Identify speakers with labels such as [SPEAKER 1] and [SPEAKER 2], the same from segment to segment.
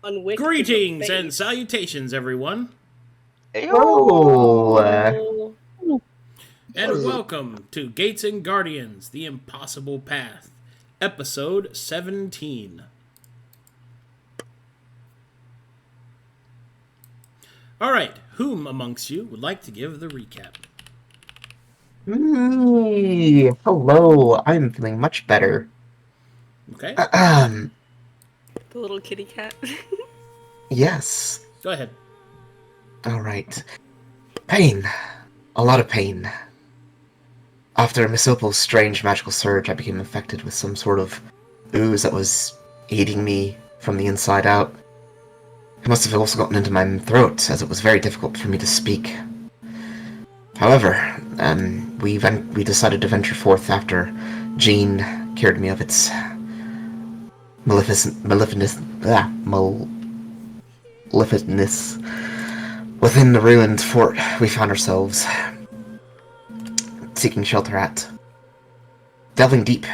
[SPEAKER 1] Greetings and salutations, everyone.
[SPEAKER 2] Oh.
[SPEAKER 1] And welcome to Gates and Guardians, The Impossible Path, Episode 17. Alright, whom amongst you would like to give the recap?
[SPEAKER 2] Hello, I'm feeling much better.
[SPEAKER 1] Okay.
[SPEAKER 3] The little kitty cat.
[SPEAKER 2] Yes.
[SPEAKER 1] Go ahead.
[SPEAKER 2] Alright. Pain. A lot of pain. After Miss Opal's strange magical surge, I became infected with some sort of ooze that was eating me from the inside out. It must have also gotten into my throat, as it was very difficult for me to speak. However, we decided to venture forth after Jean cured me of its maleficence. Within the ruined fort, we found ourselves seeking shelter at. Delving deep,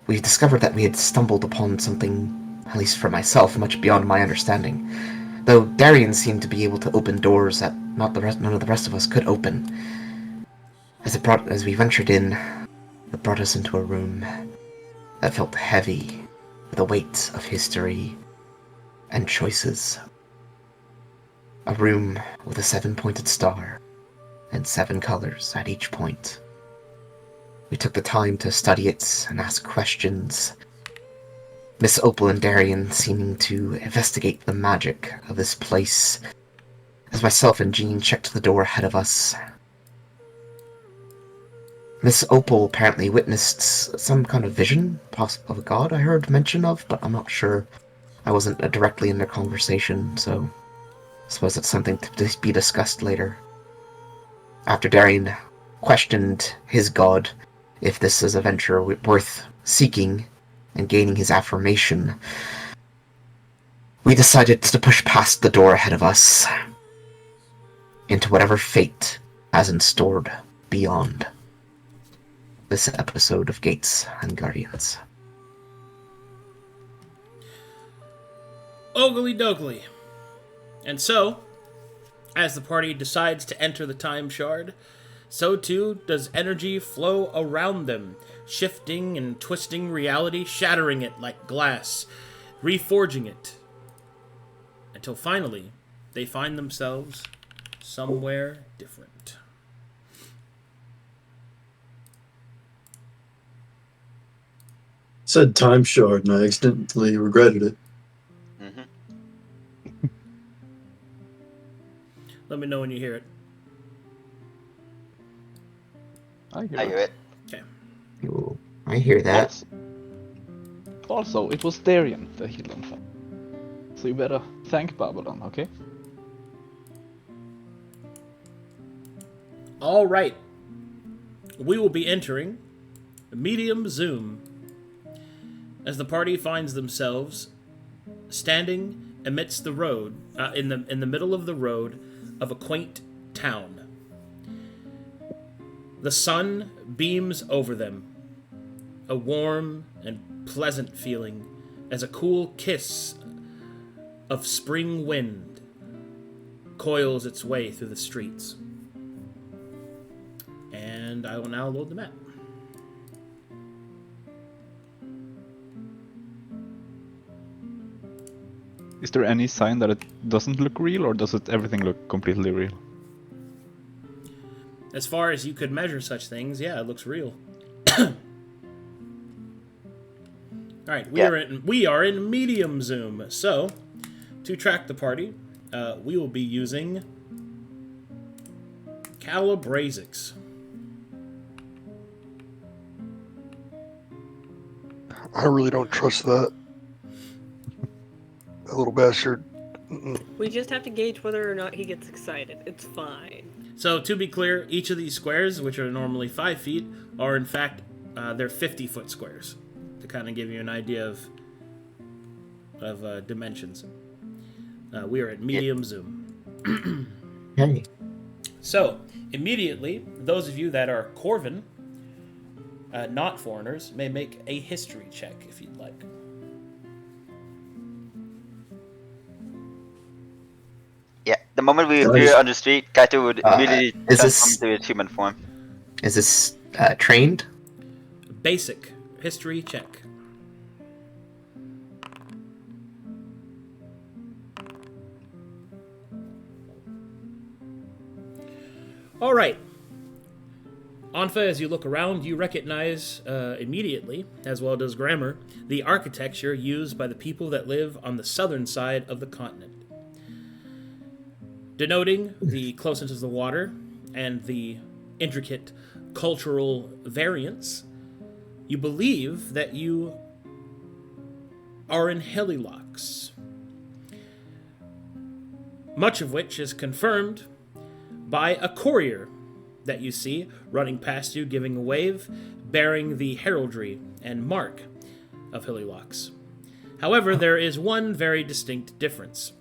[SPEAKER 2] we discovered that we had stumbled upon something, at least for myself, much beyond my understanding. Though Darien seemed to be able to open doors that none of the rest of us could open. As we ventured in, it brought us into a room that felt heavy with the weight of history and choices. A room with a 7-pointed star and 7 colors at each point. We took the time to study it and ask questions. Miss Opal and Darien seeming to investigate the magic of this place, as myself and Jean checked the door ahead of us. Miss Opal apparently witnessed some kind of vision, possible of a god I heard mention of, but I'm not sure. I wasn't directly in their conversation, so I suppose that's something to be discussed later. After Darien questioned his god if this is a venture worth seeking and gaining his affirmation, we decided to push past the door ahead of us into whatever fate has in store beyond this episode of Gates and Guardians.
[SPEAKER 1] Ogly doggly. And so, as the party decides to enter the time shard, so too does energy flow around them, shifting and twisting reality, shattering it like glass, reforging it, until finally they find themselves somewhere different.
[SPEAKER 4] Said time shard, and I accidentally regretted it.
[SPEAKER 1] Let me know when you hear it.
[SPEAKER 5] I hear it.
[SPEAKER 1] Okay.
[SPEAKER 2] Ooh, I hear that.
[SPEAKER 5] Also, it was Darien that healed Anfa. So you better thank Babylon, okay?
[SPEAKER 1] Alright. We will be entering medium zoom as the party finds themselves standing amidst the road, in the middle of the road of a quaint town. The sun beams over them, a warm and pleasant feeling as a cool kiss of spring wind coils its way through the streets. And I will now load the map.
[SPEAKER 5] Is there any sign that it doesn't look real, or does everything look completely real?
[SPEAKER 1] As far as you could measure such things, yeah, it looks real. Alright, we are in medium zoom. So, to track the party, we will be using Calibrazics.
[SPEAKER 6] I really don't trust that. That little bastard.
[SPEAKER 3] We just have to gauge whether or not he gets excited. It's fine.
[SPEAKER 1] So, to be clear, each of these squares, which are normally 5 feet, are in fact, they're 50-foot squares, to kind of give you an idea of dimensions. We are at medium zoom.
[SPEAKER 2] Hey.
[SPEAKER 1] So, immediately, those of you that are Corvin, not foreigners, may make a history check if you'd like.
[SPEAKER 7] Yeah, the moment we
[SPEAKER 4] Can I
[SPEAKER 7] appear
[SPEAKER 4] just-
[SPEAKER 7] on the street, Kaito would immediately
[SPEAKER 2] is
[SPEAKER 7] transform
[SPEAKER 2] this-
[SPEAKER 7] into its human form.
[SPEAKER 2] Is this trained?
[SPEAKER 1] Basic history check. All right. Anfa, as you look around, you recognize immediately, as well does Gramr, the architecture used by the people that live on the southern side of the continent. Denoting the closeness of the water and the intricate cultural variance, you believe that you are in Helilox, much of which is confirmed by a courier that you see running past you, giving a wave, bearing the heraldry and mark of Helilox. However, there is one very distinct difference.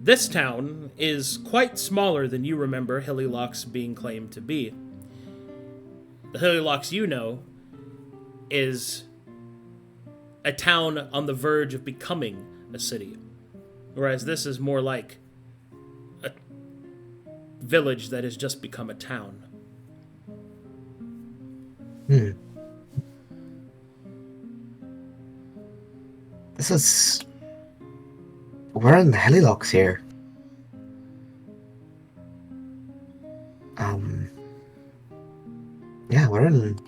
[SPEAKER 1] This town is quite smaller than you remember Helilox being claimed to be. The Helilox you know is a town on the verge of becoming a city, whereas this is more like a village that has just become a town.
[SPEAKER 2] This is... We're in the Helilox here. Yeah, we're in...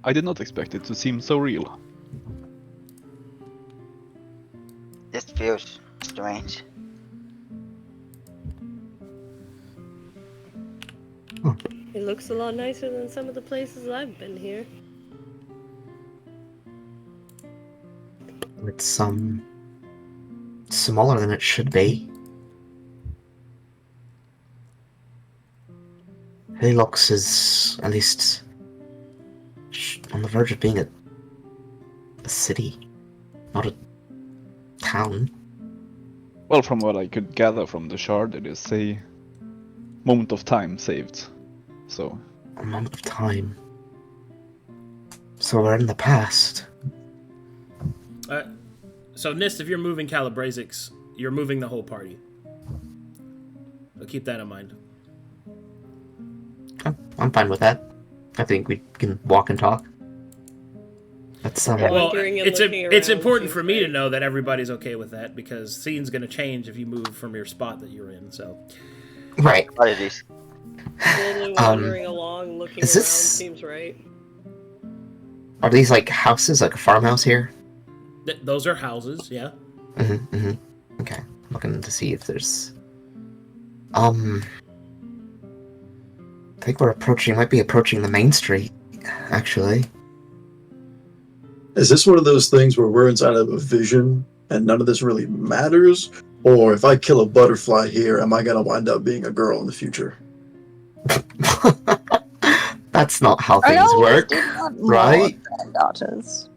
[SPEAKER 5] I did not expect it to seem so real.
[SPEAKER 7] This feels strange.
[SPEAKER 3] It looks a lot nicer than some of the places I've been here.
[SPEAKER 2] It's, smaller than it should be. Helilox is, at least, on the verge of being a city, not a town.
[SPEAKER 5] Well, from what I could gather from the shard, it is a moment of time saved. So,
[SPEAKER 2] A moment of time. So we're in the past.
[SPEAKER 1] So, Nist, if you're moving Calabrazics, you're moving the whole party. So keep that in mind.
[SPEAKER 2] Oh, I'm fine with that. I think we can walk and talk. That's
[SPEAKER 3] Yeah.
[SPEAKER 1] Well,
[SPEAKER 3] Wandering and
[SPEAKER 1] it's
[SPEAKER 3] looking
[SPEAKER 1] it's
[SPEAKER 3] around
[SPEAKER 1] important
[SPEAKER 3] seems
[SPEAKER 1] for me to
[SPEAKER 3] right.
[SPEAKER 1] know that everybody's okay with that, because scene's going to change if you move from your spot that you're in. So,
[SPEAKER 2] right.
[SPEAKER 7] Apologies.
[SPEAKER 3] Slowly wandering along, looking
[SPEAKER 2] is
[SPEAKER 3] around
[SPEAKER 2] this-
[SPEAKER 3] seems right.
[SPEAKER 2] Are these like houses, like a farmhouse here?
[SPEAKER 1] those are houses, yeah.
[SPEAKER 2] Okay. Looking to see if there's... I think might be approaching the main street, actually.
[SPEAKER 4] Is this one of those things where we're inside of a vision and none of this really matters? Or if I kill a butterfly here, am I going to wind up being a girl in the future?
[SPEAKER 2] That's not how
[SPEAKER 8] I
[SPEAKER 2] things
[SPEAKER 8] always
[SPEAKER 2] work,
[SPEAKER 8] did want more
[SPEAKER 2] right?
[SPEAKER 8] granddaughters.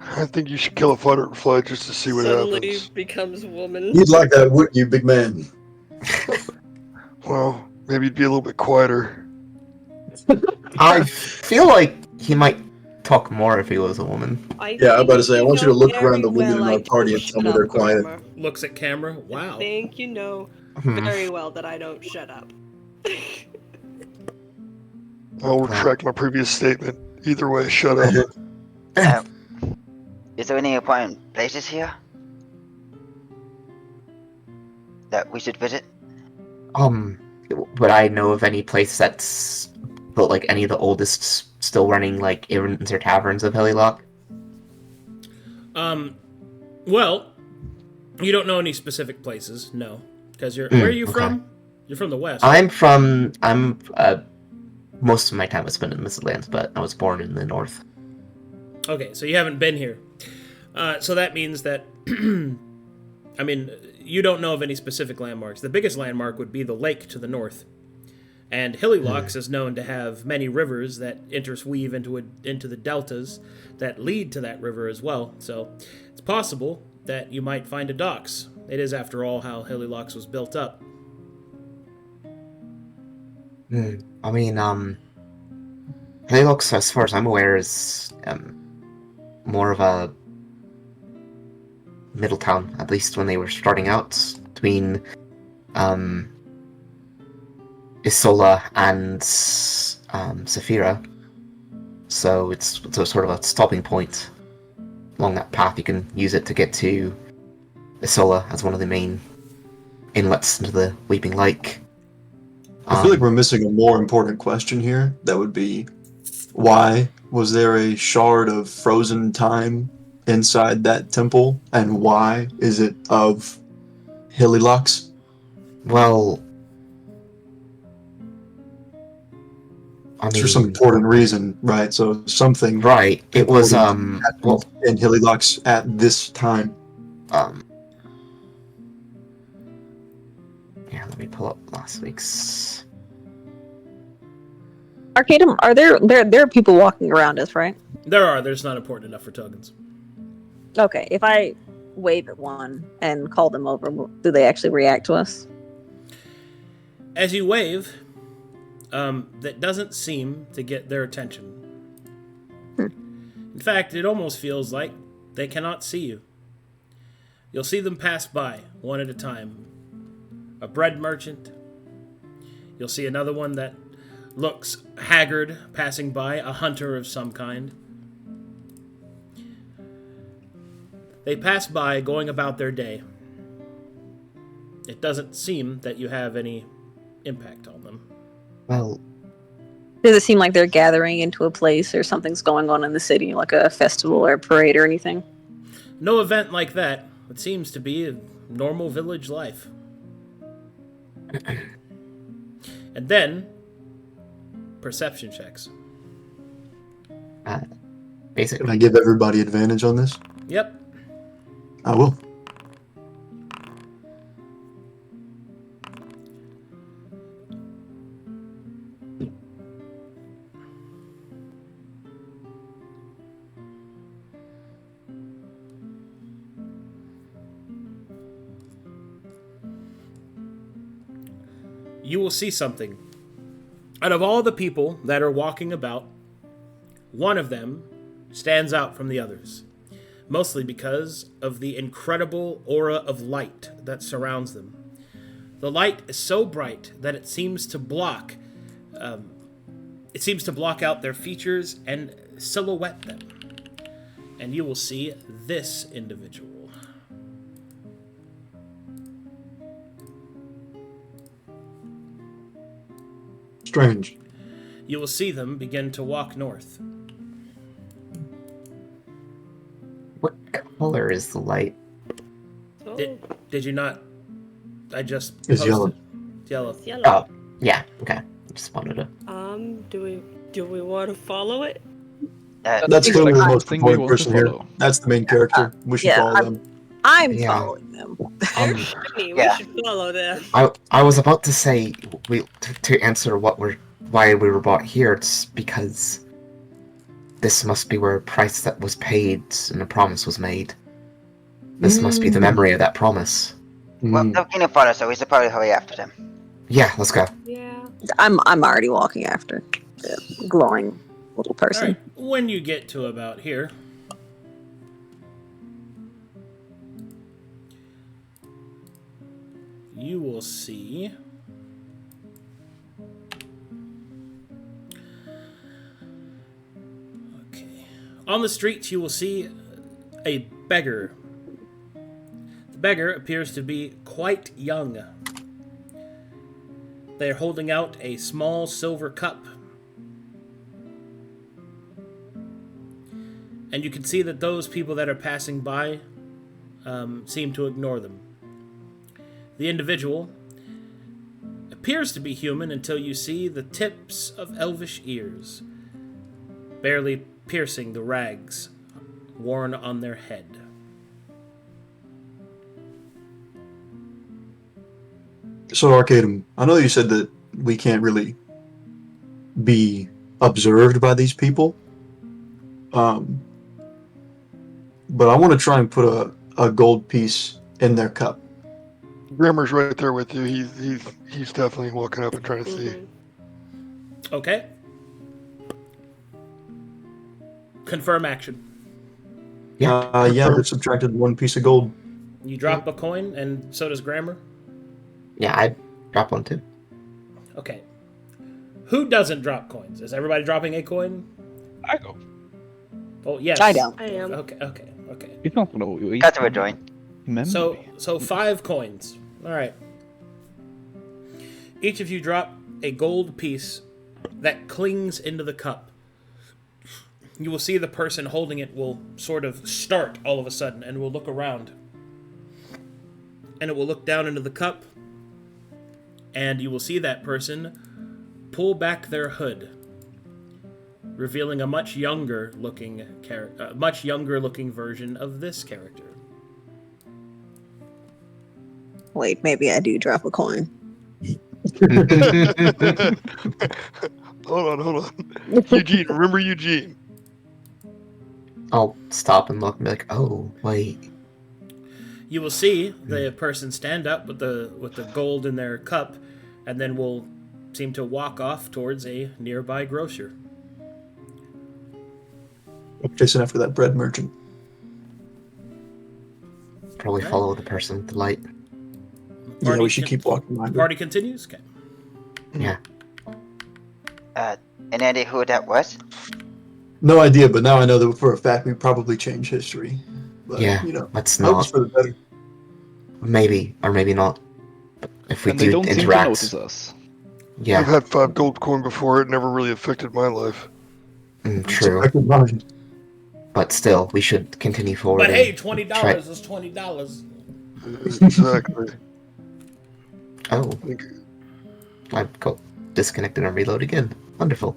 [SPEAKER 6] I think you should kill a butterfly just to see what
[SPEAKER 3] Suddenly
[SPEAKER 6] happens.
[SPEAKER 3] becomes woman.
[SPEAKER 4] You'd like that, wouldn't you, big man?
[SPEAKER 6] Well, maybe you'd be a little bit quieter.
[SPEAKER 2] I feel like he might talk more if he was a woman.
[SPEAKER 4] Yeah, I'm about to say, I want you to
[SPEAKER 3] know
[SPEAKER 4] look around
[SPEAKER 3] very
[SPEAKER 4] the women
[SPEAKER 3] well
[SPEAKER 4] in
[SPEAKER 3] I
[SPEAKER 4] our party
[SPEAKER 3] don't
[SPEAKER 4] and tell me
[SPEAKER 3] shut
[SPEAKER 4] they're
[SPEAKER 3] up,
[SPEAKER 4] quiet.
[SPEAKER 3] Gramr.
[SPEAKER 1] Looks at camera. Wow.
[SPEAKER 3] I think you know
[SPEAKER 2] Hmm.
[SPEAKER 3] very well that I don't shut up.
[SPEAKER 6] I'll retract my previous statement. Either way, shut up.
[SPEAKER 7] Is there any important places here that we should visit?
[SPEAKER 2] Would I know of any place that's built like any of the oldest still running like inns or taverns of Helilox?
[SPEAKER 1] Well, you don't know any specific places, no, because you're. Where are you
[SPEAKER 2] okay.
[SPEAKER 1] from? You're from the west.
[SPEAKER 2] Most of my time was spent in the Midlands, but I was born in the north.
[SPEAKER 1] Okay, so you haven't been here. So that means that, I mean, you don't know of any specific landmarks. The biggest landmark would be the lake to the north. And Helilox is known to have many rivers that interweave into the deltas that lead to that river as well. So it's possible that you might find a docks. It is, after all, how Helilox was built up.
[SPEAKER 2] I mean, Helilox, as far as I'm aware, is more of a Middletown, at least when they were starting out, between Isola and Saphira. So it's a sort of a stopping point along that path. You can use it to get to Isola as one of the main inlets into the Weeping Lake.
[SPEAKER 4] I feel like we're missing a more important question here. That would be, why was there a shard of frozen time inside that temple, and why is it of Hililux?
[SPEAKER 2] Well, I
[SPEAKER 4] It's for some
[SPEAKER 2] mean,
[SPEAKER 4] important reason, right? So something
[SPEAKER 2] right. It was
[SPEAKER 4] happened
[SPEAKER 2] well,
[SPEAKER 4] in Hililux at this time.
[SPEAKER 2] Yeah, let me pull up last week's.
[SPEAKER 3] Arcadum, are there are people walking around us, right?
[SPEAKER 1] There's not important enough for tokens.
[SPEAKER 3] Okay, if I wave at one and call them over, do they actually react to us?
[SPEAKER 1] As you wave, that doesn't seem to get their attention. In fact, it almost feels like they cannot see you. You'll see them pass by, one at a time. A bread merchant. You'll see another one that looks haggard passing by, a hunter of some kind. They pass by, going about their day. It doesn't seem that you have any impact on them.
[SPEAKER 2] Well,
[SPEAKER 3] Does it seem like they're gathering into a place or something's going on in the city, like a festival or a parade or anything?
[SPEAKER 1] No event like that. It seems to be a normal village life. And then, perception checks.
[SPEAKER 2] basically,
[SPEAKER 4] Can I give everybody advantage on this?
[SPEAKER 1] Yep.
[SPEAKER 4] I will.
[SPEAKER 1] You will see something. Out of all the people that are walking about, one of them stands out from the others, mostly because of the incredible aura of light that surrounds them. The light is so bright that it seems to block out their features and silhouette them. And you will see this individual.
[SPEAKER 4] Strange.
[SPEAKER 1] You will see them begin to walk north.
[SPEAKER 2] what color is the light?
[SPEAKER 3] Oh,
[SPEAKER 1] Did you not? I just
[SPEAKER 4] It's
[SPEAKER 1] posted.
[SPEAKER 4] yellow.
[SPEAKER 1] It's yellow.
[SPEAKER 3] it's yellow.
[SPEAKER 2] Oh, yeah. Okay, just wanted to.
[SPEAKER 3] Do we want to follow it?
[SPEAKER 4] That's
[SPEAKER 5] the
[SPEAKER 4] clearly the
[SPEAKER 5] exact
[SPEAKER 4] most
[SPEAKER 5] thing we
[SPEAKER 4] important
[SPEAKER 5] want to
[SPEAKER 4] person here.
[SPEAKER 5] follow.
[SPEAKER 4] That's the main character. We should
[SPEAKER 3] yeah,
[SPEAKER 4] follow them.
[SPEAKER 3] I'm
[SPEAKER 2] Yeah.
[SPEAKER 3] following them.
[SPEAKER 2] Um,
[SPEAKER 3] We
[SPEAKER 7] Yeah.
[SPEAKER 3] should follow them.
[SPEAKER 2] I was about to say to answer why we were brought here. It's because this must be where a price that was paid and a promise was made. This must be the memory of that promise.
[SPEAKER 7] Well, they're gonna follow, so we should probably hurry after them.
[SPEAKER 2] Yeah, let's go.
[SPEAKER 3] Yeah. I'm already walking after the glowing little person.
[SPEAKER 1] Alright, when you get to about here, you will see on the streets you will see a beggar. The beggar appears to be quite young. They're holding out a small silver cup. And you can see that those people that are passing by seem to ignore them. The individual appears to be human until you see the tips of elvish ears, barely piercing the rags worn on their head.
[SPEAKER 4] So, Arcadum, I know you said that we can't really be observed by these people. But I want to try and put a gold piece in their cup.
[SPEAKER 6] Gramr's right there with you. He's definitely walking up and trying to see.
[SPEAKER 1] Okay. Confirm action.
[SPEAKER 2] Yeah.
[SPEAKER 4] Yeah, they've subtracted one piece of gold.
[SPEAKER 1] You drop a coin, and so does Gramr?
[SPEAKER 2] Yeah, I drop one too.
[SPEAKER 1] Okay. Who doesn't drop coins? Is everybody dropping a coin?
[SPEAKER 5] I go.
[SPEAKER 1] Oh, yes.
[SPEAKER 3] I don't.
[SPEAKER 8] I am.
[SPEAKER 1] Okay.
[SPEAKER 5] You don't know. You
[SPEAKER 7] Got to join.
[SPEAKER 5] remember me.
[SPEAKER 1] So 5 coins. All right. Each of you drop a gold piece that clings into the cup. You will see the person holding it will sort of start all of a sudden and will look around. And it will look down into the cup, and you will see that person pull back their hood, revealing a much younger looking version of this character.
[SPEAKER 3] Wait, maybe I do drop a coin.
[SPEAKER 6] Hold on. Eugene, remember Eugene?
[SPEAKER 2] I'll stop and look and be like, oh, wait.
[SPEAKER 1] You will see the person stand up with the gold in their cup, and then will seem to walk off towards a nearby grocer.
[SPEAKER 4] I'm chasing after that bread merchant.
[SPEAKER 2] Probably follow the person with the light.
[SPEAKER 4] Yeah, we should keep walking behind her.
[SPEAKER 1] Party continues? Okay.
[SPEAKER 2] Yeah.
[SPEAKER 7] Any idea who that was?
[SPEAKER 4] No idea, but now I know that for a fact we probably changed history. But,
[SPEAKER 2] Yeah,
[SPEAKER 4] you know,
[SPEAKER 2] let's
[SPEAKER 4] I hope it's
[SPEAKER 2] not.
[SPEAKER 4] for the better.
[SPEAKER 2] Maybe, or maybe not. But if we
[SPEAKER 5] And they
[SPEAKER 2] do
[SPEAKER 5] don't seem to
[SPEAKER 2] interact,
[SPEAKER 5] notice us.
[SPEAKER 6] I've
[SPEAKER 2] yeah,
[SPEAKER 6] had 5 gold coin before. It never really affected my life.
[SPEAKER 2] true.
[SPEAKER 4] I can mind.
[SPEAKER 2] But still, we should continue forward.
[SPEAKER 1] But
[SPEAKER 2] and
[SPEAKER 1] hey, $20
[SPEAKER 2] try-
[SPEAKER 1] is $20.
[SPEAKER 6] Exactly.
[SPEAKER 2] Oh, I've got disconnected and reload again. Wonderful.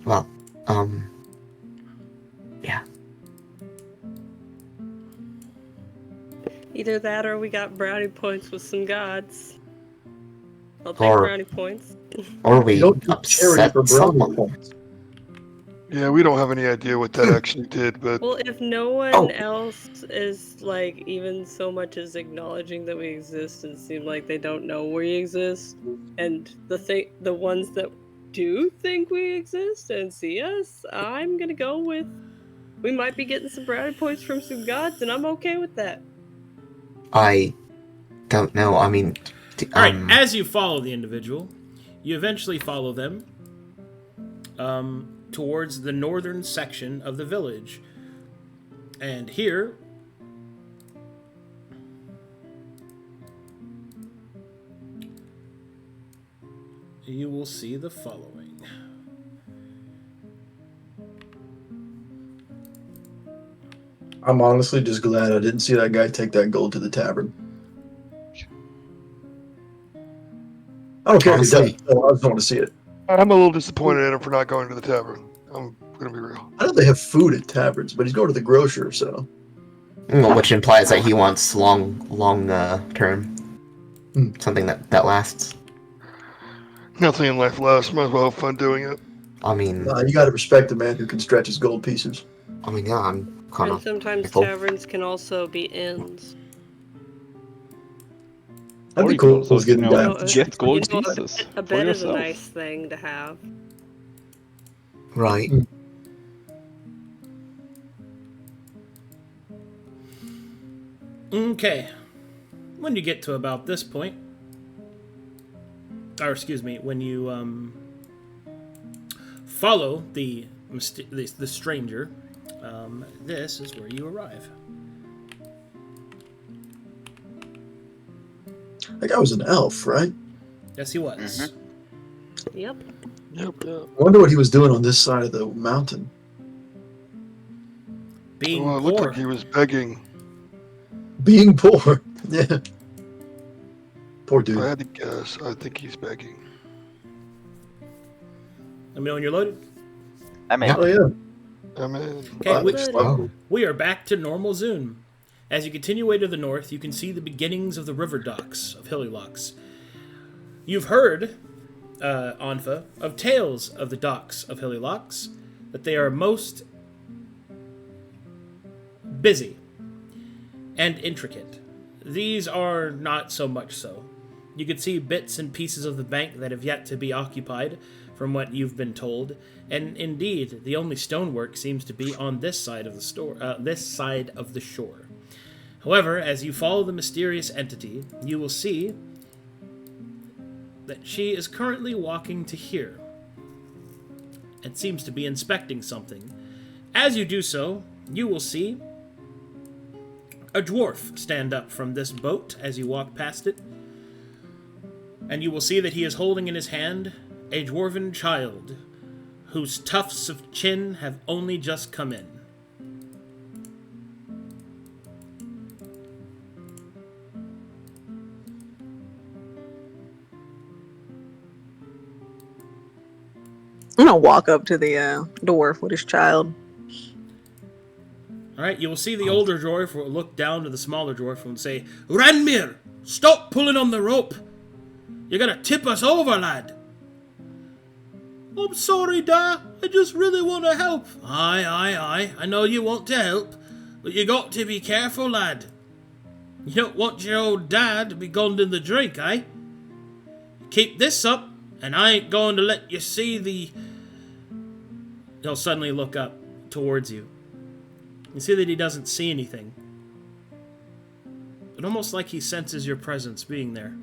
[SPEAKER 2] Well, yeah.
[SPEAKER 8] Either that or we got brownie points with some gods. I'll take
[SPEAKER 2] Or-
[SPEAKER 8] brownie points.
[SPEAKER 2] Or we
[SPEAKER 4] You don't do charity
[SPEAKER 2] upset
[SPEAKER 4] for brownie
[SPEAKER 2] someone.
[SPEAKER 4] points.
[SPEAKER 6] Yeah, we don't have any idea what that actually did, but
[SPEAKER 8] Well, if no one
[SPEAKER 2] Oh.
[SPEAKER 8] else is like even so much as acknowledging that we exist and seem like they don't know we exist, and the ones that do think we exist and see us, I'm gonna go with we might be getting some brownie points from some gods, and I'm okay with that.
[SPEAKER 2] I don't know. I mean,
[SPEAKER 1] Alright, as you follow the individual, you eventually follow them towards the northern section of the village. And here, you will see the following.
[SPEAKER 4] I'm honestly just glad I didn't see that guy take that gold to the tavern. I don't care if he
[SPEAKER 2] Honestly.
[SPEAKER 4] does. I just want to see it.
[SPEAKER 6] I'm a little disappointed in him for not going to the tavern. I'm gonna be real.
[SPEAKER 4] I know they have food at taverns, but he's going to the grocer, so.
[SPEAKER 2] which implies that he wants long term, something that lasts.
[SPEAKER 6] Nothing in life lasts. Might as well have fun doing it.
[SPEAKER 2] I mean,
[SPEAKER 4] You got to respect a man who can stretch his gold pieces.
[SPEAKER 2] yeah, I'm kind
[SPEAKER 8] And
[SPEAKER 2] of.
[SPEAKER 8] sometimes
[SPEAKER 2] Cool.
[SPEAKER 8] taverns can also be inns.
[SPEAKER 4] That'd
[SPEAKER 5] Or
[SPEAKER 4] be
[SPEAKER 5] you can
[SPEAKER 4] cool.
[SPEAKER 5] also,
[SPEAKER 4] Let's get
[SPEAKER 5] you
[SPEAKER 4] a
[SPEAKER 5] know,
[SPEAKER 4] guy.
[SPEAKER 5] get gold
[SPEAKER 8] You know,
[SPEAKER 5] pieces
[SPEAKER 8] a
[SPEAKER 5] for
[SPEAKER 8] bed is a
[SPEAKER 5] yourself.
[SPEAKER 8] nice thing to have.
[SPEAKER 2] Right.
[SPEAKER 1] Okay. When you get to about this point, or excuse me, when you follow the stranger, this is where you arrive.
[SPEAKER 4] That guy was an elf, right?
[SPEAKER 1] Yes, he was.
[SPEAKER 8] Yep.
[SPEAKER 6] Yep.
[SPEAKER 4] I wonder what he was doing on this side of the mountain.
[SPEAKER 1] Being
[SPEAKER 6] Well, it looked
[SPEAKER 1] poor.
[SPEAKER 6] like he was begging.
[SPEAKER 4] Being poor. Yeah. Poor
[SPEAKER 6] If
[SPEAKER 4] dude.
[SPEAKER 6] I had to guess, I think he's begging.
[SPEAKER 1] Let me know when you're loaded.
[SPEAKER 7] I'm in.
[SPEAKER 4] Oh, yeah.
[SPEAKER 6] I mean,
[SPEAKER 1] Okay, we are back to normal Zoom. As you continue away to the north, you can see the beginnings of the river docks of Hillylocks. You've heard, Anfa, of tales of the docks of Hillylocks, that they are most busy and intricate. These are not so much so. You can see bits and pieces of the bank that have yet to be occupied, from what you've been told, and indeed, the only stonework seems to be on this side of the shore. However, as you follow the mysterious entity, you will see that she is currently walking to here, and seems to be inspecting something. As you do so, you will see a dwarf stand up from this boat as you walk past it, and you will see that he is holding in his hand a dwarven child, whose tufts of chin have only just come in.
[SPEAKER 3] I'm gonna walk up to the dwarf with his child.
[SPEAKER 1] Alright, you will see the older dwarf will look down to the smaller dwarf and say, "Ranmir, stop pulling on the rope! You're gonna tip us over, lad!" "I'm sorry, Da. I just really want to help." Aye. I know you want to help, but you got to be careful, lad. You don't want your old dad to be gone in the drink, eh? Keep this up, and I ain't going to let you see the... He'll suddenly look up towards you. You see that he doesn't see anything. But almost like he senses your presence being there.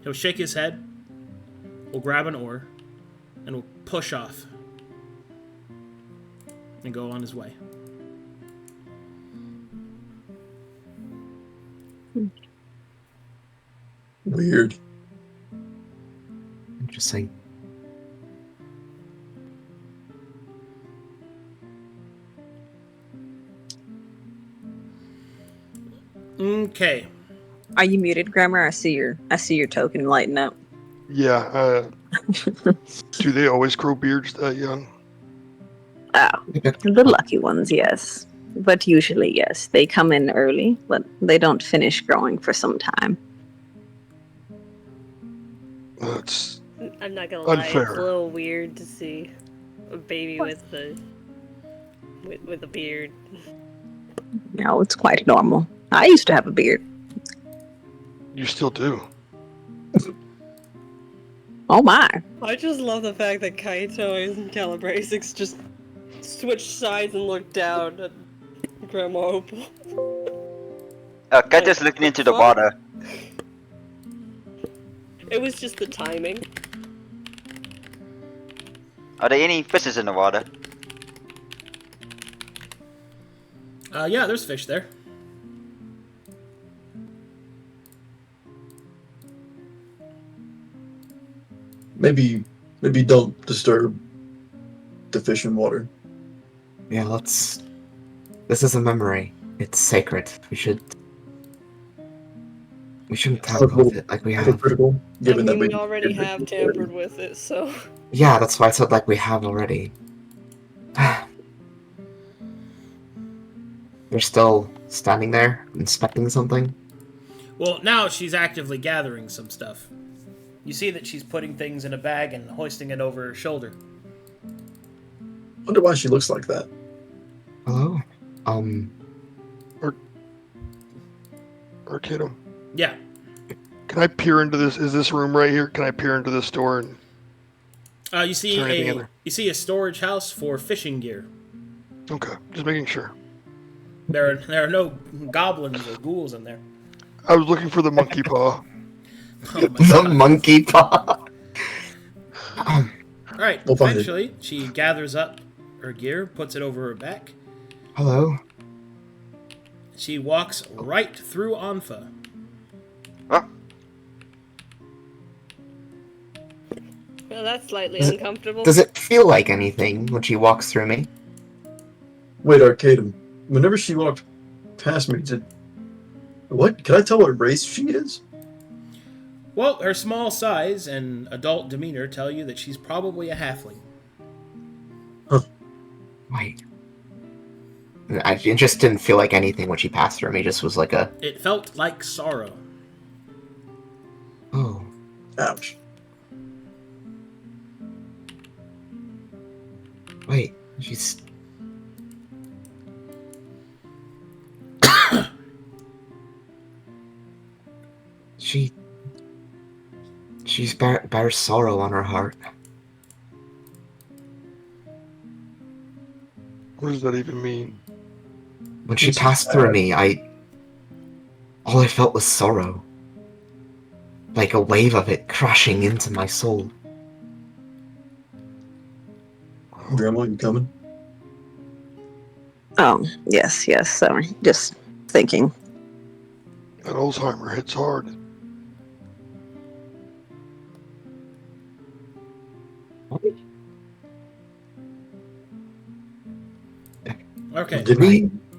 [SPEAKER 1] He'll shake his head, will grab an oar, and will push off. And go on his way.
[SPEAKER 4] Weird.
[SPEAKER 2] Interesting.
[SPEAKER 1] Okay.
[SPEAKER 3] Are you muted, Gramr? I see your token lighting up.
[SPEAKER 6] Yeah. Do they always grow beards that young?
[SPEAKER 3] Oh, the lucky ones, yes. But usually, yes, they come in early, but they don't finish growing for some time.
[SPEAKER 6] That's
[SPEAKER 8] I'm not gonna lie,
[SPEAKER 6] unfair.
[SPEAKER 8] it's a little weird to see a baby with a beard.
[SPEAKER 3] No, it's quite normal. I used to have a beard.
[SPEAKER 6] You still do.
[SPEAKER 3] Oh my.
[SPEAKER 8] I just love the fact that Kaito and Calabrasix just switched sides and looked down at Grandma Opal.
[SPEAKER 7] Kaito's looking into the water.
[SPEAKER 8] It was just the timing.
[SPEAKER 7] Are there any fishes in the water?
[SPEAKER 1] Yeah, there's fish there.
[SPEAKER 4] Maybe don't disturb the fish in water.
[SPEAKER 2] Yeah, let's... This is a memory. It's sacred. We shouldn't tamper with it like we have.
[SPEAKER 4] Hypocritical, given that
[SPEAKER 8] we already have tampered with it, so...
[SPEAKER 2] Yeah, that's why I said like we have already. You're still standing there, inspecting something?
[SPEAKER 1] Well, now she's actively gathering some stuff. You see that she's putting things in a bag and hoisting it over her shoulder.
[SPEAKER 4] Wonder why she looks like that.
[SPEAKER 2] Hello?
[SPEAKER 6] Arcadum.
[SPEAKER 1] Yeah.
[SPEAKER 6] Can I peer into this? Is this room right here? Can I peer into this store? And
[SPEAKER 1] You see
[SPEAKER 6] is there anything in there?
[SPEAKER 1] a storage house for fishing gear.
[SPEAKER 6] Okay, just making sure.
[SPEAKER 1] There are no goblins or ghouls in there.
[SPEAKER 6] I was looking for the monkey paw.
[SPEAKER 1] Oh my
[SPEAKER 2] The
[SPEAKER 1] God.
[SPEAKER 2] monkey paw!
[SPEAKER 1] Alright,
[SPEAKER 4] We'll find it.
[SPEAKER 1] eventually she gathers up her gear, puts it over her back.
[SPEAKER 2] Hello?
[SPEAKER 1] She walks right through Anfa.
[SPEAKER 7] Oh,
[SPEAKER 8] Well, that's slightly
[SPEAKER 2] Does it-
[SPEAKER 8] uncomfortable.
[SPEAKER 2] Does it feel like anything when she walks through me?
[SPEAKER 4] Wait, Arcadum. Whenever she walked past me, what? Can I tell what race she is?
[SPEAKER 1] Well, her small size and adult demeanor tell you that she's probably a halfling.
[SPEAKER 2] Wait. It just didn't feel like anything when she passed through me, just was like a...
[SPEAKER 1] It felt like sorrow.
[SPEAKER 2] Oh.
[SPEAKER 4] Ouch.
[SPEAKER 2] Wait, she's... She's bears sorrow on her heart.
[SPEAKER 6] What does that even mean?
[SPEAKER 2] When she passed through me, all I felt was sorrow. Like a wave of it crashing into my soul.
[SPEAKER 4] Grandma, you coming?
[SPEAKER 3] Oh, yes, sorry. Just thinking.
[SPEAKER 6] That Alzheimer hits hard.
[SPEAKER 1] Okay.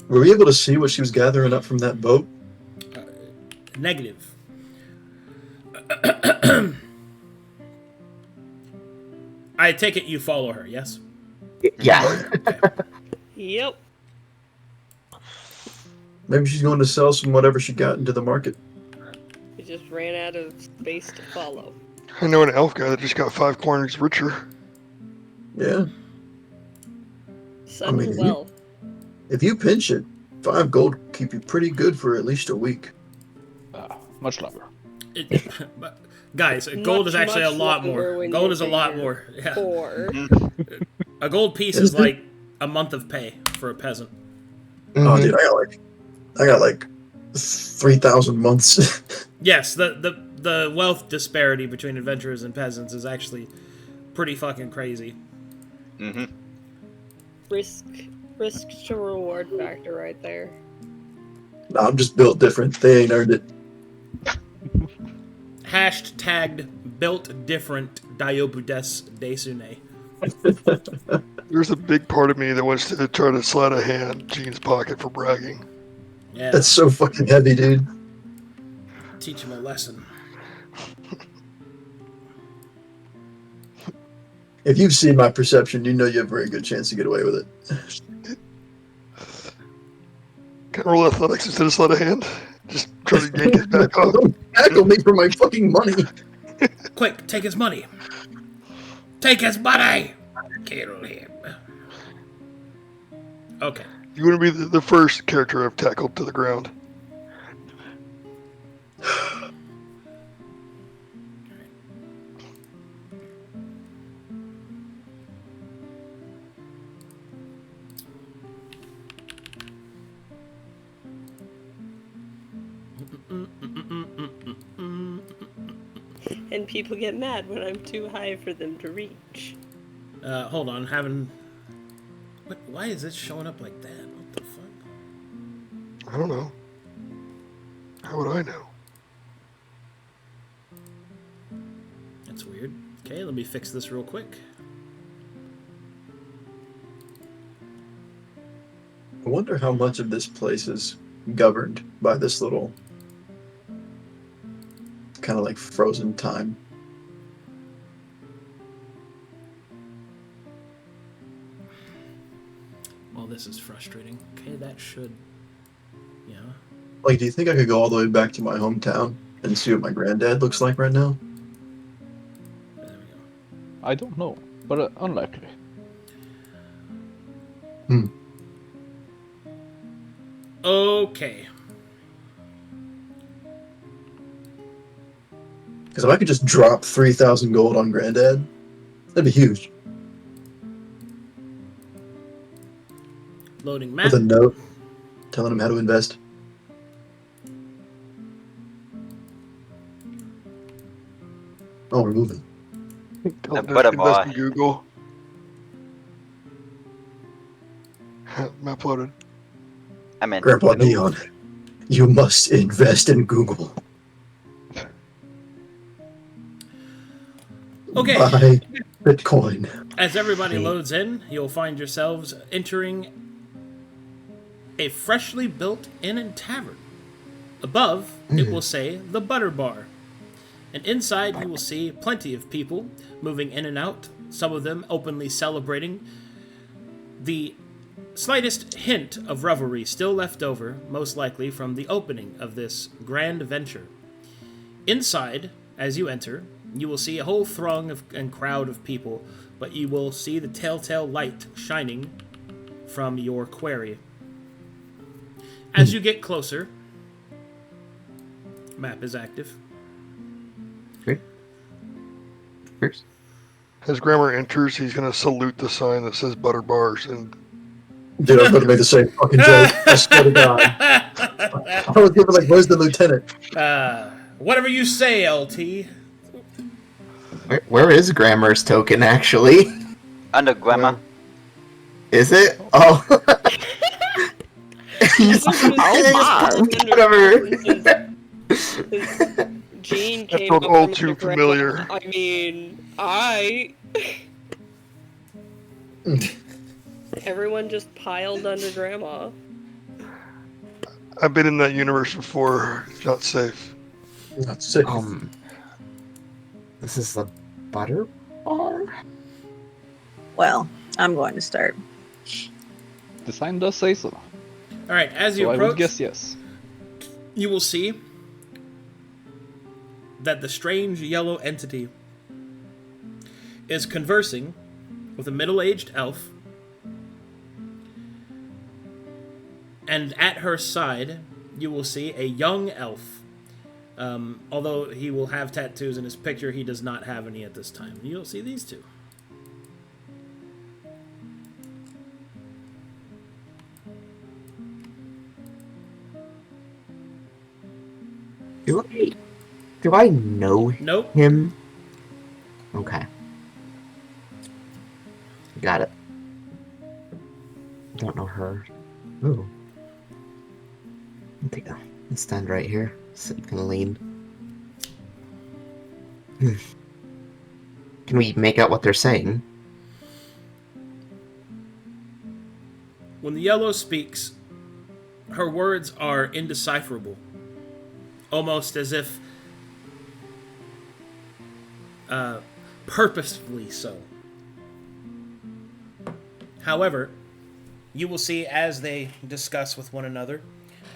[SPEAKER 4] Were we able to see what she was gathering up from that boat?
[SPEAKER 1] Negative. I take it you follow her, yes?
[SPEAKER 2] Yeah.
[SPEAKER 8] Yep.
[SPEAKER 4] Maybe she's going to sell some whatever she got into the market.
[SPEAKER 8] We just ran out of space to follow.
[SPEAKER 6] I know an elf guy that just got 5 corners richer.
[SPEAKER 4] Yeah.
[SPEAKER 8] Sun
[SPEAKER 4] mean,
[SPEAKER 8] well.
[SPEAKER 4] If you pinch it, 5 gold will keep you pretty good for at least a week.
[SPEAKER 5] Much longer.
[SPEAKER 1] But guys, gold is actually a lot more. Gold is a lot more. Yeah.
[SPEAKER 8] Poor.
[SPEAKER 1] A gold piece is like a month of pay for a peasant.
[SPEAKER 4] Oh, dude, I got like 3,000 months.
[SPEAKER 1] Yes, the wealth disparity between adventurers and peasants is actually pretty fucking crazy.
[SPEAKER 7] Mm-hmm.
[SPEAKER 8] Risk to reward factor right there.
[SPEAKER 4] No, I'm just built different. They ain't earned it.
[SPEAKER 1] #tagged built different Diobudes Desune.
[SPEAKER 6] There's a big part of me that wants to try to slide a hand in Gene's pocket for bragging.
[SPEAKER 1] Yeah,
[SPEAKER 4] That's so fucking heavy, dude.
[SPEAKER 1] teach him a lesson.
[SPEAKER 4] If you've seen my perception, you know you have a very good chance to get away with it.
[SPEAKER 6] Can I roll athletics instead of slide a hand? Just try to yank it back up.
[SPEAKER 4] Don't tackle me for my fucking money.
[SPEAKER 1] Quick, take his money. Take his money! Kill him. Okay.
[SPEAKER 6] You wouldn't be the first character I've tackled to the ground.
[SPEAKER 8] And people get mad when I'm too high for them to reach.
[SPEAKER 1] Hold on, why is it showing up like that? What the fuck?
[SPEAKER 6] I don't know. How would I know?
[SPEAKER 1] That's weird. Okay, let me fix this real quick.
[SPEAKER 4] I wonder how much of this place is governed by this little kind of like frozen time.
[SPEAKER 1] Well, this is frustrating. Okay, that should... Yeah.
[SPEAKER 4] Like, do you think I could go all the way back to my hometown and see what my granddad looks like right now?
[SPEAKER 1] There we go.
[SPEAKER 5] I don't know, but unlikely.
[SPEAKER 1] Okay.
[SPEAKER 4] Because if I could just drop 3,000 gold on granddad, that'd be huge.
[SPEAKER 1] Loading map.
[SPEAKER 4] With a note telling him how to invest. Oh, we're moving.
[SPEAKER 6] Tell them
[SPEAKER 7] But
[SPEAKER 6] to
[SPEAKER 7] am
[SPEAKER 6] invest
[SPEAKER 7] I.
[SPEAKER 6] in Google. Map loaded.
[SPEAKER 7] I mean,
[SPEAKER 4] Grandpa Neon, you must invest in Google.
[SPEAKER 1] Okay.
[SPEAKER 4] Buy Bitcoin.
[SPEAKER 1] As everybody loads in, you'll find yourselves entering a freshly built inn and tavern. Above, it will say the Butter Bar. And inside, you will see plenty of people moving in and out, some of them openly celebrating. The slightest hint of revelry still left over, most likely from the opening of this grand venture. Inside, as you enter, you will see a whole throng and crowd of people, but you will see the telltale light shining from your quarry. As you get closer, map is active.
[SPEAKER 6] As Gramr enters, he's gonna salute the sign that says Butter Bars and
[SPEAKER 4] Dude, I was about to make the same fucking joke. I swear to God. I was giving like, where's the lieutenant?
[SPEAKER 1] Whatever you say, LT.
[SPEAKER 2] Where is Grammar's token, actually?
[SPEAKER 7] Under Gramr.
[SPEAKER 2] Is it? Oh. Whatever.
[SPEAKER 8] Gene
[SPEAKER 6] that
[SPEAKER 8] came
[SPEAKER 6] felt
[SPEAKER 8] up
[SPEAKER 6] all
[SPEAKER 8] from
[SPEAKER 6] too
[SPEAKER 8] the ground.
[SPEAKER 6] familiar.
[SPEAKER 8] I mean, everyone just piled under Grandma.
[SPEAKER 6] I've been in that universe before. It's not safe.
[SPEAKER 4] Not sick.
[SPEAKER 2] This is the butter bar?
[SPEAKER 3] Well, I'm going to start.
[SPEAKER 5] The sign does say so.
[SPEAKER 1] All right, as you
[SPEAKER 5] So I
[SPEAKER 1] approach,
[SPEAKER 5] would guess yes.
[SPEAKER 1] you will see that the strange yellow entity is conversing with a middle-aged elf, and at her side you will see a young elf. Although he will have tattoos in his picture, he does not have any at this time. You'll see these two.
[SPEAKER 2] Do I know
[SPEAKER 1] Nope.
[SPEAKER 2] him? Okay. Got it. Don't know her. Ooh. I'll stand right here. So you can lean. Can we make out what they're saying?
[SPEAKER 1] When the yellow speaks, her words are indecipherable. Almost as if purposefully so. However, you will see as they discuss with one another,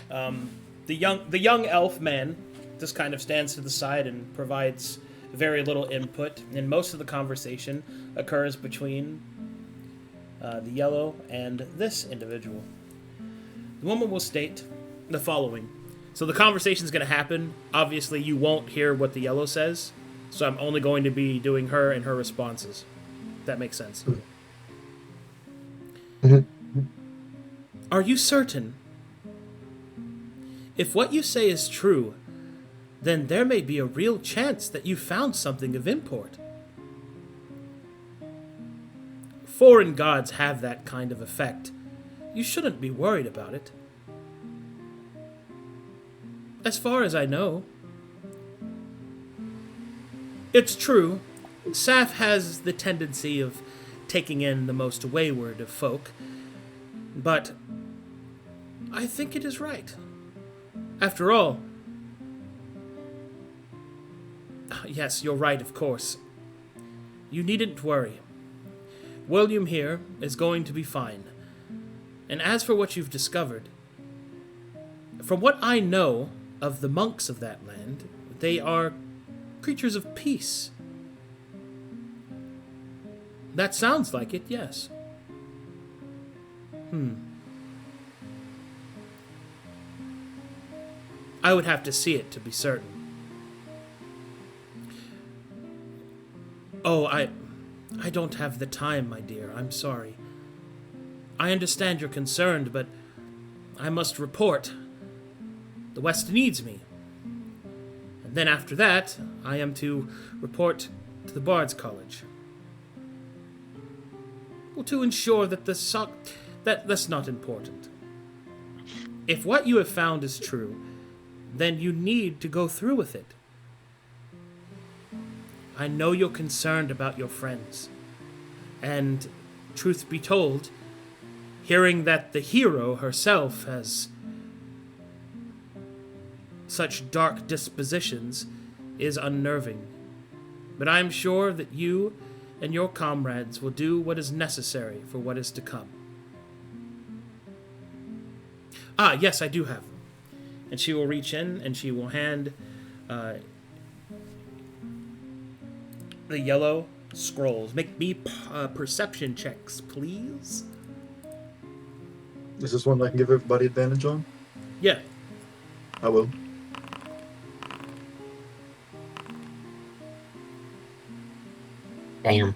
[SPEAKER 1] the young elf man just kind of stands to the side and provides very little input, and most of the conversation occurs between the yellow and this individual. The woman will state the following. So the conversation is going to happen. Obviously, you won't hear what the yellow says, so I'm only going to be doing her and her responses. If that makes sense. Are you certain? If what you say is true, then there may be a real chance that you found something of import. Foreign gods have that kind of effect. You shouldn't be worried about it. As far as I know. It's true, Saf has the tendency of taking in the most wayward of folk, but I think it is right. After all, yes, you're right, of course. You needn't worry. William here is going to be fine. And as for what you've discovered, from what I know of the monks of that land, they are creatures of peace. That sounds like it, yes. I would have to see it to be certain. Oh, I don't have the time, my dear. I'm sorry. I understand you're concerned, but I must report. The West needs me. And then after that, I am to report to the Bard's College. Well, to ensure that that's not important. If what you have found is true, then you need to go through with it. I know you're concerned about your friends. And, truth be told, hearing that the hero herself has such dark dispositions is unnerving. But I'm sure that you and your comrades will do what is necessary for what is to come. Ah, yes, I do have them. And she will reach in and she will hand the yellow scrolls. Make me perception checks, please.
[SPEAKER 4] Is this one I can give everybody advantage on?
[SPEAKER 1] Yeah.
[SPEAKER 4] I will.
[SPEAKER 2] Damn.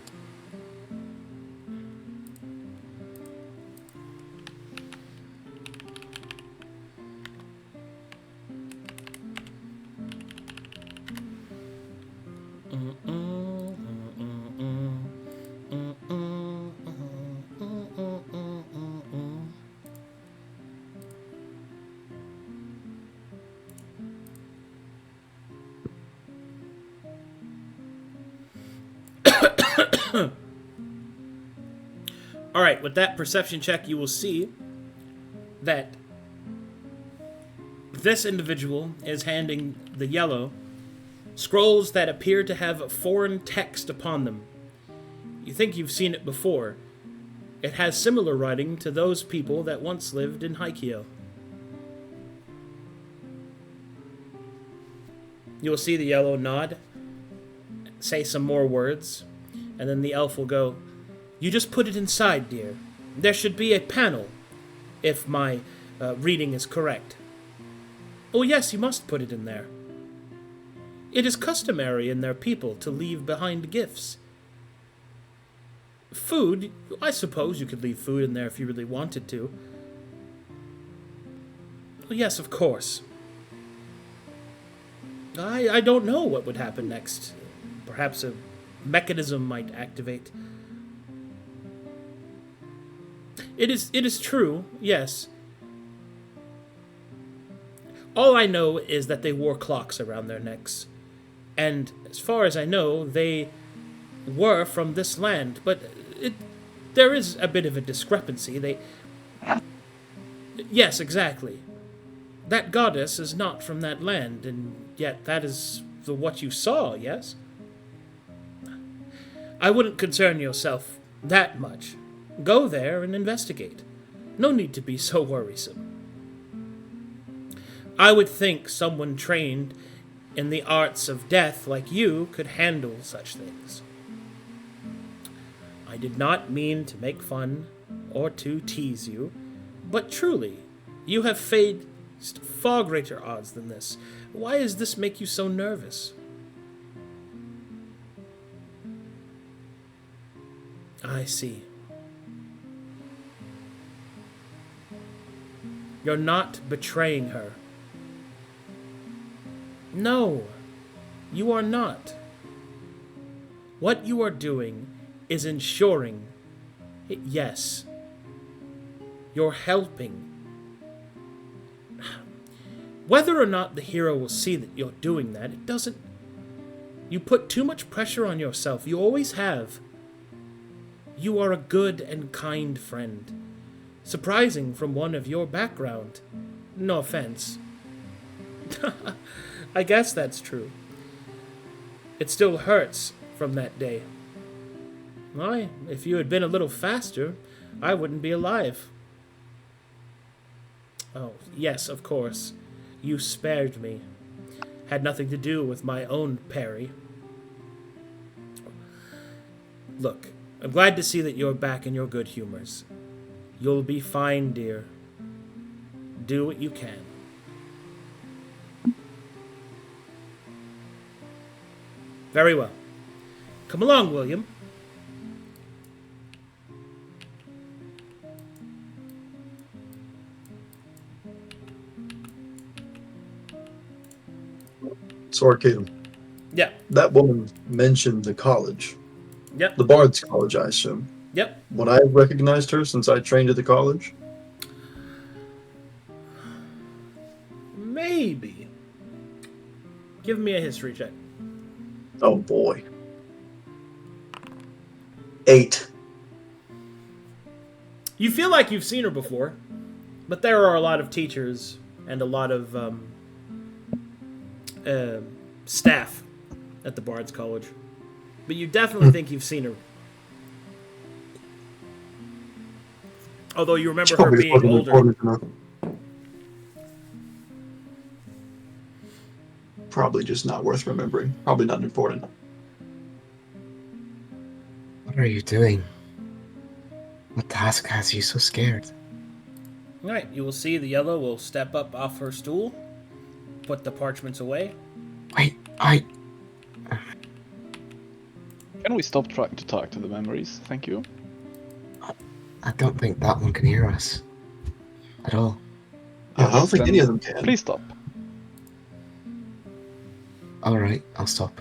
[SPEAKER 1] Alright, with that perception check, you will see that this individual is handing the yellow scrolls that appear to have foreign text upon them. You think you've seen it before. It has similar writing to those people that once lived in Haikyō. You will see the yellow nod, say some more words, and then the elf will go, "You just put it inside, dear. There should be a panel, if my reading is correct." "Oh yes, you must put it in there. It is customary in their people to leave behind gifts. Food, I suppose you could leave food in there if you really wanted to." "Oh yes, of course. I don't know what would happen next. Perhaps a mechanism might activate." It is true, yes. All I know is that they wore clocks around their necks. And as far as I know, they were from this land. But there is a bit of a discrepancy. Yes, exactly. That goddess is not from that land, and yet that is what you saw, yes? I wouldn't concern yourself that much. Go there and investigate. No need to be so worrisome. I would think someone trained in the arts of death like you could handle such things. I did not mean to make fun or to tease you, but truly, you have faced far greater odds than this. Why does this make you so nervous? I see. You're not betraying her. No, you are not. What you are doing is ensuring, yes, you're helping. Whether or not the hero will see that you're doing that, it doesn't. You put too much pressure on yourself. You always have. You are a good and kind friend. Surprising from one of your background. No offense. I guess that's true. It still hurts from that day. Why, if you had been a little faster, I wouldn't be alive. Oh, yes, of course. You spared me. Had nothing to do with my own parry. Look, I'm glad to see that you're back in your good humors. You'll be fine, dear. Do what you can. Very well. Come along, William.
[SPEAKER 4] So, Arcadum,
[SPEAKER 1] Yeah.
[SPEAKER 4] that woman mentioned the college.
[SPEAKER 1] Yep.
[SPEAKER 4] The Bard's College, I assume.
[SPEAKER 1] Yep.
[SPEAKER 4] Would I have recognized her since I trained at the college?
[SPEAKER 1] Maybe. Give me a history check.
[SPEAKER 4] Oh boy. 8.
[SPEAKER 1] You feel like you've seen her before, but there are a lot of teachers and a lot of staff at the Bard's College. But you definitely think you've seen her. Although you remember her
[SPEAKER 4] Probably
[SPEAKER 1] being
[SPEAKER 4] wasn't
[SPEAKER 1] older.
[SPEAKER 4] important enough. Probably just not worth remembering. Probably not important.
[SPEAKER 2] What are you doing? What task has you so scared?
[SPEAKER 1] Alright, you will see the yellow will step up off her stool, put the parchments away.
[SPEAKER 2] Wait,
[SPEAKER 5] Can we stop trying to talk to the memories? Thank you.
[SPEAKER 2] I don't think that one can hear us. At all.
[SPEAKER 4] I don't think
[SPEAKER 5] Then
[SPEAKER 4] any of them can.
[SPEAKER 5] Please stop.
[SPEAKER 2] Alright, I'll stop.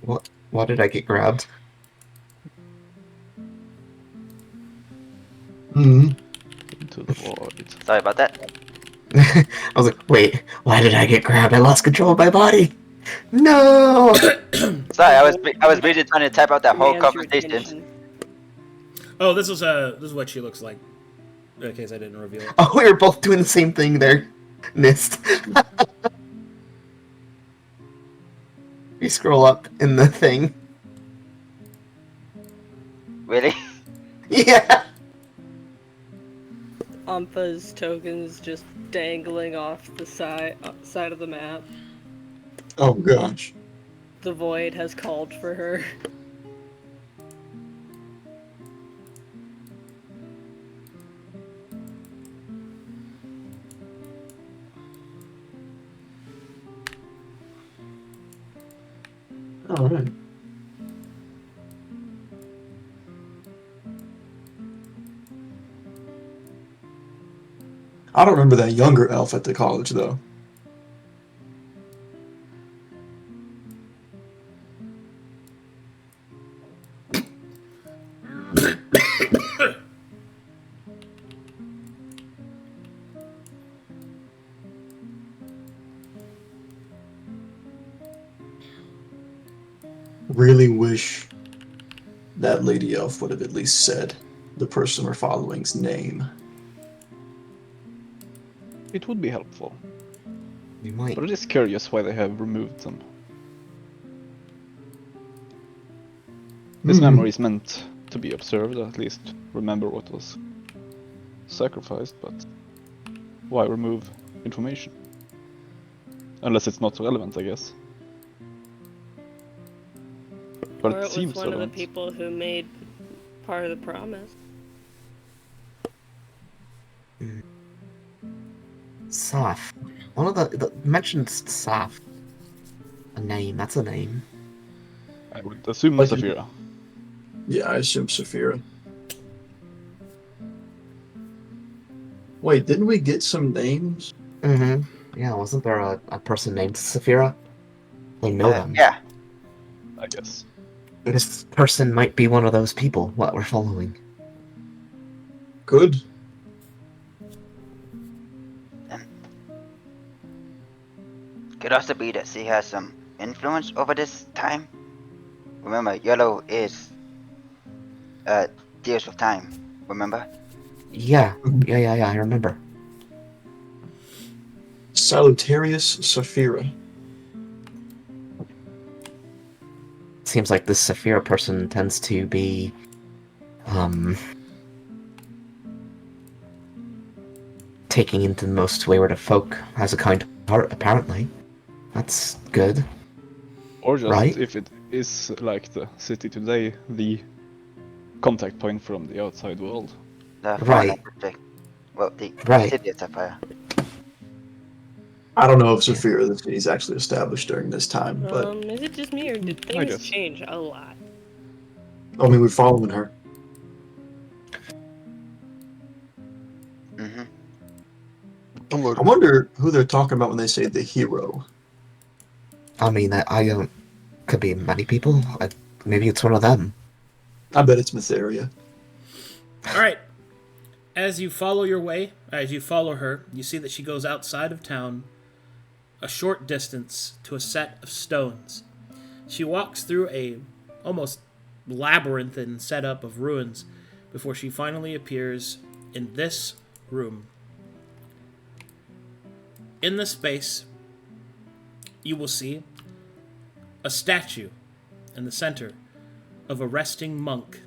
[SPEAKER 2] What? Why did I get grabbed?
[SPEAKER 4] Hmm.
[SPEAKER 5] Into the void.
[SPEAKER 7] Sorry about that.
[SPEAKER 2] I was like, wait, why did I get grabbed? I lost control of my body! No!
[SPEAKER 7] Sorry, I was busy trying to type out that whole
[SPEAKER 8] Demands your
[SPEAKER 7] conversation.
[SPEAKER 8] attention.
[SPEAKER 1] Oh, this is what she looks like. In case I didn't reveal it.
[SPEAKER 2] Oh, we were both doing the same thing there, Nist. We scroll up in the thing.
[SPEAKER 7] Really?
[SPEAKER 2] Yeah!
[SPEAKER 8] Anfa's tokens just dangling off the side of the map.
[SPEAKER 4] Oh gosh.
[SPEAKER 8] The void has called for her.
[SPEAKER 4] All right. I don't remember that younger elf at the college though. Really wish that lady elf would have at least said the person we're following's name.
[SPEAKER 5] It would be helpful.
[SPEAKER 2] We might.
[SPEAKER 5] But it is curious why they have removed them. This memory is meant to be observed, at least remember what was sacrificed, but why remove information? Unless it's not relevant, I guess. But
[SPEAKER 8] Or
[SPEAKER 5] it
[SPEAKER 8] it
[SPEAKER 5] seems
[SPEAKER 8] was one
[SPEAKER 5] relevant.
[SPEAKER 8] of the people who made part of the promise.
[SPEAKER 2] Saf. One of the mentioned Saf. A name, that's a name.
[SPEAKER 5] I would assume
[SPEAKER 4] Like-
[SPEAKER 5] Saphira.
[SPEAKER 4] Yeah, I assume Saphira. Wait, didn't we get some names?
[SPEAKER 2] Mm-hmm. Yeah, wasn't there a person named Saphira? They know them.
[SPEAKER 7] Yeah.
[SPEAKER 5] I guess.
[SPEAKER 2] This person might be one of those people, what we're following.
[SPEAKER 4] Good.
[SPEAKER 7] Could also be that she has some influence over this time. Remember, yellow is deals with time. Remember?
[SPEAKER 2] Yeah, I remember.
[SPEAKER 4] Salutarius Saphira.
[SPEAKER 2] Seems like this Saphira person tends to be, taking into the most wayward of folk, has a kind heart, apparently. That's good.
[SPEAKER 5] Or just
[SPEAKER 2] Right.
[SPEAKER 5] if it is like the city today, the contact point from the outside world.
[SPEAKER 7] The
[SPEAKER 2] Right.
[SPEAKER 7] district. Well, the
[SPEAKER 2] Right.
[SPEAKER 7] city of Sapphire.
[SPEAKER 4] I don't know if Saphira the city's actually established during this time, but
[SPEAKER 8] Is it just me or did
[SPEAKER 5] I
[SPEAKER 8] things
[SPEAKER 5] guess.
[SPEAKER 8] change a lot?
[SPEAKER 4] I mean we're following her.
[SPEAKER 7] Mm-hmm.
[SPEAKER 6] I'm
[SPEAKER 4] I
[SPEAKER 6] looking.
[SPEAKER 4] wonder who they're talking about when they say the hero.
[SPEAKER 2] I mean, I don't... Could be many people. Maybe it's one of them.
[SPEAKER 4] I bet it's Mytheria.
[SPEAKER 1] All right. As you follow her, you see that she goes outside of town a short distance to a set of stones. She walks through a almost labyrinthine setup of ruins before she finally appears in this room. In the space, you will see a statue in the center of a resting monk.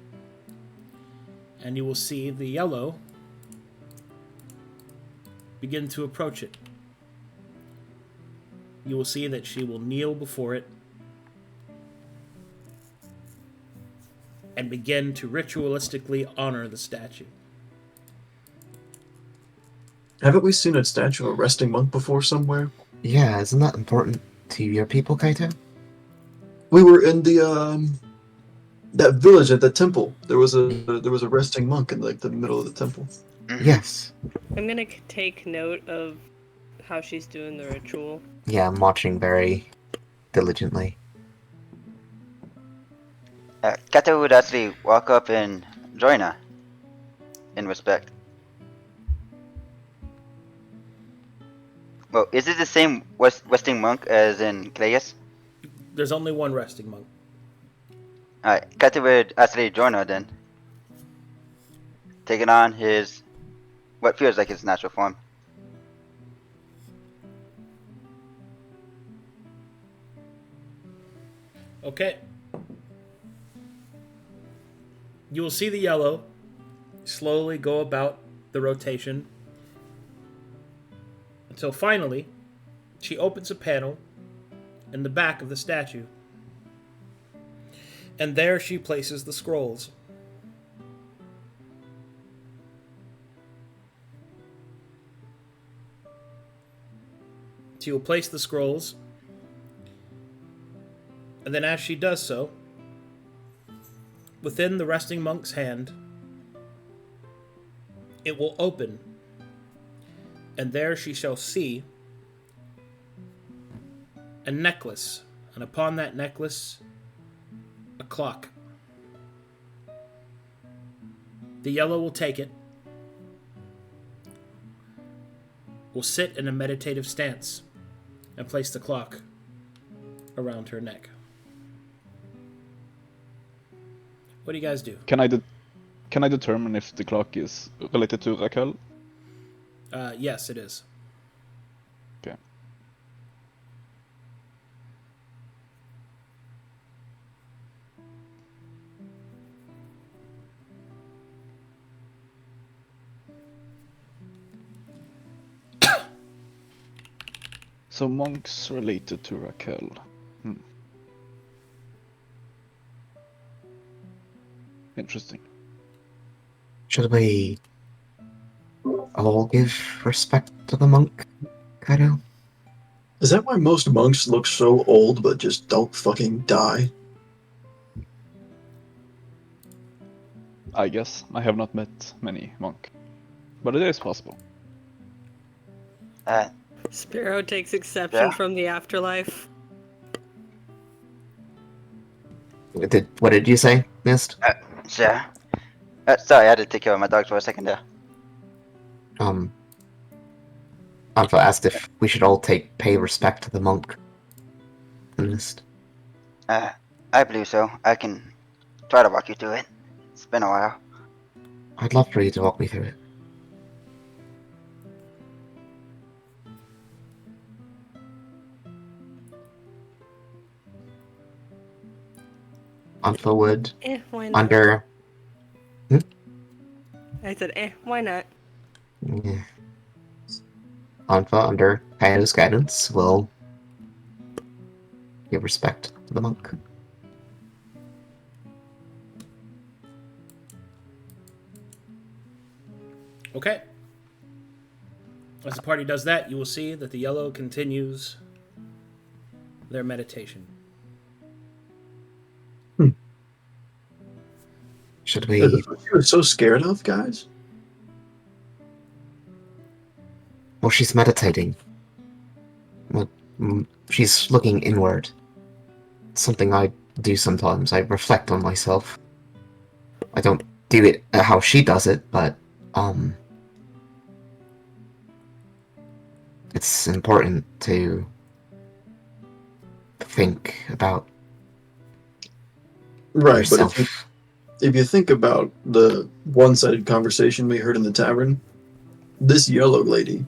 [SPEAKER 1] And you will see the yellow begin to approach it. You will see that she will kneel before it. and begin to ritualistically honor the statue.
[SPEAKER 4] Haven't we seen a statue of a resting monk before somewhere?
[SPEAKER 2] Yeah, isn't that important to your people, Kaito?
[SPEAKER 4] We were in the that village at the temple. There was a resting monk in like the middle of the temple.
[SPEAKER 2] Yes.
[SPEAKER 8] I'm gonna take note of how she's doing the ritual.
[SPEAKER 2] Yeah, I'm watching very diligently.
[SPEAKER 7] Kaito would actually walk up and join her in respect. Well, is it the same resting monk as in Clayus?
[SPEAKER 1] There's only one resting monk.
[SPEAKER 7] Alright, Kaito would actually join her then. Taking on his, what feels like his natural form.
[SPEAKER 1] Okay. You will see the yellow slowly go about the rotation until finally she opens a panel in the back of the statue. And there she places the scrolls. She will place the scrolls, and then as she does so, within the resting monk's hand, it will open, and there she shall see a necklace, and upon that necklace, a clock. The yellow will take it, will sit in a meditative stance, and place the clock around her neck. What do you guys do?
[SPEAKER 5] Can I determine if the clock is related to Raquel?
[SPEAKER 1] Yes, it is.
[SPEAKER 5] Okay. So monks related to Raquel. Interesting.
[SPEAKER 2] Should we all give respect to the monk, Kaito?
[SPEAKER 4] Is that why most monks look so old but just don't fucking die?
[SPEAKER 5] I guess. I have not met many monk. But it is possible.
[SPEAKER 8] Sparrow takes exception
[SPEAKER 7] Yeah.
[SPEAKER 8] from the afterlife.
[SPEAKER 2] What did you say, Mist?
[SPEAKER 7] Sure. Sorry, I had to take care of my dogs for a second there.
[SPEAKER 2] Anfa asked if we should all pay respect to the monk. Mist.
[SPEAKER 7] I believe so. I can try to walk you through it. It's been a while.
[SPEAKER 2] I'd love for you to walk me through it. Anfa would
[SPEAKER 8] Why not?
[SPEAKER 2] under.
[SPEAKER 8] I said, why not?
[SPEAKER 2] Yeah. Anfa, under Kaito's guidance, will give respect to the monk.
[SPEAKER 1] Okay. As the party does that, you will see that the yellow continues their meditation.
[SPEAKER 2] Should
[SPEAKER 4] Is
[SPEAKER 2] we?
[SPEAKER 4] this what you were so scared of, guys?
[SPEAKER 2] Well, she's meditating. Well, she's looking inward. It's something I do sometimes. I reflect on myself. I don't do it how she does it, but it's important to think about
[SPEAKER 4] Right,
[SPEAKER 2] yourself.
[SPEAKER 4] but if you think about the one-sided conversation we heard in the tavern, this yellow lady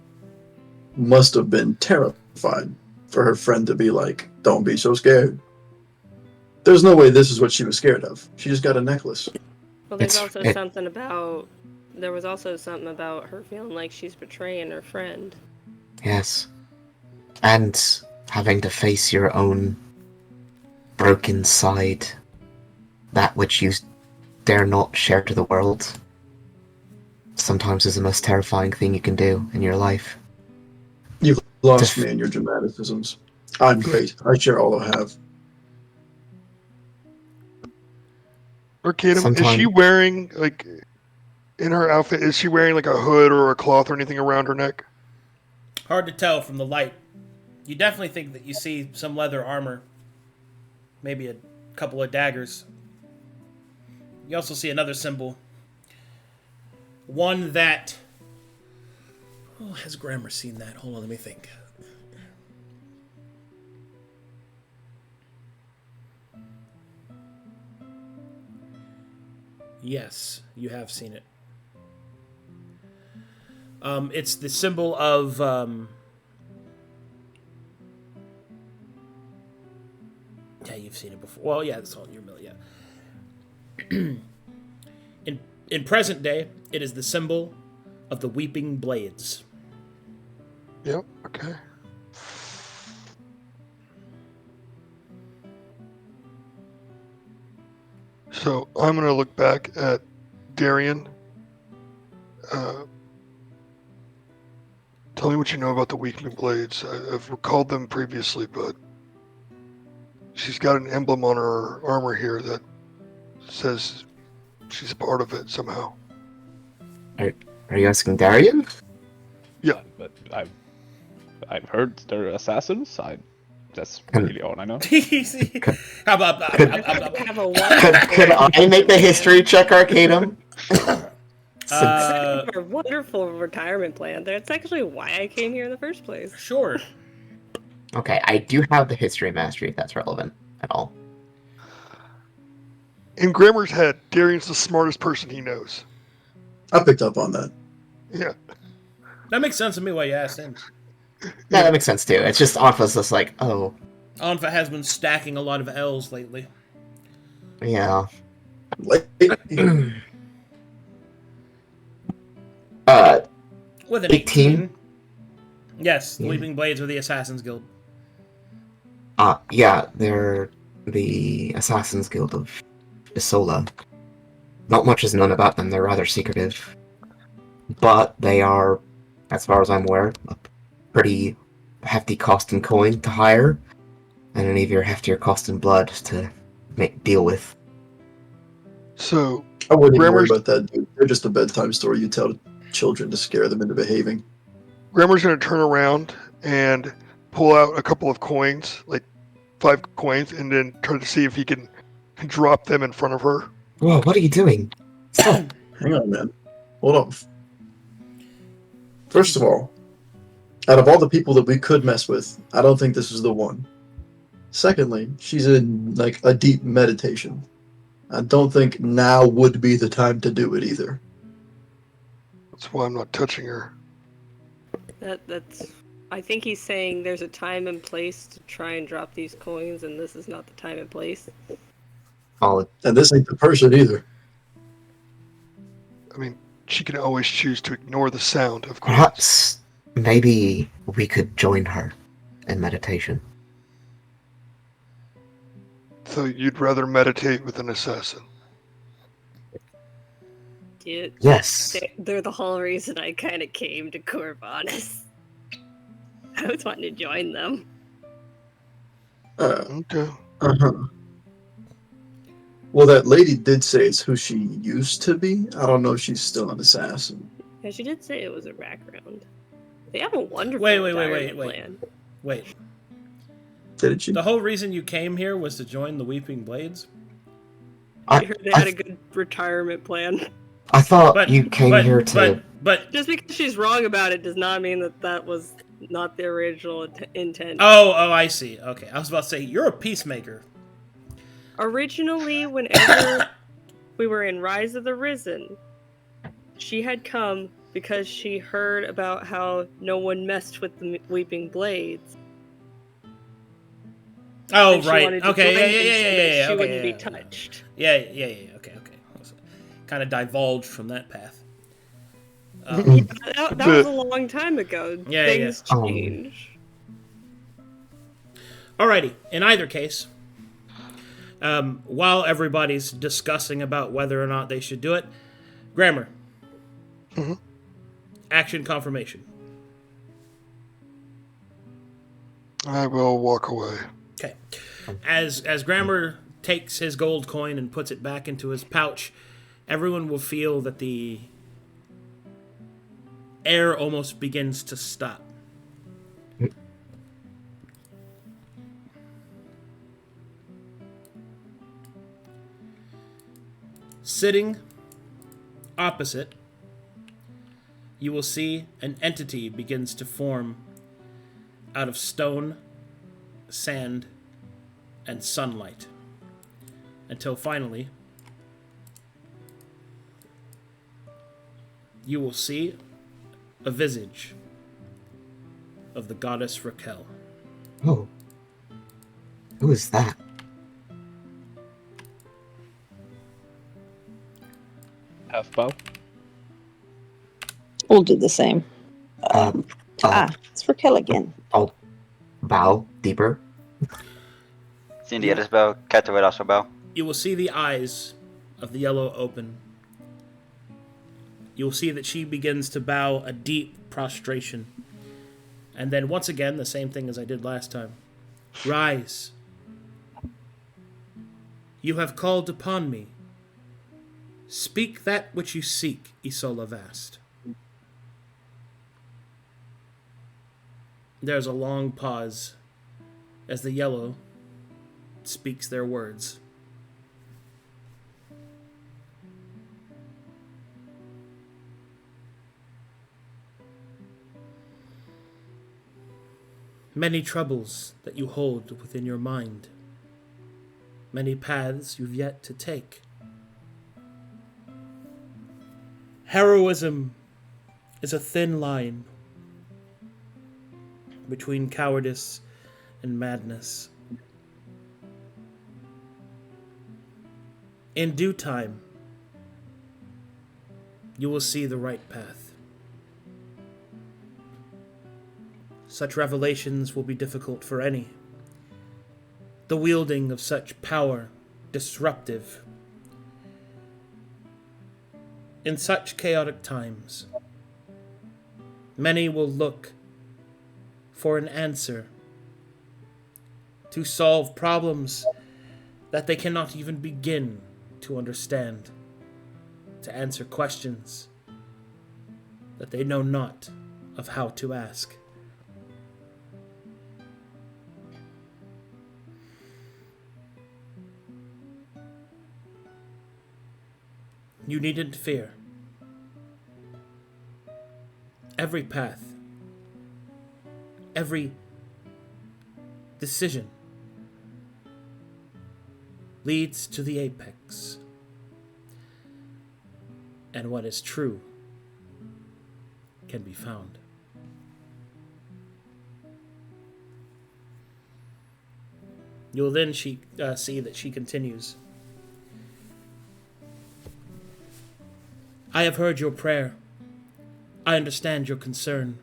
[SPEAKER 4] must have been terrified for her friend to be like, "Don't be so scared." There's no way this is what she was scared of. She just got a necklace.
[SPEAKER 8] Well, there's
[SPEAKER 2] It's-
[SPEAKER 8] also
[SPEAKER 2] it-
[SPEAKER 8] something about. There was also something about her feeling like she's betraying her friend.
[SPEAKER 2] Yes. And having to face your own broken side, that which you dare not share to the world sometimes is the most terrifying thing you can do in your life.
[SPEAKER 4] You've lost me in your dramaticisms. I'm great. I share all I have.
[SPEAKER 6] Arcadum, is she wearing, like, in her outfit, is she wearing, like, a hood or a cloth or anything around her neck?
[SPEAKER 1] Hard to tell from the light. You definitely think that you see some leather armor. Maybe a couple of daggers. You also see another symbol. One that... Oh, has Gramr seen that? Hold on, let me think. Yes, you have seen it. It's the symbol of... Yeah, you've seen it before. Well, yeah, it's all in your mill, yeah. In present day, it is the symbol of the Weeping Blades.
[SPEAKER 6] Yep, okay. So I'm going to look back at Darien. Tell me what you know about the Weeping Blades. I've recalled them previously, but she's got an emblem on her armor here that says she's a part of it somehow.
[SPEAKER 2] Are you asking Darien?
[SPEAKER 6] Yeah,
[SPEAKER 5] but I've heard they're assassins. That's really all I know.
[SPEAKER 1] How about
[SPEAKER 2] Could I make the history check, Arcadum?
[SPEAKER 8] A wonderful retirement plan. That's actually why I came here in the first place.
[SPEAKER 1] Sure.
[SPEAKER 2] Okay, I do have the history mastery if that's relevant at all.
[SPEAKER 6] In Gramr's head, Darien's the smartest person he knows.
[SPEAKER 4] I picked up on that.
[SPEAKER 6] Yeah.
[SPEAKER 1] That makes sense to me why you asked him.
[SPEAKER 2] Yeah, that makes sense too. It's just Anfa's just like, oh.
[SPEAKER 1] Anfa has been stacking a lot of L's lately.
[SPEAKER 2] Yeah.
[SPEAKER 1] With an 18. Yes, the Weeping Blades are the Assassin's Guild.
[SPEAKER 2] Yeah, they're the Assassin's Guild of Isola. Not much is known about them, they're rather secretive. But they are, as far as I'm aware, a pretty hefty cost in coin to hire, and an even heftier cost in blood to deal with.
[SPEAKER 6] So,
[SPEAKER 4] I wouldn't even worry about that, dude. They're just a bedtime story you tell children to scare them into behaving.
[SPEAKER 6] Gramr's going to turn around and pull out a couple of coins, like 5 coins, and then try to see if he can drop them in front of her.
[SPEAKER 2] Whoa, what are you doing? Stop.
[SPEAKER 4] Hang on, man. Hold on. First of all, out of all the people that we could mess with, I don't think this is the one. Secondly, she's in, like, a deep meditation. I don't think now would be the time to do it either.
[SPEAKER 6] That's why I'm not touching her.
[SPEAKER 8] That's. I think he's saying there's a time and place to try and drop these coins, and this is not the time and place.
[SPEAKER 2] Oh,
[SPEAKER 4] and this ain't the person either.
[SPEAKER 6] I mean, she can always choose to ignore the sound, of course.
[SPEAKER 2] Perhaps, maybe we could join her in meditation.
[SPEAKER 6] So you'd rather meditate with an assassin?
[SPEAKER 8] Dude,
[SPEAKER 2] yes.
[SPEAKER 8] They're the whole reason I kind of came to Corvallis. I was wanting to join them.
[SPEAKER 6] Okay.
[SPEAKER 4] Uh-huh. Well, that lady did say it's who she used to be. I don't know if she's still an assassin.
[SPEAKER 8] Yeah, she did say it was a background. They have a wonderful plan.
[SPEAKER 1] Wait.
[SPEAKER 4] Did she?
[SPEAKER 1] The whole reason you came here was to join the Weeping Blades?
[SPEAKER 8] I heard they had a good retirement plan.
[SPEAKER 2] I thought you came here to...
[SPEAKER 1] But
[SPEAKER 8] just because she's wrong about it does not mean that was not the original intent.
[SPEAKER 1] Oh, I see. Okay, I was about to say, you're a peacemaker.
[SPEAKER 8] Originally, whenever we were in Rise of the Risen, she had come because she heard about how no one messed with the Weeping Blades.
[SPEAKER 1] Oh, right. Okay,
[SPEAKER 8] yeah. She
[SPEAKER 1] okay,
[SPEAKER 8] wouldn't be touched.
[SPEAKER 1] Yeah. Okay. Kind of divulged from that path.
[SPEAKER 8] That was a long time ago. Things change.
[SPEAKER 1] Alrighty. In either case, While everybody's discussing about whether or not they should do it, Gramr.
[SPEAKER 6] Mhm.
[SPEAKER 1] Action confirmation.
[SPEAKER 6] I will walk away.
[SPEAKER 1] Okay. As Gramr takes his gold coin and puts it back into his pouch, everyone will feel that the air almost begins to stop. Sitting opposite, you will see an entity begins to form out of stone, sand, and sunlight, until finally you will see a visage of the goddess Raquel.
[SPEAKER 2] Oh. Who is that?
[SPEAKER 5] Half bow.
[SPEAKER 3] We'll do the same. It's Raquel again.
[SPEAKER 2] I'll bow deeper.
[SPEAKER 7] Seeing the others bow, Kaito will also bow.
[SPEAKER 1] You will see the eyes of the yellow open. You will see that she begins to bow a deep prostration. And then once again, the same thing as I did last time. Rise. You have called upon me. Speak that which you seek, Isola Vast. There's a long pause as the yellow speaks their words. Many troubles that you hold within your mind. Many paths you've yet to take. Heroism is a thin line between cowardice and madness. In due time, you will see the right path. Such revelations will be difficult for any. The wielding of such power, disruptive. In such chaotic times, many will look for an answer to solve problems that they cannot even begin to understand, to answer questions that they know not of how to ask. You needn't fear. Every path, every decision leads to the apex. And what is true can be found. You'll then see that she continues. I have heard your prayer. I understand your concern.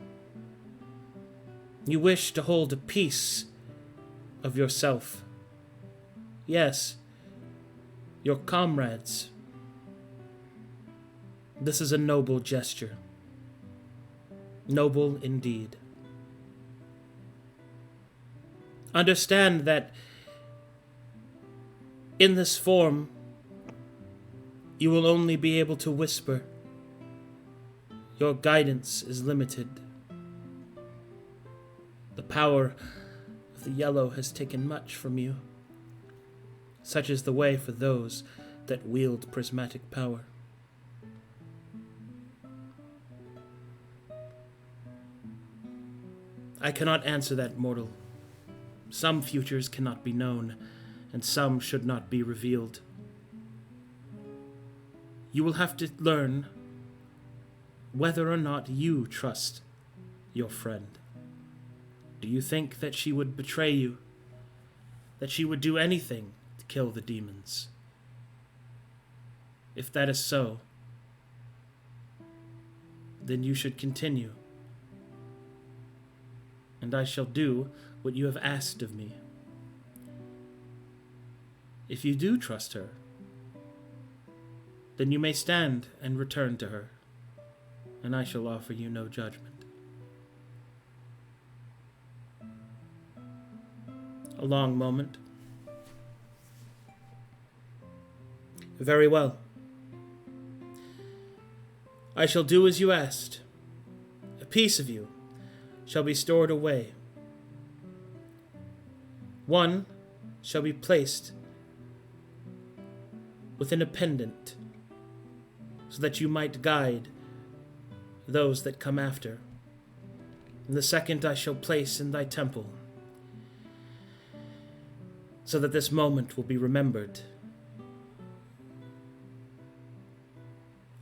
[SPEAKER 1] You wish to hold a piece of yourself. Yes, your comrades. This is a noble gesture. Noble indeed. Understand that in this form, you will only be able to whisper. Your guidance is limited. The power of the yellow has taken much from you. Such is the way for those that wield prismatic power. I cannot answer that, mortal. Some futures cannot be known, and some should not be revealed. You will have to learn whether or not you trust your friend. Do you think that she would betray you? That she would do anything to kill the demons? If that is so, then you should continue. And I shall do what you have asked of me. If you do trust her, then you may stand and return to her, and I shall offer you no judgment. A long moment. Very well. I shall do as you asked. A piece of you shall be stored away. One shall be placed within a pendant, so that you might guide those that come after. And the second I shall place in thy temple, so that this moment will be remembered.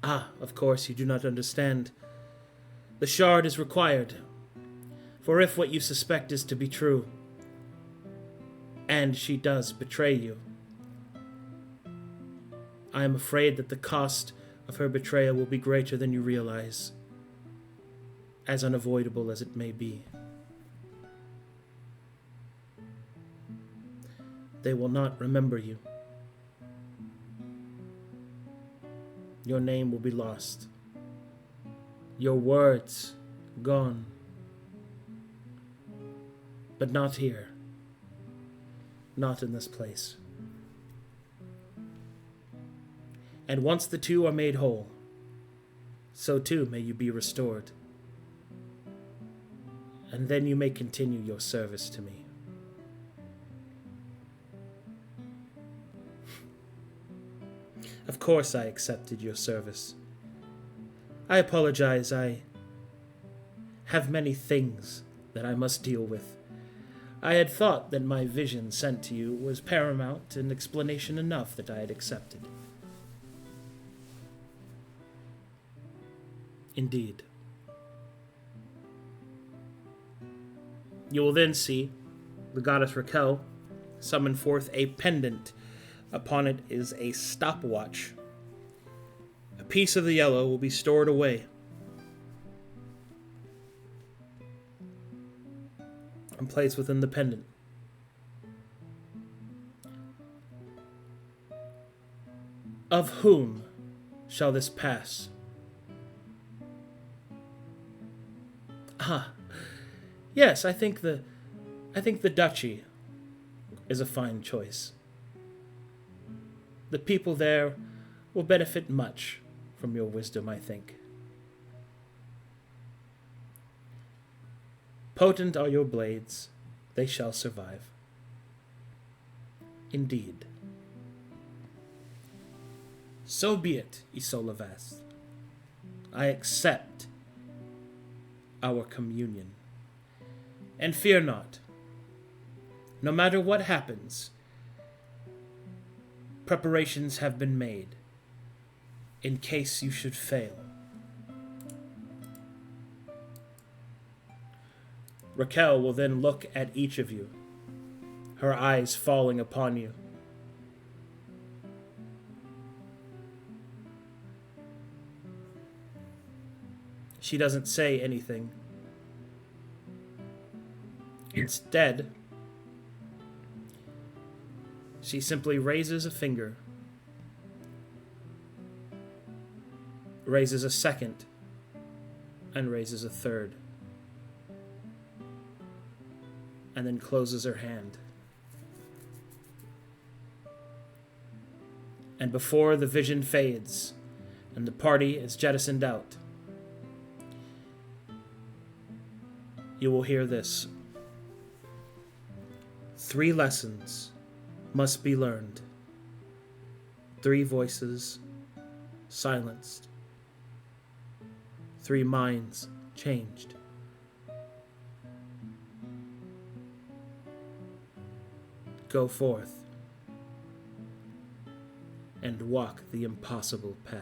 [SPEAKER 1] Ah, of course you do not understand. The shard is required, for if what you suspect is to be true, and she does betray you, I am afraid that the cost of her betrayal will be greater than you realize, as unavoidable as it may be. They will not remember you. Your name will be lost. Your words gone. But not here. Not in this place. And once the two are made whole, so too may you be restored. And then you may continue your service to me. Of course I accepted your service. I apologize, I have many things that I must deal with. I had thought that my vision sent to you was paramount and explanation enough that I had accepted. Indeed. You will then see the goddess Raquel summon forth a pendant. Upon it is a stopwatch. A piece of the yellow will be stored away. And placed within the pendant. Of whom shall this pass? Ah, yes, I think the duchy is a fine choice. The people there will benefit much from your wisdom, I think. Potent are your blades, they shall survive. Indeed. So be it, Isola Vast. I accept our communion. And fear not. No matter what happens, preparations have been made in case you should fail. Raquel will then look at each of you, her eyes falling upon you. She doesn't say anything. Instead, she simply raises a finger, raises a second, and raises a third, and then closes her hand. And before the vision fades and the party is jettisoned out, you will hear this. 3 lessons must be learned. 3 voices silenced. 3 minds changed. Go forth and walk the impossible path.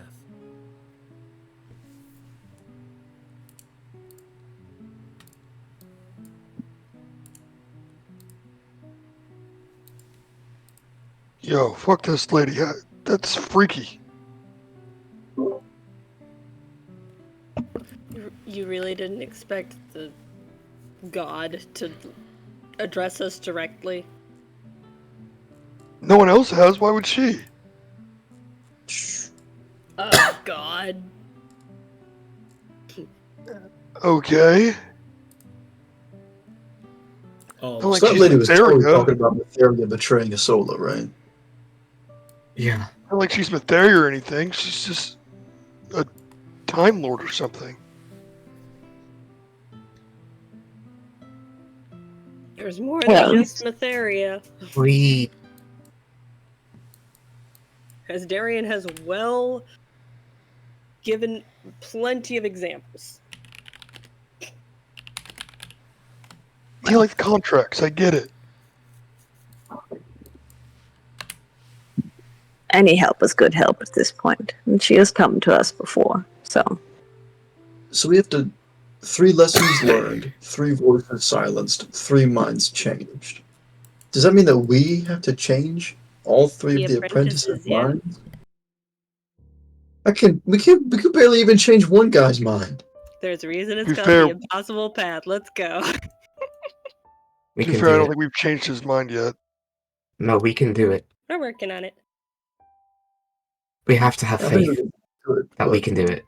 [SPEAKER 6] Yo, fuck this lady. That's freaky.
[SPEAKER 8] You really didn't expect the god to address us directly?
[SPEAKER 6] No one else has. Why would she?
[SPEAKER 8] Oh God.
[SPEAKER 6] Okay.
[SPEAKER 1] Oh,
[SPEAKER 6] Not like
[SPEAKER 4] So that
[SPEAKER 6] she's
[SPEAKER 4] lady was totally
[SPEAKER 6] Matheria.
[SPEAKER 4] talking about Matheria betraying a solo, right?
[SPEAKER 2] Yeah.
[SPEAKER 6] Not like she's Matheria or anything. She's just a Time Lord or something.
[SPEAKER 8] There's more
[SPEAKER 3] Well.
[SPEAKER 8] than just Matheria,
[SPEAKER 2] We
[SPEAKER 8] as Darien has well given plenty of examples.
[SPEAKER 6] You like the contracts, I get it.
[SPEAKER 3] Any help is good help at this point, and she has come to us before, so.
[SPEAKER 4] So we have to 3 lessons learned, 3 voices silenced, 3 minds changed. Does that mean that we have to change all 3
[SPEAKER 8] The
[SPEAKER 4] of the
[SPEAKER 8] apprentices,
[SPEAKER 4] apprentices'
[SPEAKER 8] yeah.
[SPEAKER 4] minds? We could barely even change one guy's mind.
[SPEAKER 8] There's a reason it's
[SPEAKER 6] To be
[SPEAKER 8] called
[SPEAKER 6] fair-
[SPEAKER 8] the impossible path. Let's go.
[SPEAKER 2] we
[SPEAKER 6] To be
[SPEAKER 2] can
[SPEAKER 6] fair, I
[SPEAKER 2] do
[SPEAKER 6] don't
[SPEAKER 2] it.
[SPEAKER 6] think we've changed his mind yet.
[SPEAKER 2] No, we can do it.
[SPEAKER 8] We're working on it.
[SPEAKER 2] We have to have
[SPEAKER 4] I think we
[SPEAKER 2] faith
[SPEAKER 4] can do it,
[SPEAKER 2] that
[SPEAKER 4] but
[SPEAKER 2] we can do it.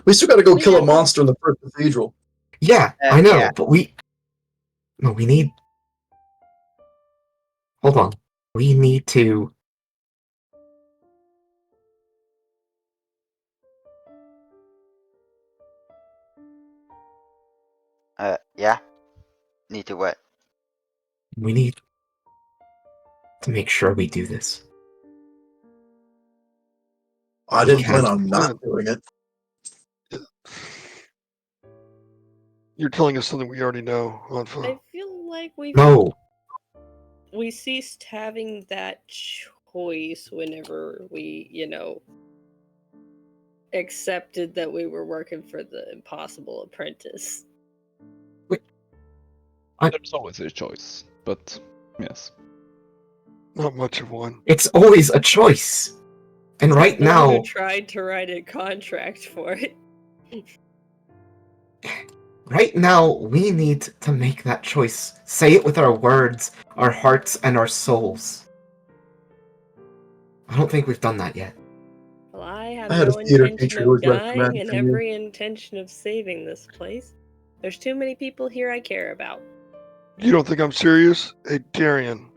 [SPEAKER 4] we still gotta go
[SPEAKER 8] We
[SPEAKER 4] kill a
[SPEAKER 8] have-
[SPEAKER 4] monster in the first cathedral.
[SPEAKER 2] Yeah, I know,
[SPEAKER 7] yeah.
[SPEAKER 2] but we need. Hold on. We need to.
[SPEAKER 7] Yeah. Need to what?
[SPEAKER 2] We need to make sure we do this.
[SPEAKER 4] I didn't
[SPEAKER 2] can't-
[SPEAKER 4] plan on not doing it.
[SPEAKER 6] You're telling us something we already know,
[SPEAKER 8] I
[SPEAKER 6] Anfa.
[SPEAKER 8] feel like
[SPEAKER 2] No,
[SPEAKER 8] we ceased having that choice whenever we, accepted that we were working for the impossible apprentice.
[SPEAKER 5] There's always a choice, but yes.
[SPEAKER 6] Not much of one.
[SPEAKER 2] it's always a choice. And right
[SPEAKER 8] The one
[SPEAKER 2] now,
[SPEAKER 8] who tried to write a contract for it.
[SPEAKER 2] we need to make that choice. Say it with our words, our hearts, and our souls. I don't think we've done that yet.
[SPEAKER 8] Well, I have
[SPEAKER 4] I had a
[SPEAKER 8] no
[SPEAKER 4] theater
[SPEAKER 8] intention
[SPEAKER 4] teacher who
[SPEAKER 8] of
[SPEAKER 4] was
[SPEAKER 8] dying
[SPEAKER 4] recommended
[SPEAKER 8] and
[SPEAKER 4] for you.
[SPEAKER 8] every intention of saving this place. There's too many people here I care about.
[SPEAKER 6] You don't think I'm serious? Hey, Darien,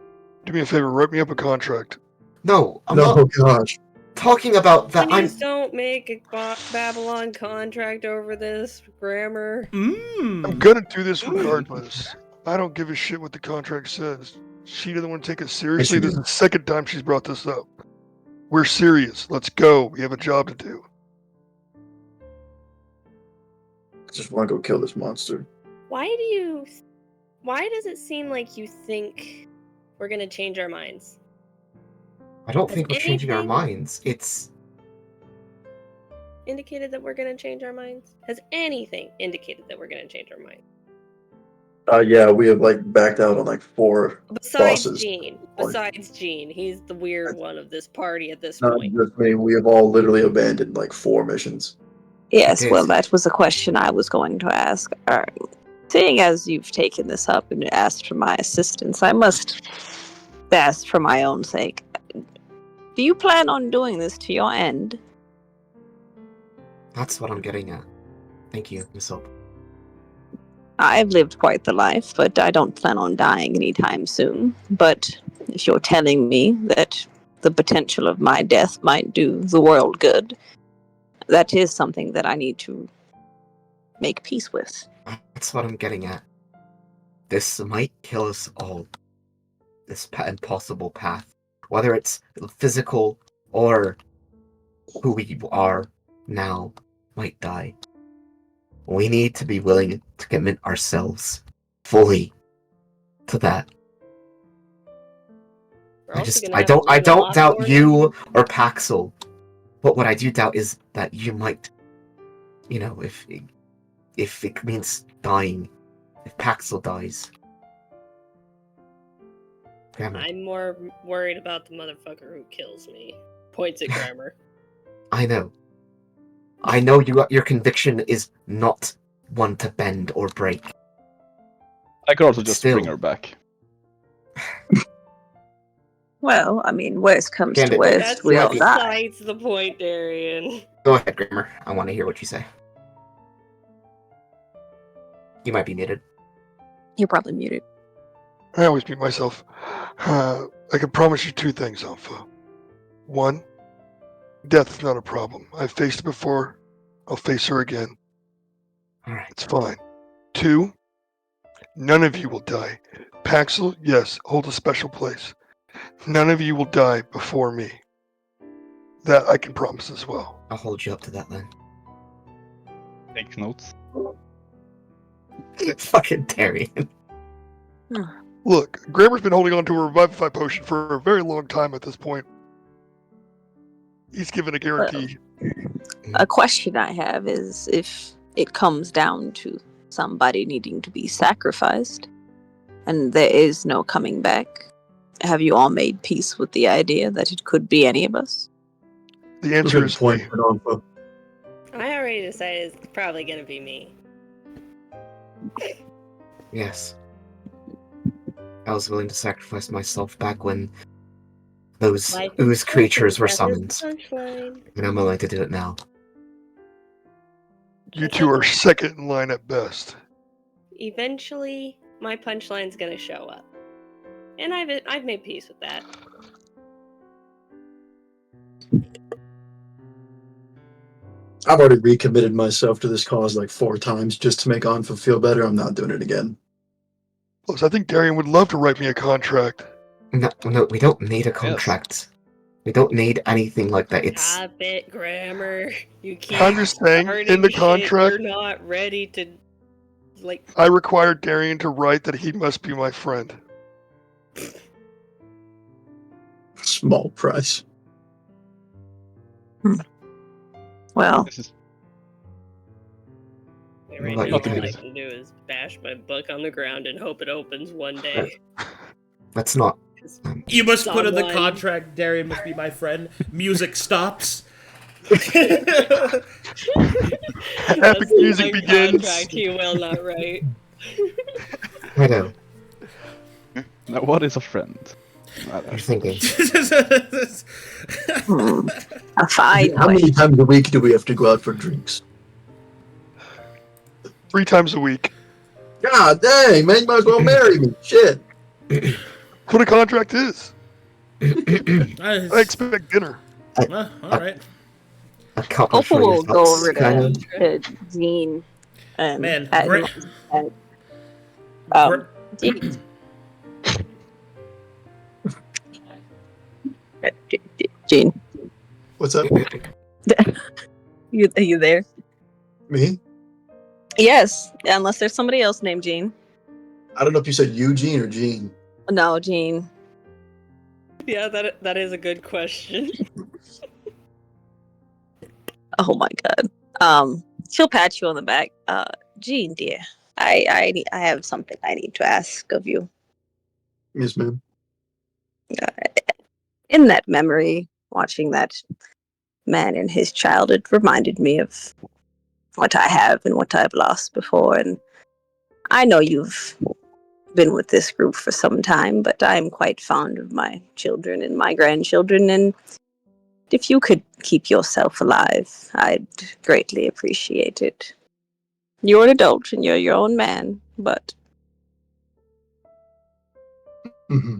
[SPEAKER 6] do me a favor, write me up a contract.
[SPEAKER 2] No, I'm
[SPEAKER 4] No,
[SPEAKER 2] not
[SPEAKER 4] gosh.
[SPEAKER 2] talking about that.
[SPEAKER 8] Please don't make a Babylon contract over this, Gramr.
[SPEAKER 6] I'm gonna do this regardless. I don't give a shit what the contract says. She doesn't want to take it seriously.
[SPEAKER 4] you
[SPEAKER 6] This is
[SPEAKER 4] do.
[SPEAKER 6] the second time she's brought this up. We're serious. Let's go. We have a job to do.
[SPEAKER 4] I just want to go kill this monster.
[SPEAKER 8] Why does it seem like you think we're gonna change our minds?
[SPEAKER 2] I don't
[SPEAKER 8] Has
[SPEAKER 2] think we're changing our
[SPEAKER 8] anything-
[SPEAKER 2] minds. It's
[SPEAKER 8] Indicated that we're gonna change our minds? Has anything indicated that we're gonna change our minds?
[SPEAKER 4] Yeah, we have backed out on 4
[SPEAKER 8] Besides
[SPEAKER 4] bosses.
[SPEAKER 8] Gene. Besides Gene. He's the weird one of this party at this
[SPEAKER 4] Not
[SPEAKER 8] point.
[SPEAKER 4] just me. We have all literally abandoned 4 missions.
[SPEAKER 3] Yes,
[SPEAKER 2] It
[SPEAKER 3] well,
[SPEAKER 2] is.
[SPEAKER 3] that was a question I was going to ask. Seeing as you've taken this up and asked for my assistance, I must ask for my own sake. Do you plan on doing this to your end?
[SPEAKER 2] That's what I'm getting at. Thank you, Miss Opal.
[SPEAKER 3] I've lived quite the life, but I don't plan on dying anytime soon. But if you're telling me that the potential of my death might do the world good, that is something that I need to make peace with.
[SPEAKER 2] That's what I'm getting at. This might kill us all. This impossible path. Whether it's physical or who we are now might die. We need to be willing to commit ourselves fully to that.
[SPEAKER 8] We're
[SPEAKER 2] I
[SPEAKER 8] also gonna
[SPEAKER 2] I
[SPEAKER 8] have to
[SPEAKER 2] don't
[SPEAKER 8] learn a
[SPEAKER 2] don't
[SPEAKER 8] lot
[SPEAKER 2] doubt
[SPEAKER 8] more
[SPEAKER 2] you or Paxil. But what I do doubt is that you might, if it means dying, if Paxil dies. Gramr,
[SPEAKER 8] I'm more worried about the motherfucker who kills me. Points at Gramr.
[SPEAKER 2] I know. I know your conviction is not one to bend or break.
[SPEAKER 5] I could also just bring
[SPEAKER 2] Still.
[SPEAKER 5] her back.
[SPEAKER 3] Well, I mean, worst comes to
[SPEAKER 2] Candid.
[SPEAKER 3] worst,
[SPEAKER 8] That's
[SPEAKER 3] we all die.
[SPEAKER 8] besides the point, Darien.
[SPEAKER 2] Go ahead, Gramr. I want to hear what you say. You might be muted.
[SPEAKER 3] You're probably muted.
[SPEAKER 6] I always mute myself. I can promise you 2 things, Anfa. 1, death is not a problem. I've faced it before. I'll face her again.
[SPEAKER 2] Alright.
[SPEAKER 6] It's fine. 2, none of you will die. Paxil, yes, hold a special place. None of you will die before me. That I can promise as well.
[SPEAKER 2] I'll hold you up to that then.
[SPEAKER 5] Take notes.
[SPEAKER 2] Fucking Darien.
[SPEAKER 6] Look, Gramr's been holding on to a Revivify potion for a very long time at this point. He's given a guarantee.
[SPEAKER 3] A question I have is if it comes down to somebody needing to be sacrificed and there is no coming back, have you all made peace with the idea that it could be any of us?
[SPEAKER 6] The answer is me.
[SPEAKER 8] I already decided it's probably gonna be me.
[SPEAKER 2] Yes. I was willing to sacrifice myself back when those
[SPEAKER 8] Life is
[SPEAKER 2] ooze creatures were
[SPEAKER 8] sunshine,
[SPEAKER 2] summoned.
[SPEAKER 8] sunshine.
[SPEAKER 2] And I'm willing to do it now.
[SPEAKER 6] You 2 are second in line at best.
[SPEAKER 8] Eventually, my punchline's gonna show up, and I've made peace with that.
[SPEAKER 4] I've already recommitted myself to this cause like 4 times just to make Anfa feel better. I'm not doing it again.
[SPEAKER 6] Plus, I think Darien would love to write me a contract.
[SPEAKER 2] No, we don't need a contract. We don't need anything like that. It's
[SPEAKER 8] Stop it, Gramr. You keep
[SPEAKER 6] I'm just saying, in the
[SPEAKER 8] starting shit
[SPEAKER 6] contract,
[SPEAKER 8] you're not ready to, like.
[SPEAKER 6] I require Darien to write that he must be my friend.
[SPEAKER 4] Small price.
[SPEAKER 3] Well,
[SPEAKER 5] This is
[SPEAKER 8] Right
[SPEAKER 2] Like,
[SPEAKER 8] now,
[SPEAKER 2] okay.
[SPEAKER 8] all I can do is bash my book on the ground and hope it opens one day.
[SPEAKER 2] that's not.
[SPEAKER 1] You must put in the
[SPEAKER 8] Someone-
[SPEAKER 1] contract, Darien must be my friend. Music stops.
[SPEAKER 6] Epic
[SPEAKER 8] That's
[SPEAKER 6] music
[SPEAKER 8] one
[SPEAKER 6] begins.
[SPEAKER 8] Contract he will not write.
[SPEAKER 2] I know.
[SPEAKER 5] now what is a friend?
[SPEAKER 2] You're thinking.
[SPEAKER 3] a fine
[SPEAKER 4] How
[SPEAKER 3] way.
[SPEAKER 4] many times a week do we have to go out for drinks?
[SPEAKER 6] 3 times a week.
[SPEAKER 4] God dang, man, you might as well marry me. Shit.
[SPEAKER 6] That's what a contract is. I expect dinner.
[SPEAKER 1] Alright.
[SPEAKER 2] A couple
[SPEAKER 3] Opal
[SPEAKER 2] for
[SPEAKER 3] will
[SPEAKER 2] your
[SPEAKER 3] go
[SPEAKER 2] thoughts,
[SPEAKER 3] over
[SPEAKER 2] kind of.
[SPEAKER 3] to Jean and
[SPEAKER 1] Man,
[SPEAKER 3] at
[SPEAKER 1] great.
[SPEAKER 3] Jean. Jean,
[SPEAKER 4] What's up?
[SPEAKER 3] are you there?
[SPEAKER 4] Me?
[SPEAKER 3] Yes, unless there's somebody else named Jean.
[SPEAKER 4] I don't know if you said Eugene or Gene.
[SPEAKER 3] No, Jean.
[SPEAKER 8] Yeah, that is a good question.
[SPEAKER 3] Oh my god. She'll pat you on the back. Jean, dear, I have something I need to ask of you.
[SPEAKER 4] Yes, ma'am.
[SPEAKER 3] In that memory, watching that man and his child, it reminded me of what I have and what I've lost before. And I know you've been with this group for some time, but I'm quite fond of my children and my grandchildren. And if you could keep yourself alive, I'd greatly appreciate it. You're an adult and you're your own man, but
[SPEAKER 4] Mm-hmm.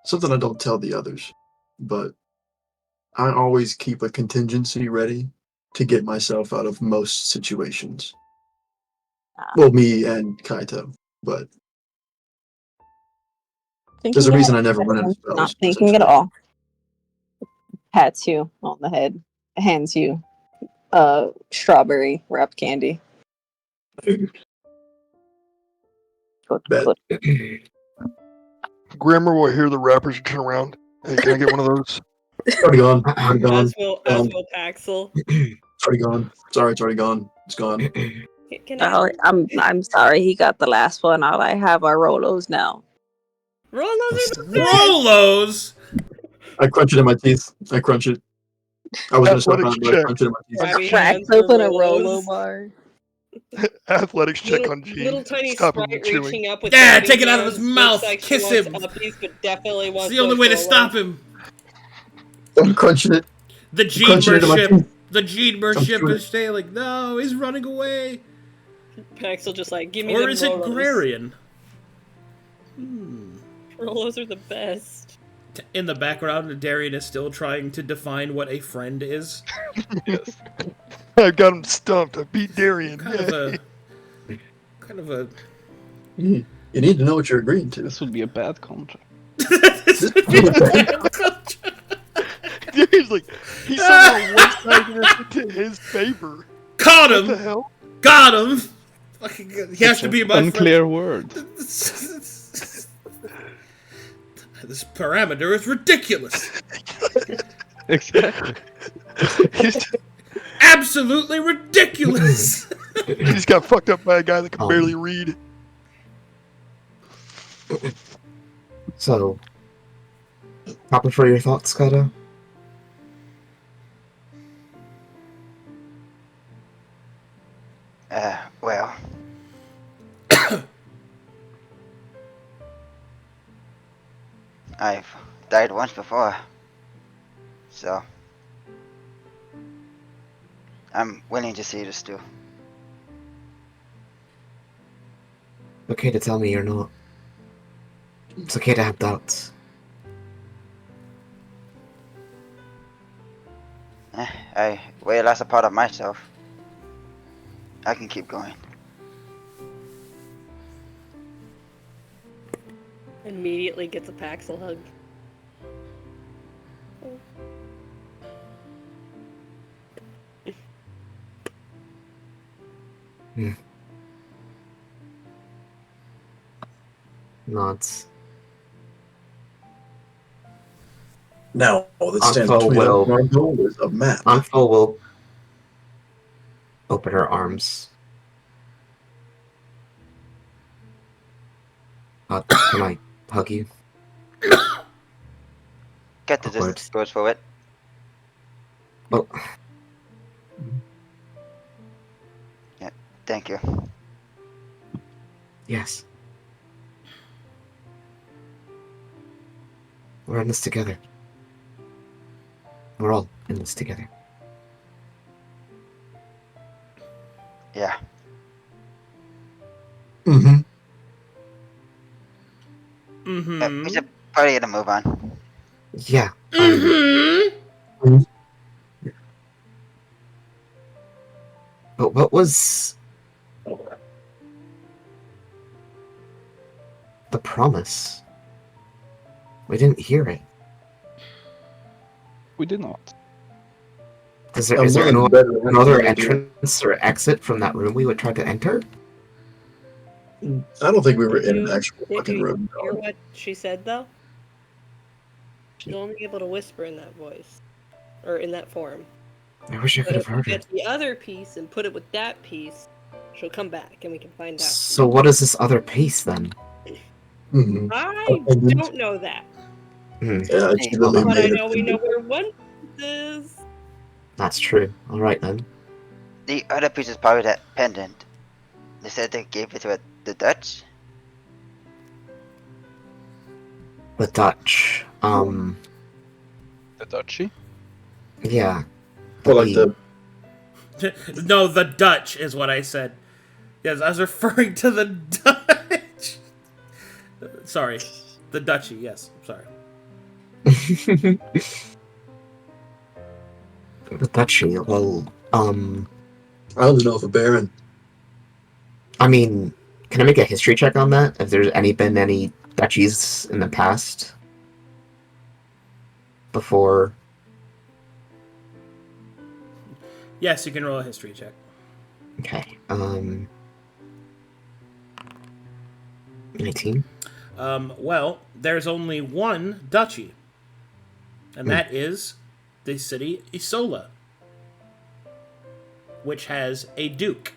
[SPEAKER 4] Something I don't tell the others, but I always keep a contingency ready to get myself out of most situations. Well, me and Kaito, but there's a reason I never run out of spells.
[SPEAKER 3] not thinking at all. Pats you on the head, hands you strawberry wrapped candy.
[SPEAKER 4] Bet.
[SPEAKER 6] Gramr will hear the rappers turn around. Hey, can I get one of those?
[SPEAKER 4] It's already gone. Already gone.
[SPEAKER 8] As will Paxil.
[SPEAKER 4] It's already gone. Sorry, it's already gone. It's gone.
[SPEAKER 8] Can I
[SPEAKER 3] I'm sorry, he got the last one. All I have are Rolos now.
[SPEAKER 8] roll those are the best.
[SPEAKER 1] Rolos!
[SPEAKER 4] I crunch it in my teeth. I crunch it. I was gonna stop
[SPEAKER 6] Athletics
[SPEAKER 4] on, but I
[SPEAKER 6] check.
[SPEAKER 4] crunch it in my teeth.
[SPEAKER 8] Grabby
[SPEAKER 3] Cracks
[SPEAKER 8] hands for
[SPEAKER 3] open a
[SPEAKER 8] Rolos.
[SPEAKER 3] Rolo bar.
[SPEAKER 6] Athletics check
[SPEAKER 8] little,
[SPEAKER 6] on Gene.
[SPEAKER 8] little tiny
[SPEAKER 6] Stop him
[SPEAKER 8] sprite
[SPEAKER 6] from chewing.
[SPEAKER 8] reaching up with
[SPEAKER 1] Yeah,
[SPEAKER 8] the
[SPEAKER 1] take
[SPEAKER 8] big
[SPEAKER 1] it out of his
[SPEAKER 8] hands.
[SPEAKER 1] mouth.
[SPEAKER 8] Looks like
[SPEAKER 1] Kiss
[SPEAKER 8] she
[SPEAKER 1] him.
[SPEAKER 8] wants uppies, but definitely
[SPEAKER 1] It's
[SPEAKER 8] wants
[SPEAKER 1] the only way to
[SPEAKER 8] those
[SPEAKER 1] stop
[SPEAKER 8] lower.
[SPEAKER 1] him.
[SPEAKER 4] I'm crunching it.
[SPEAKER 1] The
[SPEAKER 4] crunching
[SPEAKER 1] Jeanmer
[SPEAKER 4] into my
[SPEAKER 1] ship.
[SPEAKER 4] teeth.
[SPEAKER 1] The Jeanmer
[SPEAKER 4] I'm
[SPEAKER 1] ship
[SPEAKER 4] sure.
[SPEAKER 1] is sailing. No, he's running away.
[SPEAKER 8] Paxil just like, give me
[SPEAKER 1] Or
[SPEAKER 8] them
[SPEAKER 1] is it
[SPEAKER 8] Rolos.
[SPEAKER 1] Grarian?
[SPEAKER 8] Rolos are the best.
[SPEAKER 1] In the background, Darien is still trying to define what a friend is.
[SPEAKER 5] Yes.
[SPEAKER 6] I got him stumped. I beat Darien.
[SPEAKER 1] Kind of a.
[SPEAKER 4] You need to know what you're agreeing to.
[SPEAKER 5] This would be a bad contract.
[SPEAKER 6] Darien's like, he somehow one-sided it to his favor.
[SPEAKER 1] Caught
[SPEAKER 6] What the
[SPEAKER 1] him!
[SPEAKER 6] hell?
[SPEAKER 1] Got him! Fucking good. He has to be my
[SPEAKER 5] Unclear word.
[SPEAKER 1] friend. This parameter is ridiculous.
[SPEAKER 5] Exactly.
[SPEAKER 1] Absolutely ridiculous.
[SPEAKER 6] He just got fucked up by a guy that can barely read.
[SPEAKER 2] So, proper for your thoughts, Kaito?
[SPEAKER 7] Well. I've died once before. So. I'm willing to see this through.
[SPEAKER 2] Okay to tell me you're not. It's okay to have doubts.
[SPEAKER 7] I realize a part of myself. I can keep going.
[SPEAKER 8] Immediately gets a Paxil hug.
[SPEAKER 2] Nods.
[SPEAKER 4] Now, all that stands
[SPEAKER 2] Anfa
[SPEAKER 4] between
[SPEAKER 2] will-
[SPEAKER 4] us and our goal is a map.
[SPEAKER 2] Anfa will open her arms. Can I hug you?
[SPEAKER 7] Get the
[SPEAKER 2] Awkward.
[SPEAKER 7] distance goes for it.
[SPEAKER 2] Oh,
[SPEAKER 7] Thank you.
[SPEAKER 2] yes. We're in this together. We're all in this together.
[SPEAKER 7] Yeah.
[SPEAKER 4] Mm-hmm.
[SPEAKER 7] We should probably get a move on.
[SPEAKER 2] Yeah. But what was the promise? We didn't hear it.
[SPEAKER 5] We did not.
[SPEAKER 2] Is there another entrance or exit from that room we would try to enter?
[SPEAKER 4] I don't think we were in an actual
[SPEAKER 8] Did
[SPEAKER 4] fucking
[SPEAKER 8] you
[SPEAKER 4] room.
[SPEAKER 8] hear what she said, though? She's only able to whisper in that voice. Or in that form.
[SPEAKER 2] I wish I could
[SPEAKER 8] But
[SPEAKER 2] have
[SPEAKER 8] if we
[SPEAKER 2] heard
[SPEAKER 8] get
[SPEAKER 2] it.
[SPEAKER 8] the other piece and put it with that piece, she'll come back and we can find out.
[SPEAKER 2] So what is this other piece then?
[SPEAKER 4] Mm-hmm.
[SPEAKER 8] I don't know that.
[SPEAKER 2] Hmm,
[SPEAKER 4] Yeah, she literally
[SPEAKER 8] But I
[SPEAKER 4] made
[SPEAKER 8] know we know
[SPEAKER 4] it.
[SPEAKER 8] where one piece is.
[SPEAKER 2] that's true. Alright then.
[SPEAKER 7] The other piece is probably that pendant. They said they gave it to the Dutch.
[SPEAKER 2] The Dutch.
[SPEAKER 5] The duchy?
[SPEAKER 2] Yeah.
[SPEAKER 4] Or like the
[SPEAKER 1] No, the Dutch is what I said. Yes, I was referring to the Dutch. Sorry. The Dutchy, yes. Sorry.
[SPEAKER 2] The Dutchy. Well,
[SPEAKER 4] I don't know if a baron.
[SPEAKER 2] I mean, can I make a history check on that? If there's been any duchies in the past? Before...
[SPEAKER 1] Yes, you can roll a history check.
[SPEAKER 2] Okay, 19?
[SPEAKER 1] Well, there's only one duchy. And that is the city Isola, which has a duke.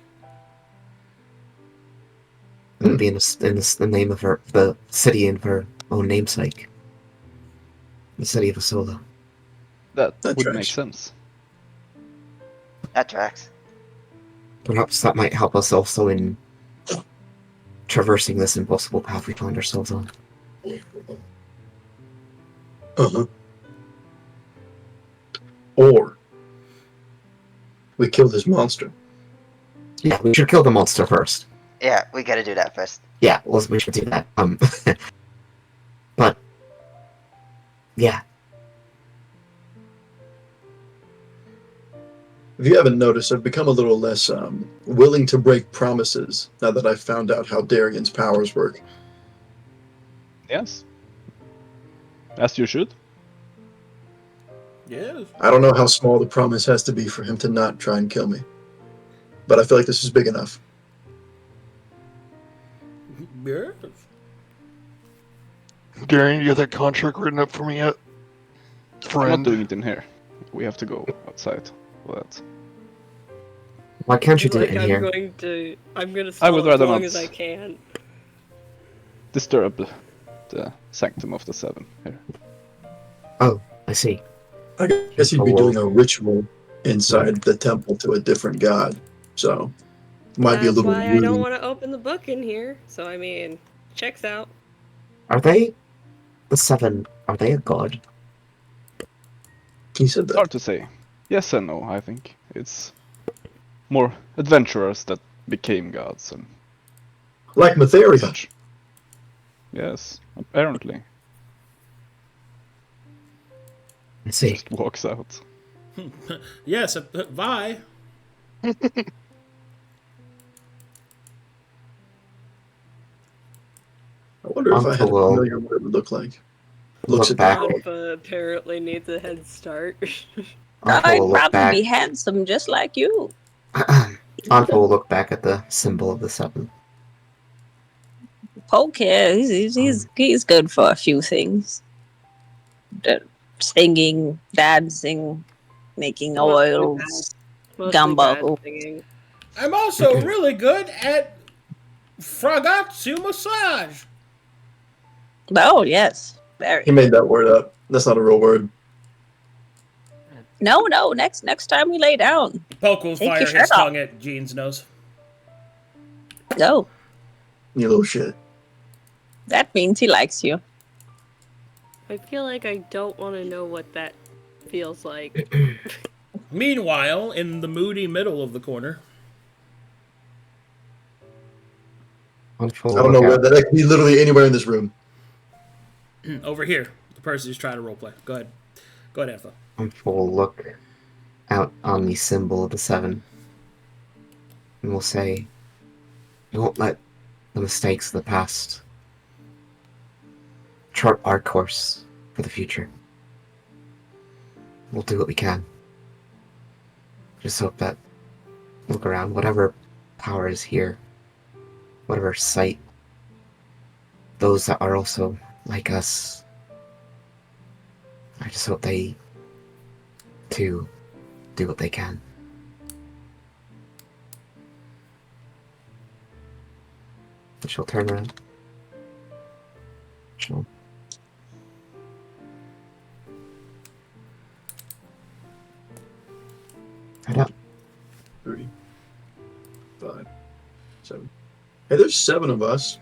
[SPEAKER 2] It would be in the name of the city of her own namesake. The city of Isola.
[SPEAKER 5] That
[SPEAKER 4] That
[SPEAKER 5] would
[SPEAKER 4] tracks.
[SPEAKER 5] make sense.
[SPEAKER 7] That tracks.
[SPEAKER 2] Perhaps that might help us also in traversing this impossible path we find ourselves on.
[SPEAKER 4] Uh-huh. Or we kill this monster.
[SPEAKER 2] Yeah, we should kill the monster first.
[SPEAKER 7] Yeah, we gotta do that first.
[SPEAKER 2] Yeah, we should do that. But yeah.
[SPEAKER 4] If you haven't noticed, I've become a little less willing to break promises now that I've found out how Darien's powers work.
[SPEAKER 5] Yes. As you should.
[SPEAKER 1] Yes.
[SPEAKER 4] I don't know how small the promise has to be for him to not try and kill me. But I feel like this is big enough.
[SPEAKER 1] Yes.
[SPEAKER 6] Darien, you got that contract written up for me yet?
[SPEAKER 5] I'm not
[SPEAKER 6] Friend.
[SPEAKER 5] doing it in here. We have to go outside for that.
[SPEAKER 2] Why can't you do
[SPEAKER 8] Like,
[SPEAKER 2] it in here?
[SPEAKER 8] I'm gonna
[SPEAKER 5] I
[SPEAKER 8] stall
[SPEAKER 5] would
[SPEAKER 8] as
[SPEAKER 5] rather
[SPEAKER 8] long
[SPEAKER 5] not.
[SPEAKER 8] as I can.
[SPEAKER 5] Disturb the sanctum of the seven here.
[SPEAKER 2] Oh, I see.
[SPEAKER 4] I guess he'd be doing a ritual inside the temple to a different god. So, might be a
[SPEAKER 8] That's
[SPEAKER 4] little
[SPEAKER 8] why I don't
[SPEAKER 4] rude.
[SPEAKER 8] want to open the book in here. So I mean, checks out.
[SPEAKER 2] Are they the seven? Are they a god?
[SPEAKER 4] He said
[SPEAKER 5] It's
[SPEAKER 4] that.
[SPEAKER 5] hard to say. Yes and no, I think. It's more adventurers that became gods and
[SPEAKER 4] Like Matheria.
[SPEAKER 5] such. Yes, apparently.
[SPEAKER 2] I see.
[SPEAKER 5] Just walks out.
[SPEAKER 1] Yes, bye.
[SPEAKER 4] I wonder if I had a
[SPEAKER 2] Uncle will
[SPEAKER 4] familiar what it would look like. Looks
[SPEAKER 2] look
[SPEAKER 4] at
[SPEAKER 2] back.
[SPEAKER 4] that.
[SPEAKER 8] Anfa apparently needs a head start.
[SPEAKER 2] Uncle
[SPEAKER 3] I'd
[SPEAKER 2] will look
[SPEAKER 3] probably
[SPEAKER 2] back.
[SPEAKER 3] be handsome just like you.
[SPEAKER 2] Uncle will look back at the symbol of the seven.
[SPEAKER 3] Poke here, he's good for a few things. Singing, dancing, making
[SPEAKER 8] Mostly
[SPEAKER 3] oils,
[SPEAKER 8] Mostly
[SPEAKER 3] gumbo.
[SPEAKER 8] bad singing.
[SPEAKER 1] I'm also really good at fragatsu massage.
[SPEAKER 3] Oh yes, very.
[SPEAKER 4] He made that word up. That's not a real word.
[SPEAKER 3] No, next time we lay down.
[SPEAKER 1] Poke will
[SPEAKER 3] Take your
[SPEAKER 1] fire
[SPEAKER 3] shirt
[SPEAKER 1] his
[SPEAKER 3] off.
[SPEAKER 1] tongue at Jean's nose.
[SPEAKER 3] No,
[SPEAKER 4] You little shit.
[SPEAKER 3] that means he likes you.
[SPEAKER 8] I feel like I don't want to know what that feels like.
[SPEAKER 1] Meanwhile, in the moody middle of the corner,
[SPEAKER 2] Uncle
[SPEAKER 4] I
[SPEAKER 2] will
[SPEAKER 4] don't know
[SPEAKER 2] look
[SPEAKER 4] where
[SPEAKER 2] out.
[SPEAKER 4] that could be literally anywhere in this room.
[SPEAKER 1] over here, the person who's trying to roleplay. Go ahead. Go ahead, Anfa.
[SPEAKER 2] Uncle will look out on the symbol of the seven, and will say, "We won't let the mistakes of the past chart our course for the future. We'll do what we can. Just hope that, look around, whatever power is here, whatever sight, those that are also like us, I just hope they, too, do what they can." And she'll turn around. She'll head up.
[SPEAKER 4] 3, 5, 7. Hey, there's 7 of us.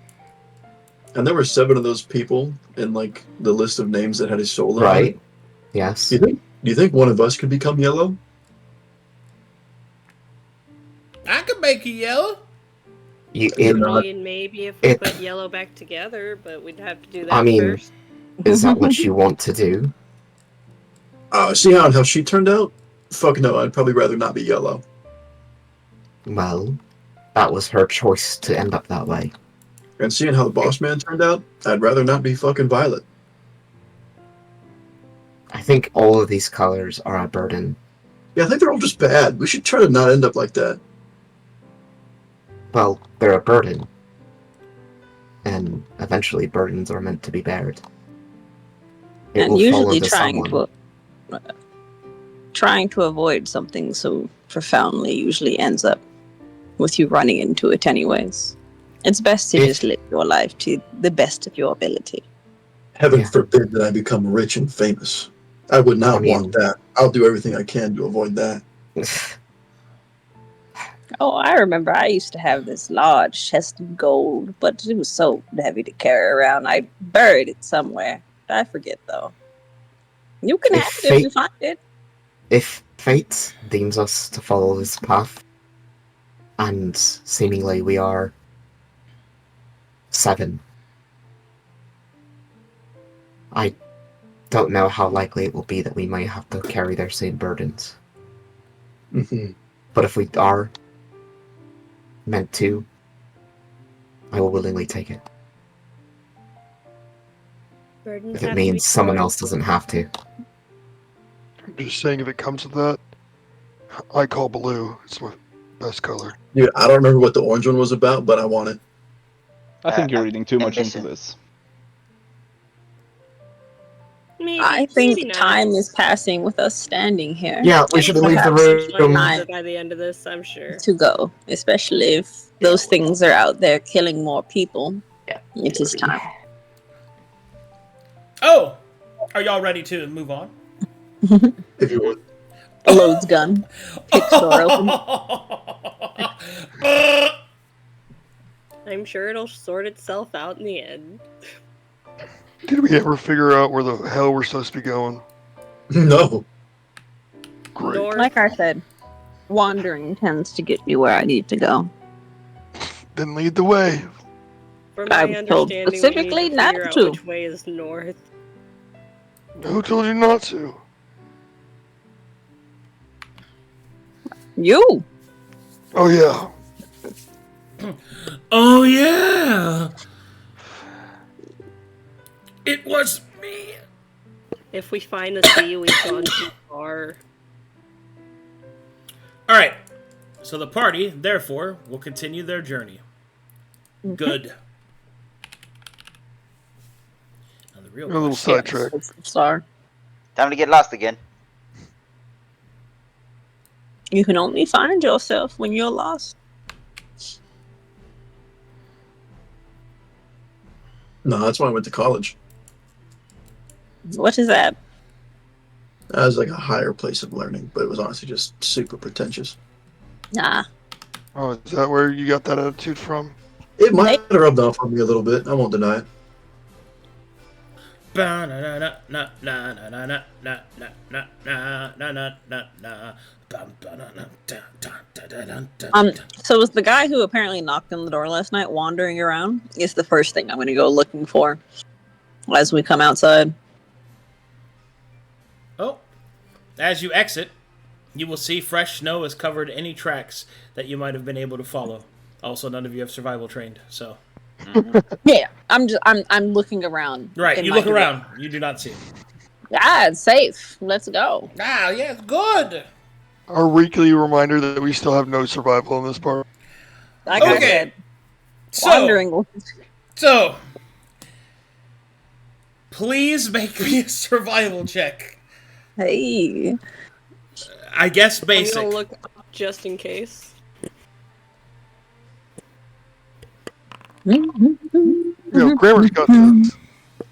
[SPEAKER 4] And there were 7 of those people in, like, the list of names that had a soul on it.
[SPEAKER 2] Right. Yes.
[SPEAKER 4] Do you think one of us could become yellow?
[SPEAKER 1] I could make you yellow.
[SPEAKER 2] You,
[SPEAKER 8] I
[SPEAKER 2] it,
[SPEAKER 8] mean, maybe if we
[SPEAKER 2] it-
[SPEAKER 8] put yellow back together, but we'd have to do that
[SPEAKER 2] I mean,
[SPEAKER 8] first.
[SPEAKER 2] is that what you want to do?
[SPEAKER 4] See how she turned out? Fuck no, I'd probably rather not be yellow.
[SPEAKER 2] Well, that was her choice to end up that way.
[SPEAKER 4] And seeing how the boss man turned out, I'd rather not be fucking violet.
[SPEAKER 2] I think all of these colors are a burden.
[SPEAKER 4] Yeah, I think they're all just bad. We should try to not end up like that.
[SPEAKER 2] Well, they're a burden. And eventually burdens are meant to be bared. It
[SPEAKER 3] And
[SPEAKER 2] will fall
[SPEAKER 3] usually
[SPEAKER 2] onto someone.
[SPEAKER 3] trying to avoid something so profoundly usually ends up with you running into it anyways. It's best to
[SPEAKER 2] If-
[SPEAKER 3] just live your life to the best of your ability.
[SPEAKER 4] Heaven
[SPEAKER 2] Yeah.
[SPEAKER 4] forbid that I become rich and famous. I would not
[SPEAKER 2] I mean-
[SPEAKER 4] want that. I'll do everything I can to avoid that.
[SPEAKER 3] Oh, I remember I used to have this large chest of gold, but it was so heavy to carry around. I buried it somewhere. I forget, though. You can
[SPEAKER 2] If
[SPEAKER 3] have it if you find it.
[SPEAKER 2] If fate deems us to follow this path, and seemingly we are 7, I don't know how likely it will be that we might have to carry their same burdens.
[SPEAKER 4] Mm-hmm.
[SPEAKER 2] But if we are meant to, I will willingly take it.
[SPEAKER 8] Burdens
[SPEAKER 2] If it
[SPEAKER 8] have to be
[SPEAKER 2] means someone
[SPEAKER 8] borne.
[SPEAKER 2] else doesn't have to.
[SPEAKER 6] I'm just saying, if it comes to that, I call blue. It's my best color.
[SPEAKER 4] Dude, I don't remember what the orange one was about, but I want it.
[SPEAKER 5] I think you're reading too much
[SPEAKER 7] ambition.
[SPEAKER 5] into this.
[SPEAKER 8] Maybe,
[SPEAKER 3] I
[SPEAKER 8] maybe
[SPEAKER 3] think
[SPEAKER 8] not.
[SPEAKER 3] time is passing with us standing here.
[SPEAKER 2] Yeah, we should leave the
[SPEAKER 3] Perhaps
[SPEAKER 2] room.
[SPEAKER 3] time
[SPEAKER 8] By the end of this, I'm sure.
[SPEAKER 3] to go, especially if those things are out there killing more people.
[SPEAKER 2] Yeah.
[SPEAKER 3] It is time.
[SPEAKER 1] Oh! Are y'all ready to move on?
[SPEAKER 4] If you would.
[SPEAKER 3] Loads gun. Kicks door open.
[SPEAKER 8] I'm sure it'll sort itself out in the end.
[SPEAKER 6] Did we ever figure out where the hell we're supposed to be going?
[SPEAKER 4] No.
[SPEAKER 6] Great.
[SPEAKER 8] North,
[SPEAKER 3] Like I said, wandering tends to get me where I need to go.
[SPEAKER 6] Then lead the way.
[SPEAKER 8] from my
[SPEAKER 3] I'm told
[SPEAKER 8] understanding, we
[SPEAKER 3] specifically
[SPEAKER 8] need to
[SPEAKER 3] not
[SPEAKER 8] figure out
[SPEAKER 3] to.
[SPEAKER 8] which way is north.
[SPEAKER 6] Who told you not to?
[SPEAKER 3] You!
[SPEAKER 6] Oh yeah.
[SPEAKER 1] Oh, yeah! It was me!
[SPEAKER 8] If we find the sea, we've gone too far.
[SPEAKER 1] Alright, so the party, therefore, will continue their journey. Good. Now the real
[SPEAKER 6] A little
[SPEAKER 1] question-
[SPEAKER 6] sidetrack.
[SPEAKER 3] Sorry.
[SPEAKER 7] Time to get lost again.
[SPEAKER 3] You can only find yourself when you're lost.
[SPEAKER 4] No, that's why I went to college.
[SPEAKER 3] What is that?
[SPEAKER 4] That was like a higher place of learning, but it was honestly just super pretentious.
[SPEAKER 3] Nah.
[SPEAKER 6] Oh, is that where you got that attitude from?
[SPEAKER 4] It might have rubbed off on me a little bit. I won't deny it.
[SPEAKER 3] So was the guy who apparently knocked on the door last night wandering around? Is the first thing I'm going to go looking for as we come outside.
[SPEAKER 1] Oh, as you exit, you will see fresh snow has covered any tracks that you might have been able to follow. Also, none of you have survival trained, so.
[SPEAKER 3] Yeah, I'm looking around.
[SPEAKER 1] Right,
[SPEAKER 3] in
[SPEAKER 1] you
[SPEAKER 3] my
[SPEAKER 1] look
[SPEAKER 3] direction.
[SPEAKER 1] around. You do not see it.
[SPEAKER 3] Ah, it's safe. Let's go.
[SPEAKER 1] Ah, yeah, good.
[SPEAKER 6] Our weekly reminder that we still have no survival in this part.
[SPEAKER 3] Like I
[SPEAKER 1] Okay.
[SPEAKER 3] said,
[SPEAKER 1] So,
[SPEAKER 3] wandering.
[SPEAKER 1] so, please make me a survival check.
[SPEAKER 3] Hey.
[SPEAKER 1] I guess
[SPEAKER 8] I'm
[SPEAKER 1] basic.
[SPEAKER 8] gonna look up just in case.
[SPEAKER 6] You know, Grammar's got this.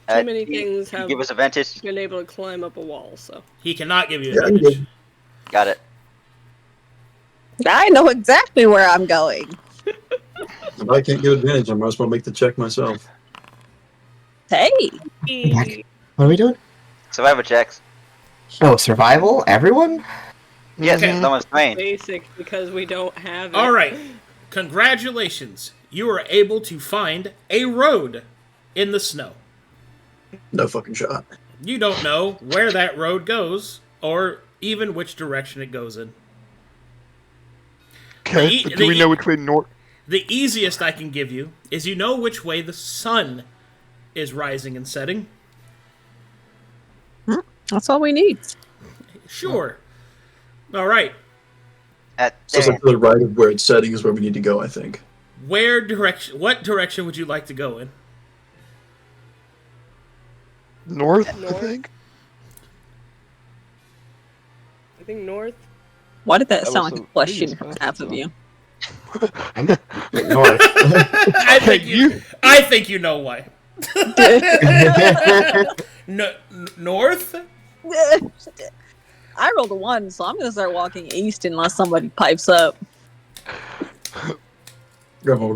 [SPEAKER 8] Too many things have
[SPEAKER 7] Give us advantage.
[SPEAKER 8] been able to climb up a wall, so.
[SPEAKER 1] He cannot give you
[SPEAKER 4] Yeah, I
[SPEAKER 1] advantage.
[SPEAKER 4] did.
[SPEAKER 7] Got it.
[SPEAKER 3] I know exactly where I'm going.
[SPEAKER 4] If I can't get advantage, I might as well make the check myself.
[SPEAKER 3] Hey.
[SPEAKER 2] What are we doing?
[SPEAKER 7] Survivor checks.
[SPEAKER 2] Oh, survival? Everyone?
[SPEAKER 7] Yes,
[SPEAKER 1] Okay.
[SPEAKER 7] someone's trained.
[SPEAKER 8] Basic because we don't have it.
[SPEAKER 1] All right. Congratulations. You are able to find a road in the snow.
[SPEAKER 4] No fucking shot.
[SPEAKER 1] You don't know where that road goes or even which direction it goes in.
[SPEAKER 6] Okay, but do we know which way north?
[SPEAKER 1] The easiest I can give you is you know which way the sun is rising and setting.
[SPEAKER 3] That's all we need.
[SPEAKER 1] Sure. All right.
[SPEAKER 4] So it's like to the right of where it's setting is where we need to go, I think.
[SPEAKER 1] What direction would you like to go in?
[SPEAKER 6] North, I
[SPEAKER 8] North.
[SPEAKER 6] think.
[SPEAKER 8] I think north.
[SPEAKER 3] Why did that
[SPEAKER 5] That
[SPEAKER 3] sound
[SPEAKER 5] was
[SPEAKER 3] like a
[SPEAKER 5] a
[SPEAKER 3] question
[SPEAKER 5] previous
[SPEAKER 3] from
[SPEAKER 5] path,
[SPEAKER 3] half of
[SPEAKER 5] so.
[SPEAKER 3] you?
[SPEAKER 2] I'm north.
[SPEAKER 1] I think you know why. North?
[SPEAKER 3] I rolled a 1, so I'm gonna start walking east unless somebody pipes up.
[SPEAKER 4] Grandma, we're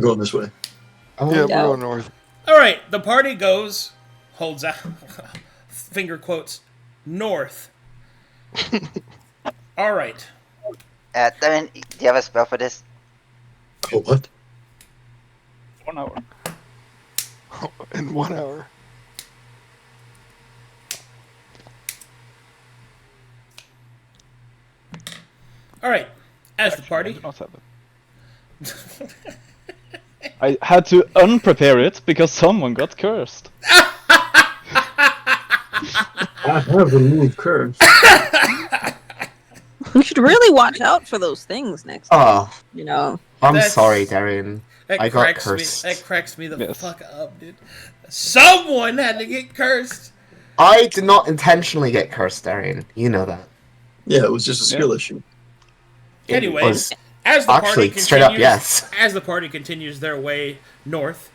[SPEAKER 4] going this way.
[SPEAKER 2] Oh,
[SPEAKER 6] Yeah, we're
[SPEAKER 3] Yeah.
[SPEAKER 6] going north.
[SPEAKER 1] All right, the party holds out, finger quotes, north. All right.
[SPEAKER 7] Darien, do you have a spell for this?
[SPEAKER 4] Oh, what?
[SPEAKER 5] 1 hour.
[SPEAKER 6] In 1 hour.
[SPEAKER 1] All right. As the
[SPEAKER 5] I
[SPEAKER 1] party,
[SPEAKER 5] do not have it. I had to unprepare it because someone got cursed.
[SPEAKER 4] I have removed curse.
[SPEAKER 3] You should really watch out for those things next time.
[SPEAKER 2] Oh,
[SPEAKER 3] You know.
[SPEAKER 2] I'm
[SPEAKER 1] That's-
[SPEAKER 2] sorry, Darien. I got
[SPEAKER 1] cracks
[SPEAKER 2] cursed.
[SPEAKER 1] me. That cracks me the
[SPEAKER 5] Yes.
[SPEAKER 1] fuck up, dude. Someone had to get cursed.
[SPEAKER 2] I did not intentionally get cursed, Darien. You know that.
[SPEAKER 4] Yeah, it was just a skill issue.
[SPEAKER 2] It
[SPEAKER 1] Anyways,
[SPEAKER 2] was
[SPEAKER 1] as the party
[SPEAKER 2] actually
[SPEAKER 1] continues,
[SPEAKER 2] straight up yes.
[SPEAKER 1] as the party continues their way north,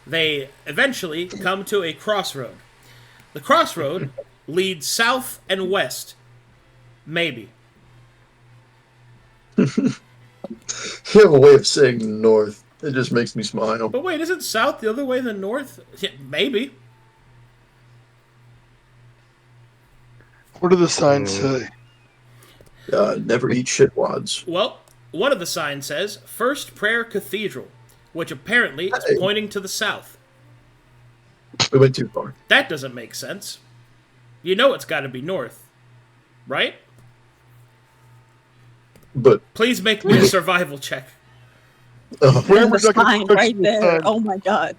[SPEAKER 1] they eventually come to a crossroad. The crossroad leads south and west. Maybe.
[SPEAKER 4] You have a way of saying north. It just makes me smile.
[SPEAKER 1] But wait, isn't south the other way than north? Yeah, maybe.
[SPEAKER 6] What do the signs say?
[SPEAKER 4] Never eat shitwads.
[SPEAKER 1] Well, one of the signs says First Prayer Cathedral, which apparently is pointing to the south.
[SPEAKER 4] We went too far.
[SPEAKER 1] That doesn't make sense. You know it's got to be north, right?
[SPEAKER 4] But
[SPEAKER 1] Please make me a survival check.
[SPEAKER 3] There's
[SPEAKER 6] Gramr,
[SPEAKER 3] a
[SPEAKER 6] not gonna
[SPEAKER 3] sign
[SPEAKER 6] question
[SPEAKER 3] right
[SPEAKER 6] the
[SPEAKER 3] there.
[SPEAKER 6] sign.
[SPEAKER 3] Oh my god.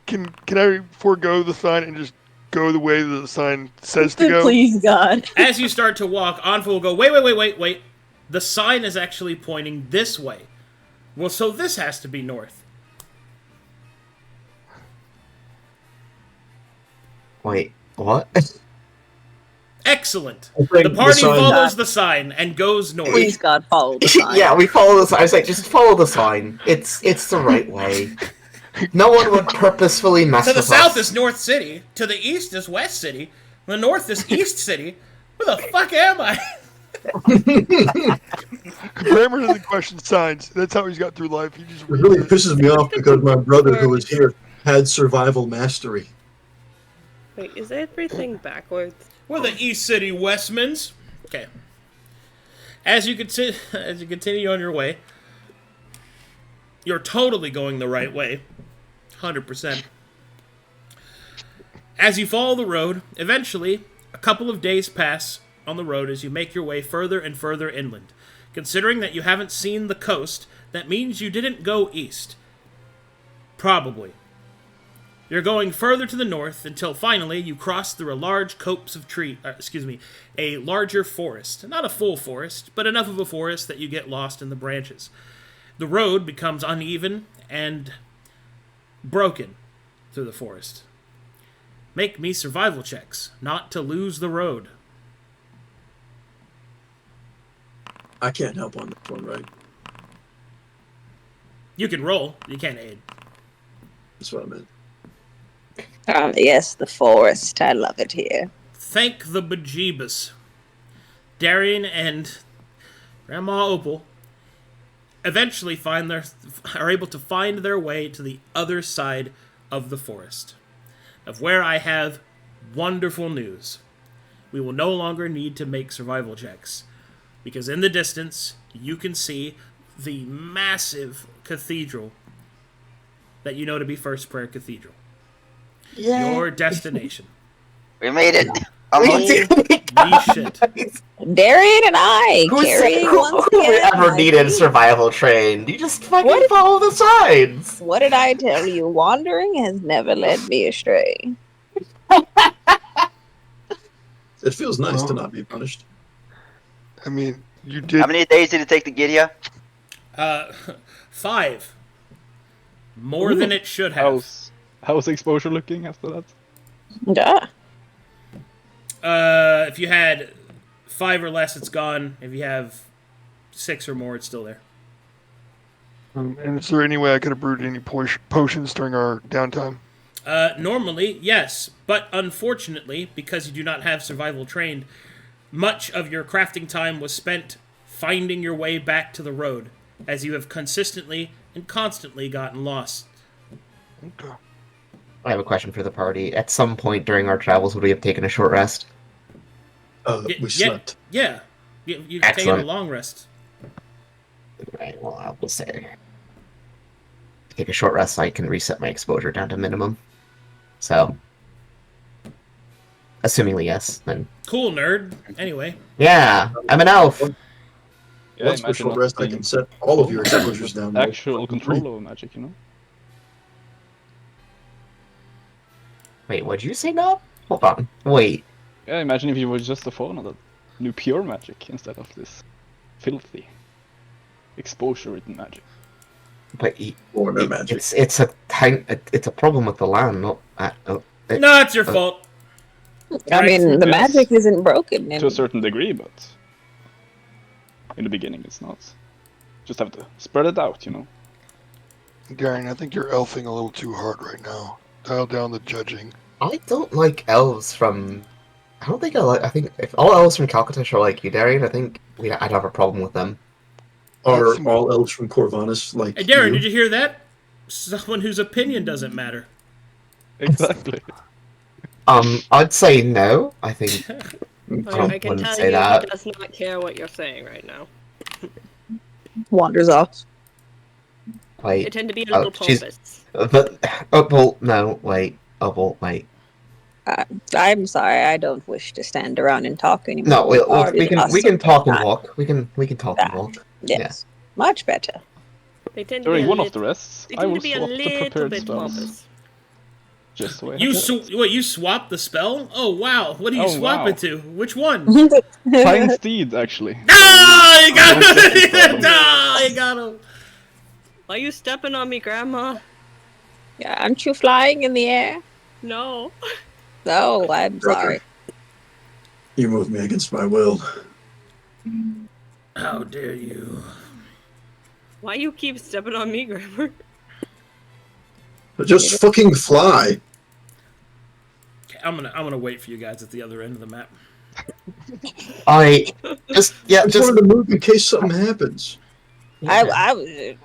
[SPEAKER 6] Can I forego the sign and just go the way the sign says to go?
[SPEAKER 3] Please, God.
[SPEAKER 1] As you start to walk, Anfa will go, wait. The sign is actually pointing this way. Well, so this has to be north.
[SPEAKER 2] Wait, what?
[SPEAKER 1] Excellent.
[SPEAKER 4] think
[SPEAKER 1] The
[SPEAKER 4] the
[SPEAKER 1] party
[SPEAKER 4] sign-
[SPEAKER 1] follows the sign and goes north.
[SPEAKER 3] Please, God, follow the sign.
[SPEAKER 2] Yeah, we follow the sign. I was like, just follow the sign. It's the right way. No one would purposefully mess
[SPEAKER 1] To the
[SPEAKER 2] with
[SPEAKER 1] south
[SPEAKER 2] us.
[SPEAKER 1] is North City. To the east is West City. The north is East City. Where the fuck am I?
[SPEAKER 6] Gramr doesn't question signs. That's how he's got through life. He just
[SPEAKER 4] It really
[SPEAKER 6] reads it.
[SPEAKER 4] pisses me off because my brother, who was here, had survival mastery.
[SPEAKER 8] Wait, is everything backwards?
[SPEAKER 1] We're the East City Westmans. Okay. As you continue on your way, you're totally going the right way. 100%. As you follow the road, eventually, a couple of days pass on the road as you make your way further and further inland. Considering that you haven't seen the coast, that means you didn't go east. Probably. You're going further to the north until finally you cross through a large copse of a larger forest. Not a full forest, but enough of a forest that you get lost in the branches. The road becomes uneven and broken through the forest. Make me survival checks, not to lose the road.
[SPEAKER 4] I can't help on this one, right?
[SPEAKER 1] You can roll, you can't aid.
[SPEAKER 4] That's what I meant.
[SPEAKER 3] Yes, the forest. I love it here.
[SPEAKER 1] Thank the bejeebus. Darien and Grandma Opal eventually are able to find their way to the other side of the forest, of where I have wonderful news. We will no longer need to make survival checks, because in the distance, you can see the massive cathedral that you know to be First Prayer Cathedral.
[SPEAKER 2] Yeah.
[SPEAKER 1] Your destination.
[SPEAKER 7] We made it.
[SPEAKER 2] We
[SPEAKER 7] Almost.
[SPEAKER 2] did.
[SPEAKER 1] Holy shit.
[SPEAKER 3] Darien and I carrying once
[SPEAKER 2] Who
[SPEAKER 3] again.
[SPEAKER 2] ever
[SPEAKER 3] my
[SPEAKER 2] needed
[SPEAKER 3] team.
[SPEAKER 2] survival train? You just fucking
[SPEAKER 3] What?
[SPEAKER 2] follow the signs.
[SPEAKER 3] What did I tell you? Wandering has never led me astray.
[SPEAKER 4] It feels nice to
[SPEAKER 6] Well.
[SPEAKER 4] not be punished.
[SPEAKER 6] I mean, you did.
[SPEAKER 7] How many days did it take to get here?
[SPEAKER 1] 5. More than it should have.
[SPEAKER 5] How's exposure looking after that?
[SPEAKER 3] Yeah.
[SPEAKER 1] If you had 5 or less, it's gone. If you have 6 or more, it's still there.
[SPEAKER 6] And is there any way I could have brewed any potions during our downtime?
[SPEAKER 1] Normally, yes, but unfortunately, because you do not have survival trained, much of your crafting time was spent finding your way back to the road, as you have consistently and constantly gotten lost.
[SPEAKER 6] Okay.
[SPEAKER 2] I have a question for the party. At some point during our travels, would we have taken a short rest?
[SPEAKER 4] We slept.
[SPEAKER 1] Yeah. You've taken a
[SPEAKER 2] Excellent.
[SPEAKER 1] long rest.
[SPEAKER 2] Right, well, I will say. Take a short rest so I can reset my exposure down to minimum. So, assumingly yes, then...
[SPEAKER 1] Cool, nerd. Anyway.
[SPEAKER 2] Yeah, I'm an elf!
[SPEAKER 5] Yeah,
[SPEAKER 4] Once for
[SPEAKER 5] imagine
[SPEAKER 4] short
[SPEAKER 5] not
[SPEAKER 4] rest, I
[SPEAKER 5] being
[SPEAKER 4] can set all of your exposures down. to
[SPEAKER 5] actual
[SPEAKER 4] fucking
[SPEAKER 5] control
[SPEAKER 4] 3.
[SPEAKER 5] over magic, you know?
[SPEAKER 2] Wait, what'd you say, Nobb? Hold on. Wait.
[SPEAKER 5] Yeah, imagine if you were just a fauna that knew pure magic instead of this filthy exposure-ridden magic.
[SPEAKER 2] But
[SPEAKER 4] Or no magic.
[SPEAKER 2] it's a problem with the land, not...
[SPEAKER 1] No, it's your fault.
[SPEAKER 3] I mean, the
[SPEAKER 5] Yes.
[SPEAKER 3] magic isn't broken.
[SPEAKER 5] To a certain degree, but in the beginning it's not. Just have to spread it out, you know?
[SPEAKER 6] Darien, I think you're elfing a little too hard right now. Dial down the judging.
[SPEAKER 2] I don't like elves from... I don't think I like... I think if all elves from Calcutta are like you, Darien, I think I'd have a problem with them.
[SPEAKER 4] Are all elves from Corvinus like
[SPEAKER 1] Hey, Darren,
[SPEAKER 4] you?
[SPEAKER 1] did you hear that? Someone whose opinion doesn't matter.
[SPEAKER 5] Exactly.
[SPEAKER 2] I'd say no. I think...
[SPEAKER 8] I can
[SPEAKER 2] wouldn't
[SPEAKER 8] tell
[SPEAKER 2] say
[SPEAKER 8] you
[SPEAKER 2] that.
[SPEAKER 8] he does not care what you're saying right now.
[SPEAKER 3] Wanders off.
[SPEAKER 8] They
[SPEAKER 2] Wait.
[SPEAKER 8] tend to be a little
[SPEAKER 2] she's-
[SPEAKER 8] pompous.
[SPEAKER 2] But... Opal, no, wait. Opal, wait.
[SPEAKER 3] I'm sorry, I don't wish to stand around and talk anymore.
[SPEAKER 2] No,
[SPEAKER 3] We've
[SPEAKER 2] we
[SPEAKER 3] already
[SPEAKER 2] can
[SPEAKER 3] lost
[SPEAKER 2] talk
[SPEAKER 3] some
[SPEAKER 2] and
[SPEAKER 3] time.
[SPEAKER 2] walk. We can talk and walk.
[SPEAKER 3] Yes, much better.
[SPEAKER 8] They tend to be
[SPEAKER 5] During
[SPEAKER 8] a
[SPEAKER 5] one
[SPEAKER 8] little,
[SPEAKER 5] of the rests,
[SPEAKER 8] they
[SPEAKER 5] I
[SPEAKER 8] tend
[SPEAKER 5] will
[SPEAKER 8] to be a
[SPEAKER 5] swap the
[SPEAKER 8] little
[SPEAKER 5] prepared
[SPEAKER 8] bit
[SPEAKER 5] spells.
[SPEAKER 8] pompous.
[SPEAKER 5] Just so I
[SPEAKER 1] You
[SPEAKER 5] have
[SPEAKER 1] you swapped the spell? Oh wow! What do you
[SPEAKER 5] Oh,
[SPEAKER 1] swap
[SPEAKER 5] wow.
[SPEAKER 1] it to? Which one?
[SPEAKER 5] Flying steed, actually.
[SPEAKER 1] Ah, you got
[SPEAKER 5] Don't get
[SPEAKER 1] him!
[SPEAKER 5] problems.
[SPEAKER 1] Ah, you got him!
[SPEAKER 8] Why are you stepping on me, Grandma?
[SPEAKER 3] Yeah, aren't you flying in the air?
[SPEAKER 8] No.
[SPEAKER 3] No, I'm sorry.
[SPEAKER 4] You moved me against my will.
[SPEAKER 1] How dare you?
[SPEAKER 8] Why you keep stepping on me, Gramr?
[SPEAKER 4] Just fucking fly.
[SPEAKER 1] Okay, I'm gonna wait for you guys at the other end of the map.
[SPEAKER 2] I just
[SPEAKER 4] I just wanted to move in case something happens.
[SPEAKER 3] I was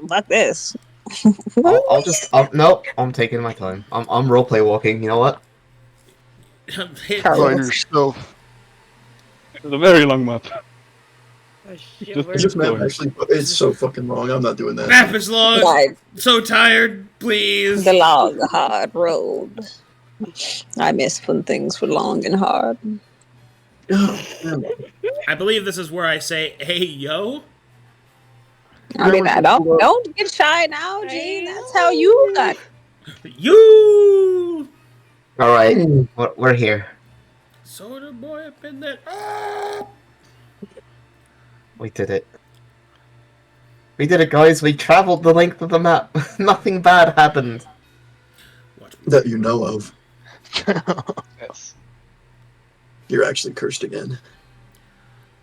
[SPEAKER 3] like this.
[SPEAKER 2] Nope. I'm taking my time. I'm roleplay walking. You know what?
[SPEAKER 6] Find
[SPEAKER 3] Carlos.
[SPEAKER 6] yourself.
[SPEAKER 5] It's a very long map.
[SPEAKER 8] Oh, shit,
[SPEAKER 5] Just-
[SPEAKER 8] where's
[SPEAKER 4] This map
[SPEAKER 5] going.
[SPEAKER 4] actually, it's so fucking long. I'm not doing that.
[SPEAKER 1] Map is long.
[SPEAKER 3] Like
[SPEAKER 1] So tired. Please.
[SPEAKER 3] the long, hard road. I miss when things were long and hard.
[SPEAKER 1] I believe this is where I say, "Hey, yo."
[SPEAKER 3] I mean, I don't get shy now, Gene. That's how you got.
[SPEAKER 1] You.
[SPEAKER 2] All right. We're here.
[SPEAKER 1] Soda boy up in there. Ah!
[SPEAKER 2] We did it. We did it, guys. We traveled the length of the map. Nothing bad happened.
[SPEAKER 1] What?
[SPEAKER 4] That you know of.
[SPEAKER 5] Yes.
[SPEAKER 4] You're actually cursed again.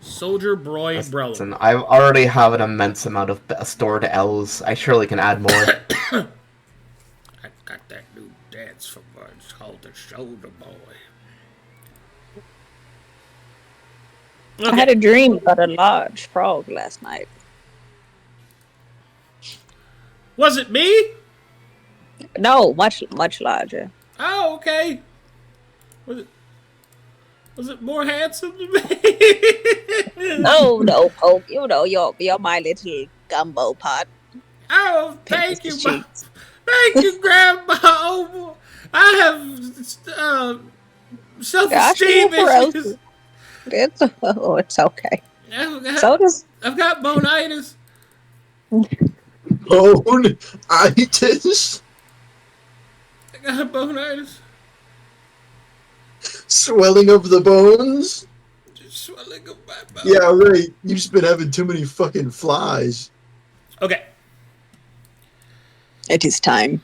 [SPEAKER 1] Soldier Broy Brello.
[SPEAKER 2] Listen, I already have an immense amount of stored L's. I surely can add more.
[SPEAKER 1] I got that new dance from it's called the Shoulder Boy.
[SPEAKER 3] I had a dream about a large frog last night.
[SPEAKER 1] Was it me?
[SPEAKER 3] No, much larger.
[SPEAKER 1] Oh, okay. Was it more handsome than me?
[SPEAKER 3] No, Poke. You know, you're my little gumbo pot.
[SPEAKER 1] Oh, thank you,
[SPEAKER 3] Pinches
[SPEAKER 1] Ma.
[SPEAKER 3] cheeks.
[SPEAKER 1] Thank you, Grandma. Oh, I have self-esteem issues.
[SPEAKER 3] It's okay.
[SPEAKER 1] I've
[SPEAKER 3] So does
[SPEAKER 1] got bonitis.
[SPEAKER 4] Bone-itis?
[SPEAKER 1] I got bonitis.
[SPEAKER 4] Swelling of the bones?
[SPEAKER 1] Just swelling of my bone.
[SPEAKER 4] Yeah, right. You've just been having too many fucking flies.
[SPEAKER 1] Okay.
[SPEAKER 3] it is time.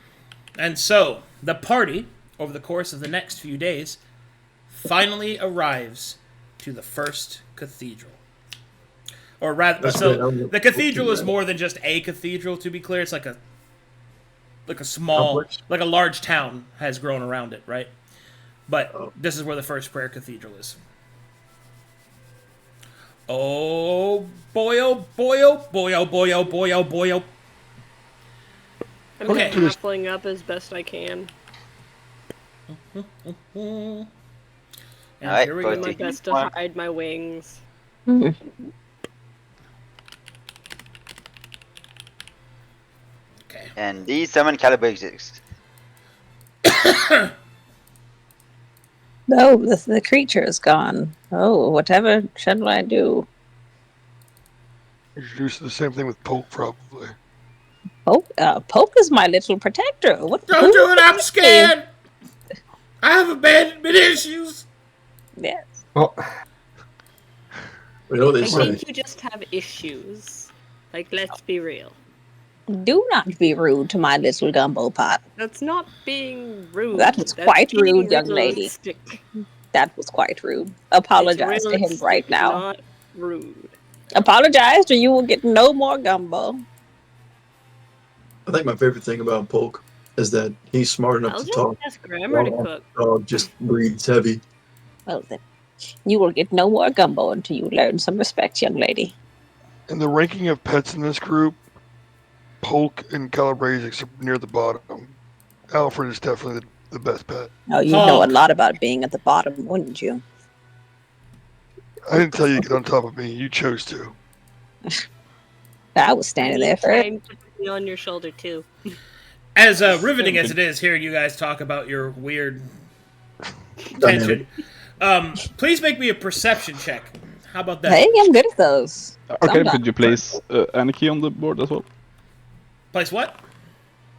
[SPEAKER 1] And so, the party, over the course of the next few days, finally arrives to the first cathedral. Or rather,
[SPEAKER 4] That's
[SPEAKER 1] so
[SPEAKER 4] right, I'm
[SPEAKER 1] the cathedral is
[SPEAKER 4] looking at it.
[SPEAKER 1] more than just a cathedral, to be clear. It's like a small,
[SPEAKER 4] Complex?
[SPEAKER 1] like a large town has grown around it, right? But
[SPEAKER 4] Oh.
[SPEAKER 1] this is where the first prayer cathedral is. Oh boy, oh boy, oh boy, oh boy, oh boy, oh boy, oh.
[SPEAKER 8] I'm
[SPEAKER 1] Okay.
[SPEAKER 8] shuffling up as best I can.
[SPEAKER 1] And
[SPEAKER 7] Alright,
[SPEAKER 1] here we
[SPEAKER 7] go
[SPEAKER 1] go.
[SPEAKER 8] Do my
[SPEAKER 7] to-
[SPEAKER 8] best to hide my wings.
[SPEAKER 3] Hmm.
[SPEAKER 1] Okay.
[SPEAKER 7] And these summon caliber exist.
[SPEAKER 3] Oh, the creature is gone. Oh, whatever shall I do?
[SPEAKER 6] You should do the same thing with Poke, probably.
[SPEAKER 3] Poke is my little protector. What?
[SPEAKER 1] Don't do it, I'm scared! I have abandonment issues!
[SPEAKER 3] Yes.
[SPEAKER 2] Well,
[SPEAKER 4] We know what
[SPEAKER 8] I
[SPEAKER 4] they say.
[SPEAKER 8] think you just have issues. Like, let's be real.
[SPEAKER 3] Do not be rude to my little gumbo pot.
[SPEAKER 8] That's not being rude.
[SPEAKER 3] That was
[SPEAKER 8] That's
[SPEAKER 3] quite
[SPEAKER 8] being
[SPEAKER 3] rude, young lady.
[SPEAKER 8] realistic.
[SPEAKER 3] That was quite rude. Apologize
[SPEAKER 8] It's
[SPEAKER 3] to him
[SPEAKER 8] realistic,
[SPEAKER 3] right now.
[SPEAKER 8] Not rude.
[SPEAKER 3] Apologize or you will get no more gumbo.
[SPEAKER 4] I think my favorite thing about Polk is that he's smart enough
[SPEAKER 8] I'll
[SPEAKER 4] to
[SPEAKER 8] just
[SPEAKER 4] talk.
[SPEAKER 8] ask Gramr to cook.
[SPEAKER 4] Dog just breathes heavy.
[SPEAKER 3] Well then, you will get no more gumbo until you learn some respect, young lady.
[SPEAKER 6] In the ranking of pets in this group, Polk and Calabrese are near the bottom. Alfred is definitely the best pet.
[SPEAKER 3] Oh, you know a lot about being at the bottom, wouldn't you?
[SPEAKER 6] I didn't tell you to get on top of me. You chose to.
[SPEAKER 3] I was standing there for it.
[SPEAKER 8] Time to be on your shoulder too.
[SPEAKER 1] As riveting as it is hearing you guys talk about your weird tension, please make me a perception check. How about that?
[SPEAKER 3] Hey, I'm good at those.
[SPEAKER 5] Arcadum, could you place Anarchy on the board as well?
[SPEAKER 1] Place what?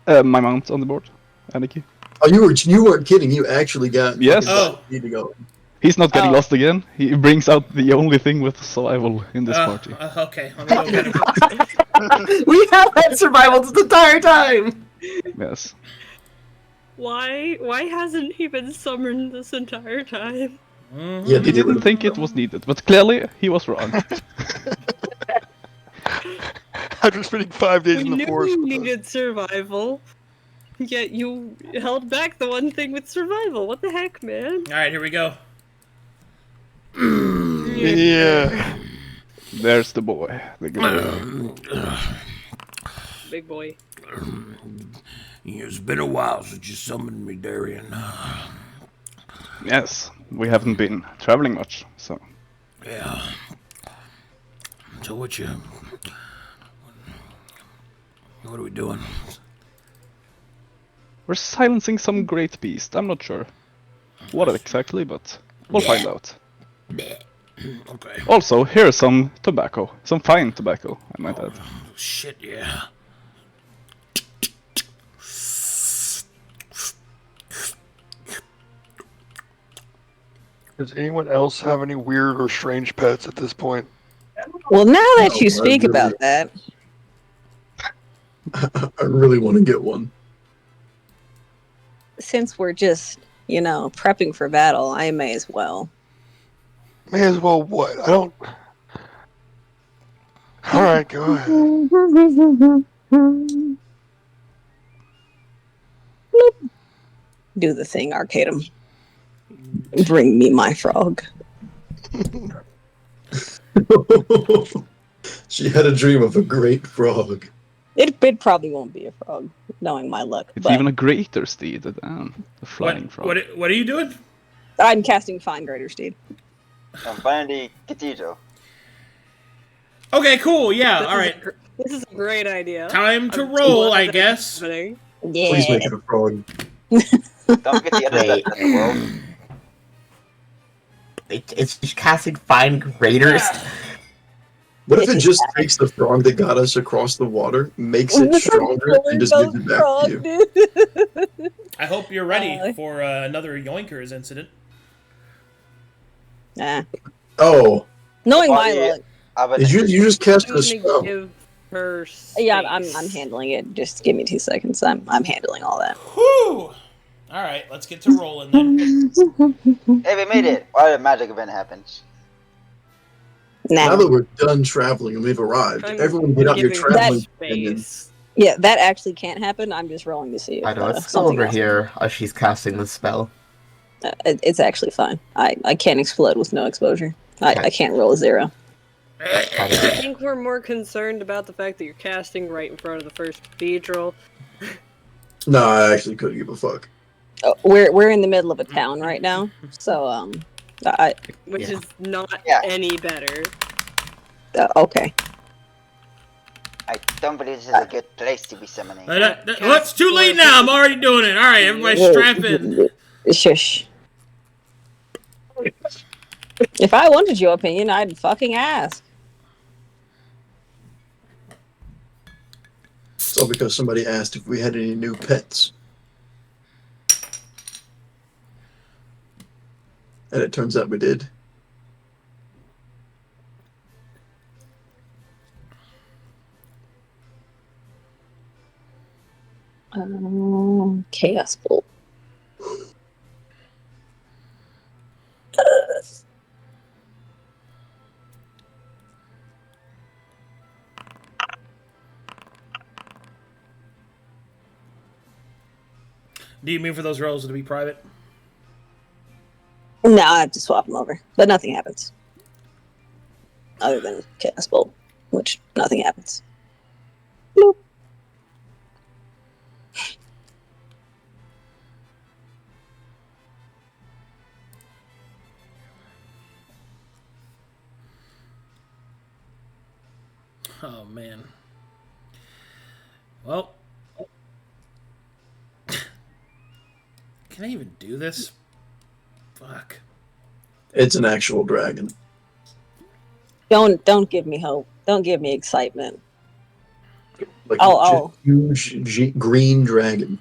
[SPEAKER 5] My mount on the board. Anarchy.
[SPEAKER 4] Oh, you weren't kidding. You actually got.
[SPEAKER 5] Yes.
[SPEAKER 1] Oh.
[SPEAKER 4] Need to go.
[SPEAKER 5] He's not getting
[SPEAKER 3] Oh.
[SPEAKER 5] lost again. He brings out the only thing with survival in this party.
[SPEAKER 1] Okay, let me go get him.
[SPEAKER 2] we have had survival this entire time!
[SPEAKER 5] Yes.
[SPEAKER 8] Why hasn't he been summoned this entire time?
[SPEAKER 4] Yeah,
[SPEAKER 5] He didn't think it was needed, but clearly he was wrong.
[SPEAKER 6] After spending 5 days
[SPEAKER 8] We
[SPEAKER 6] in the
[SPEAKER 8] knew
[SPEAKER 6] forest.
[SPEAKER 8] you
[SPEAKER 6] with us.
[SPEAKER 8] needed survival. Yet you held back the one thing with survival. What the heck, man?
[SPEAKER 1] Alright, here we go.
[SPEAKER 6] Yeah.
[SPEAKER 5] There's the boy. The good boy.
[SPEAKER 8] Big boy.
[SPEAKER 9] It's been a while since you summoned me, Darien.
[SPEAKER 5] Yes, we haven't been traveling much, so...
[SPEAKER 9] Yeah. So what are we doing?
[SPEAKER 5] We're silencing some great beast. I'm not sure what exactly, but we'll find out.
[SPEAKER 9] Okay.
[SPEAKER 5] Also, here's some tobacco. Some fine tobacco, I might add.
[SPEAKER 9] Shit, yeah.
[SPEAKER 6] Does anyone else have any weird or strange pets at this point?
[SPEAKER 3] Well, now that
[SPEAKER 4] No,
[SPEAKER 3] you
[SPEAKER 4] I
[SPEAKER 3] speak
[SPEAKER 4] really-
[SPEAKER 3] about that,
[SPEAKER 4] I really want to get one.
[SPEAKER 3] since we're just, prepping for battle, I may as well.
[SPEAKER 6] May as well what? I don't. Alright, go ahead.
[SPEAKER 3] Do the thing, Arcadum. Bring me my frog.
[SPEAKER 4] She had a dream of a great frog.
[SPEAKER 3] It probably won't be a frog, knowing my luck.
[SPEAKER 5] It's
[SPEAKER 3] But
[SPEAKER 5] even a greater steed, the flying frog.
[SPEAKER 1] What are you doing?
[SPEAKER 3] I'm casting Fine Greater Steed.
[SPEAKER 7] I'm finding the cathedral.
[SPEAKER 1] Okay, cool, yeah, alright.
[SPEAKER 8] This is a great idea.
[SPEAKER 1] Time to
[SPEAKER 8] I'm
[SPEAKER 1] roll,
[SPEAKER 8] glad
[SPEAKER 1] I
[SPEAKER 8] that's
[SPEAKER 1] guess.
[SPEAKER 8] happening.
[SPEAKER 3] Yeah.
[SPEAKER 4] Please make it a frog.
[SPEAKER 7] Don't get the other
[SPEAKER 2] Wait.
[SPEAKER 7] stuff in the world.
[SPEAKER 2] It's just casting fine graders.
[SPEAKER 4] What if it just takes the frog that got us across the water, makes it stronger, and just gives it back to you?
[SPEAKER 1] I hope you're ready for another Yoinkers incident.
[SPEAKER 3] Nah.
[SPEAKER 4] Oh,
[SPEAKER 3] Knowing my
[SPEAKER 7] Body-
[SPEAKER 3] luck.
[SPEAKER 4] did you just cast
[SPEAKER 8] I'm
[SPEAKER 4] a
[SPEAKER 8] gonna
[SPEAKER 4] spell?
[SPEAKER 8] give her
[SPEAKER 3] Yeah, I'm
[SPEAKER 8] space.
[SPEAKER 3] handling it. Just give me 2 seconds. I'm handling all that.
[SPEAKER 1] Whew! Alright, let's get to rolling then.
[SPEAKER 7] Hey, we made it! Why the magic event happens?
[SPEAKER 4] Now
[SPEAKER 3] Nah.
[SPEAKER 4] that we're done traveling and we've arrived,
[SPEAKER 8] I'm
[SPEAKER 4] everyone get out your
[SPEAKER 8] giving her
[SPEAKER 4] traveling opinions.
[SPEAKER 8] space.
[SPEAKER 3] Yeah, that actually can't happen. I'm just rolling to see if
[SPEAKER 2] I know, it's still
[SPEAKER 3] something
[SPEAKER 2] over
[SPEAKER 3] else.
[SPEAKER 2] here as she's casting the spell.
[SPEAKER 3] It's actually fine. I can't explode with no exposure. I can't roll a 0.
[SPEAKER 8] I think we're more concerned about the fact that you're casting right in front of the first cathedral.
[SPEAKER 4] No, I actually couldn't give a fuck.
[SPEAKER 3] We're in the middle of a town right now, so
[SPEAKER 8] Which is not
[SPEAKER 7] Yeah.
[SPEAKER 8] any better.
[SPEAKER 3] okay.
[SPEAKER 7] I don't believe this is a good place to be summoning.
[SPEAKER 1] It's too late now. I'm already doing it. All right, everybody strap in.
[SPEAKER 3] Shush. If I wanted your opinion, I'd fucking ask.
[SPEAKER 4] It's all because somebody asked if we had any new pets. And it turns out we did.
[SPEAKER 3] Chaos Bolt.
[SPEAKER 1] Do you mean for those rolls to be private?
[SPEAKER 3] No, I have to swap them over, but nothing happens. Other than Chaos Bolt, which nothing happens. Bloop.
[SPEAKER 1] Oh, man. Well. Can I even do this? Fuck.
[SPEAKER 4] It's an actual dragon.
[SPEAKER 3] Don't give me hope. Don't give me excitement.
[SPEAKER 4] Like
[SPEAKER 3] Oh,
[SPEAKER 4] a huge green dragon.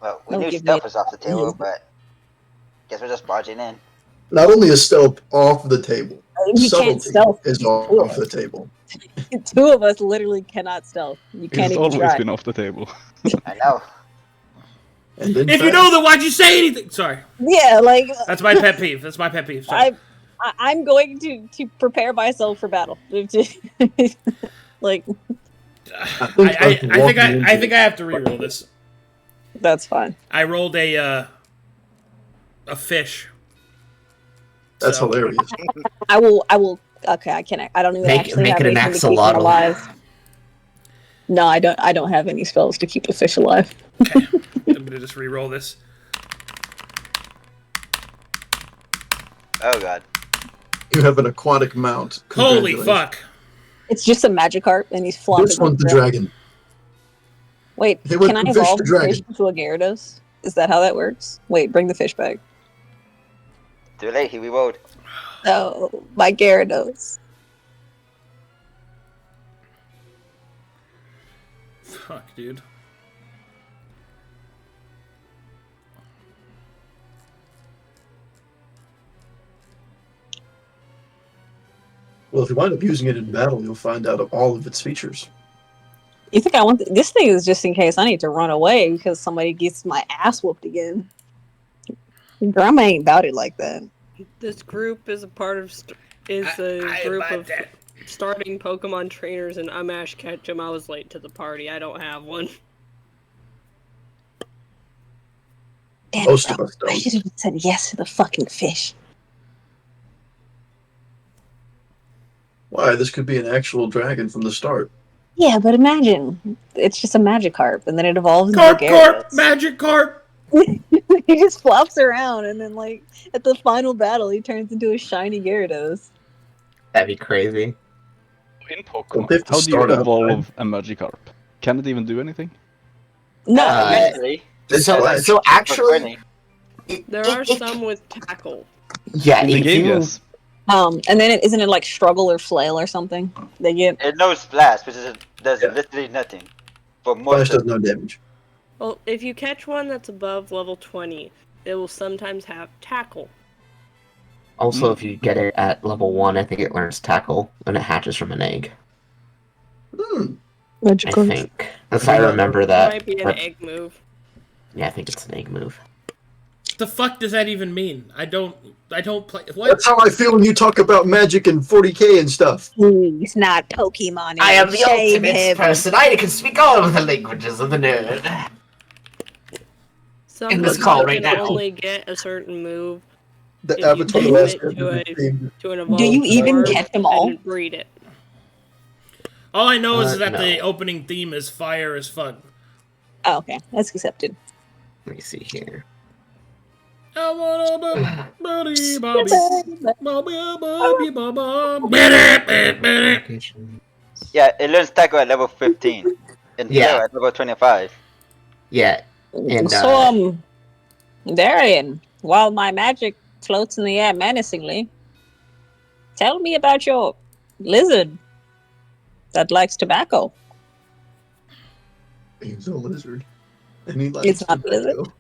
[SPEAKER 7] Well, we
[SPEAKER 3] Don't
[SPEAKER 7] knew
[SPEAKER 3] give me-
[SPEAKER 7] stealth was off the table, but guess we're just barging in.
[SPEAKER 4] Not only is stealth off the table,
[SPEAKER 3] You can't
[SPEAKER 4] subtlety
[SPEAKER 3] stealth.
[SPEAKER 4] is off the table.
[SPEAKER 3] Two of us literally cannot stealth. You can't
[SPEAKER 5] It's
[SPEAKER 3] even
[SPEAKER 5] always
[SPEAKER 3] try.
[SPEAKER 5] been off the table.
[SPEAKER 7] I know.
[SPEAKER 4] And in
[SPEAKER 1] If you
[SPEAKER 4] fact,
[SPEAKER 1] know, then why'd you say anything? Sorry.
[SPEAKER 3] Yeah, like
[SPEAKER 1] That's my pet peeve. That's my pet peeve. Sorry.
[SPEAKER 3] I'm going to prepare myself for battle. Like
[SPEAKER 1] I think I have to reroll this.
[SPEAKER 3] that's fine.
[SPEAKER 1] I rolled a fish.
[SPEAKER 4] That's
[SPEAKER 1] So-
[SPEAKER 4] hilarious.
[SPEAKER 3] I will. Okay, I can't. I don't even
[SPEAKER 2] Make
[SPEAKER 3] actually
[SPEAKER 2] it
[SPEAKER 3] have
[SPEAKER 2] an
[SPEAKER 3] anything to keep them
[SPEAKER 2] axolotl.
[SPEAKER 3] alive. No, I don't. I don't have any spells to keep a fish alive.
[SPEAKER 1] Okay. I'm gonna just reroll this.
[SPEAKER 7] Oh god.
[SPEAKER 4] You have an aquatic mount.
[SPEAKER 1] Holy
[SPEAKER 4] Congratulations.
[SPEAKER 1] fuck.
[SPEAKER 3] It's just a Magikarp, and he's flopping.
[SPEAKER 4] This one's the
[SPEAKER 3] around.
[SPEAKER 4] dragon.
[SPEAKER 3] Wait,
[SPEAKER 4] He went
[SPEAKER 3] can I
[SPEAKER 4] from fish
[SPEAKER 3] evolve
[SPEAKER 4] to
[SPEAKER 3] the
[SPEAKER 4] dragon.
[SPEAKER 3] fish into a Gyarados? Is that how that works? Wait, bring the fish back.
[SPEAKER 7] Too late, he rerolled.
[SPEAKER 3] Oh, my Gyarados.
[SPEAKER 1] Fuck, dude.
[SPEAKER 4] Well, if you wind up using it in battle, you'll find out of all of its features.
[SPEAKER 3] You think I want this thing is just in case I need to run away because somebody gets my ass whooped again. Grandma ain't about it like that.
[SPEAKER 8] This group is a part of group of starting Pokemon trainers, and I'm Ash Ketchum. I was late to the party. I don't have one.
[SPEAKER 3] Damn,
[SPEAKER 4] Most
[SPEAKER 3] bro.
[SPEAKER 4] of us
[SPEAKER 3] I
[SPEAKER 4] don't.
[SPEAKER 3] should have said yes to the fucking fish.
[SPEAKER 4] Why? This could be an actual dragon from the start.
[SPEAKER 3] Yeah, but imagine it's just a Magikarp, and then it evolves into
[SPEAKER 1] Carp,
[SPEAKER 3] a
[SPEAKER 1] carp,
[SPEAKER 3] Gyarados.
[SPEAKER 1] magic carp.
[SPEAKER 3] He just flops around, and then like at the final battle, he turns into a shiny Gyarados.
[SPEAKER 2] That'd be crazy.
[SPEAKER 5] In
[SPEAKER 4] Well,
[SPEAKER 5] Pokemon,
[SPEAKER 4] they have to
[SPEAKER 5] how do you
[SPEAKER 4] start out,
[SPEAKER 5] evolve a Magikarp? Can it even do anything?
[SPEAKER 3] No,
[SPEAKER 7] Eventually.
[SPEAKER 2] So actually,
[SPEAKER 8] There are some with tackle.
[SPEAKER 2] yeah,
[SPEAKER 5] In the
[SPEAKER 2] if
[SPEAKER 5] game,
[SPEAKER 2] you-
[SPEAKER 5] yes.
[SPEAKER 3] and then isn't it like struggle or flail or something? They get
[SPEAKER 7] It knows Splash, which does
[SPEAKER 4] Yeah.
[SPEAKER 7] literally nothing. For
[SPEAKER 4] Flash
[SPEAKER 7] most
[SPEAKER 4] does
[SPEAKER 7] of
[SPEAKER 4] no damage.
[SPEAKER 8] Well, if you catch one that's above level 20, it will sometimes have tackle.
[SPEAKER 2] Also, if you get it at level 1, I think it learns tackle when it hatches from an egg.
[SPEAKER 4] Hmm.
[SPEAKER 2] I think. If I remember
[SPEAKER 8] It
[SPEAKER 2] that.
[SPEAKER 8] might be an
[SPEAKER 2] but-
[SPEAKER 8] egg move.
[SPEAKER 2] Yeah, I think it's an egg move.
[SPEAKER 1] The fuck does that even mean? I don't play. What?
[SPEAKER 4] That's how I feel when you talk about magic and 40k and stuff.
[SPEAKER 3] He's not Pokemon.
[SPEAKER 2] I am the
[SPEAKER 3] Shame
[SPEAKER 2] ultimate
[SPEAKER 3] him.
[SPEAKER 2] person. I can speak all of the languages of the nerd.
[SPEAKER 8] Some
[SPEAKER 2] In this
[SPEAKER 8] Pokemon
[SPEAKER 2] call right
[SPEAKER 8] can
[SPEAKER 2] now.
[SPEAKER 8] only get a certain move
[SPEAKER 4] The
[SPEAKER 8] If you
[SPEAKER 4] Avatar
[SPEAKER 8] can
[SPEAKER 4] last
[SPEAKER 8] commit to a-
[SPEAKER 4] theme.
[SPEAKER 8] to an evolved
[SPEAKER 3] Do you even
[SPEAKER 8] form
[SPEAKER 3] catch them all?
[SPEAKER 8] and breed it.
[SPEAKER 1] All I know is that
[SPEAKER 2] no.
[SPEAKER 1] the opening theme is fire as fuck.
[SPEAKER 3] Oh, okay. That's accepted.
[SPEAKER 2] Let me see here.
[SPEAKER 1] I wanna buddy, Bobby.
[SPEAKER 7] Yeah, it learns tackle at level 15 and
[SPEAKER 2] Yeah.
[SPEAKER 7] flail at level 25.
[SPEAKER 2] Yeah, and
[SPEAKER 3] So, Darien, while my magic floats in the air menacingly, tell me about your lizard that likes tobacco.
[SPEAKER 4] He's a lizard. And he likes
[SPEAKER 3] It's not a lizard.
[SPEAKER 4] tobacco.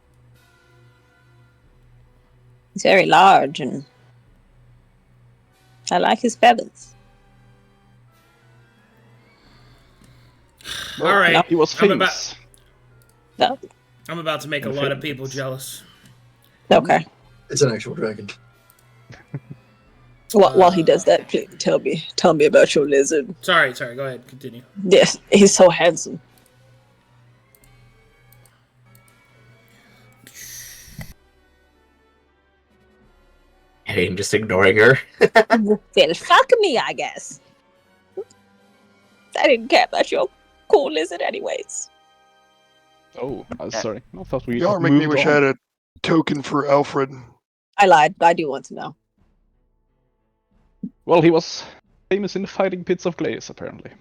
[SPEAKER 3] He's very large, and I like his feathers.
[SPEAKER 1] All right,
[SPEAKER 5] He was
[SPEAKER 1] I'm about,
[SPEAKER 5] famous.
[SPEAKER 3] No.
[SPEAKER 1] I'm about to make a lot of people jealous.
[SPEAKER 3] Okay.
[SPEAKER 4] It's an actual dragon.
[SPEAKER 3] While he does that, please tell me about your lizard.
[SPEAKER 1] Sorry, go ahead, continue.
[SPEAKER 3] Yes, he's so handsome.
[SPEAKER 2] I'm just ignoring her.
[SPEAKER 3] Well, fuck me, I guess. I didn't care about your cool lizard anyways.
[SPEAKER 5] Oh, sorry. I thought we
[SPEAKER 6] Y'all make me
[SPEAKER 5] moved
[SPEAKER 6] wish
[SPEAKER 5] on.
[SPEAKER 6] I had a token for Alfred.
[SPEAKER 3] I lied. I do want to know.
[SPEAKER 5] Well, he was famous in the fighting pits of Glaze, apparently.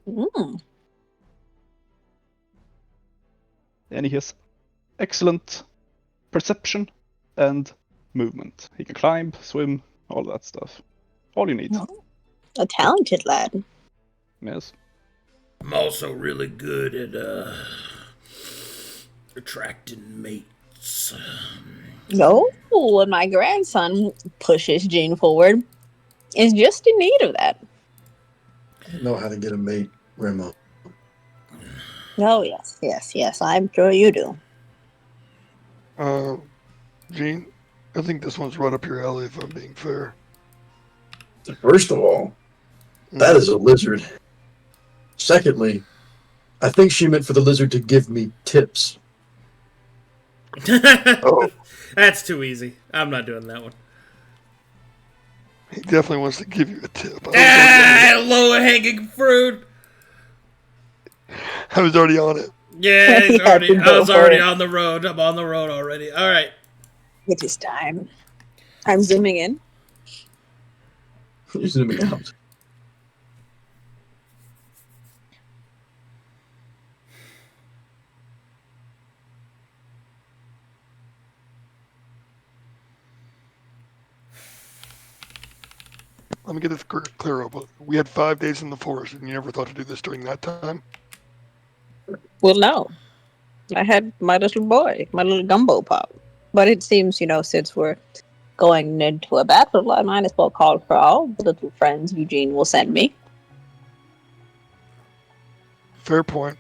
[SPEAKER 3] Mm.
[SPEAKER 5] And he has excellent perception and movement. He can climb, swim, all that stuff. All you need.
[SPEAKER 3] A talented lad.
[SPEAKER 5] Yes.
[SPEAKER 9] I'm also really good at attracting mates.
[SPEAKER 3] No, and my grandson pushes Jean forward. Is just in need of that.
[SPEAKER 4] I know how to get a mate, Grandma.
[SPEAKER 3] Oh, yes. I'm sure you do.
[SPEAKER 6] Gene, I think this one's right up your alley if I'm being fair.
[SPEAKER 4] First of all, that is a lizard. Secondly, I think she meant for the lizard to give me tips.
[SPEAKER 6] Oh,
[SPEAKER 1] That's too easy. I'm not doing that one.
[SPEAKER 6] he definitely wants to give you a tip.
[SPEAKER 1] Lower hanging fruit.
[SPEAKER 6] I was already on it.
[SPEAKER 1] Yeah,
[SPEAKER 3] He had to
[SPEAKER 1] I
[SPEAKER 3] go
[SPEAKER 1] was already
[SPEAKER 3] for it.
[SPEAKER 1] on the road. I'm on the road already. All right.
[SPEAKER 3] It is time. I'm zooming in.
[SPEAKER 4] You're zooming out.
[SPEAKER 6] Let me get this clear up. We had 5 days in the forest, and you never thought to do this during that time?
[SPEAKER 3] Well, no. I had my little boy, my little gumbo pop. But it seems, since we're going into a battle, I might as well call for all the little friends Eugene will send me.
[SPEAKER 6] Fair point.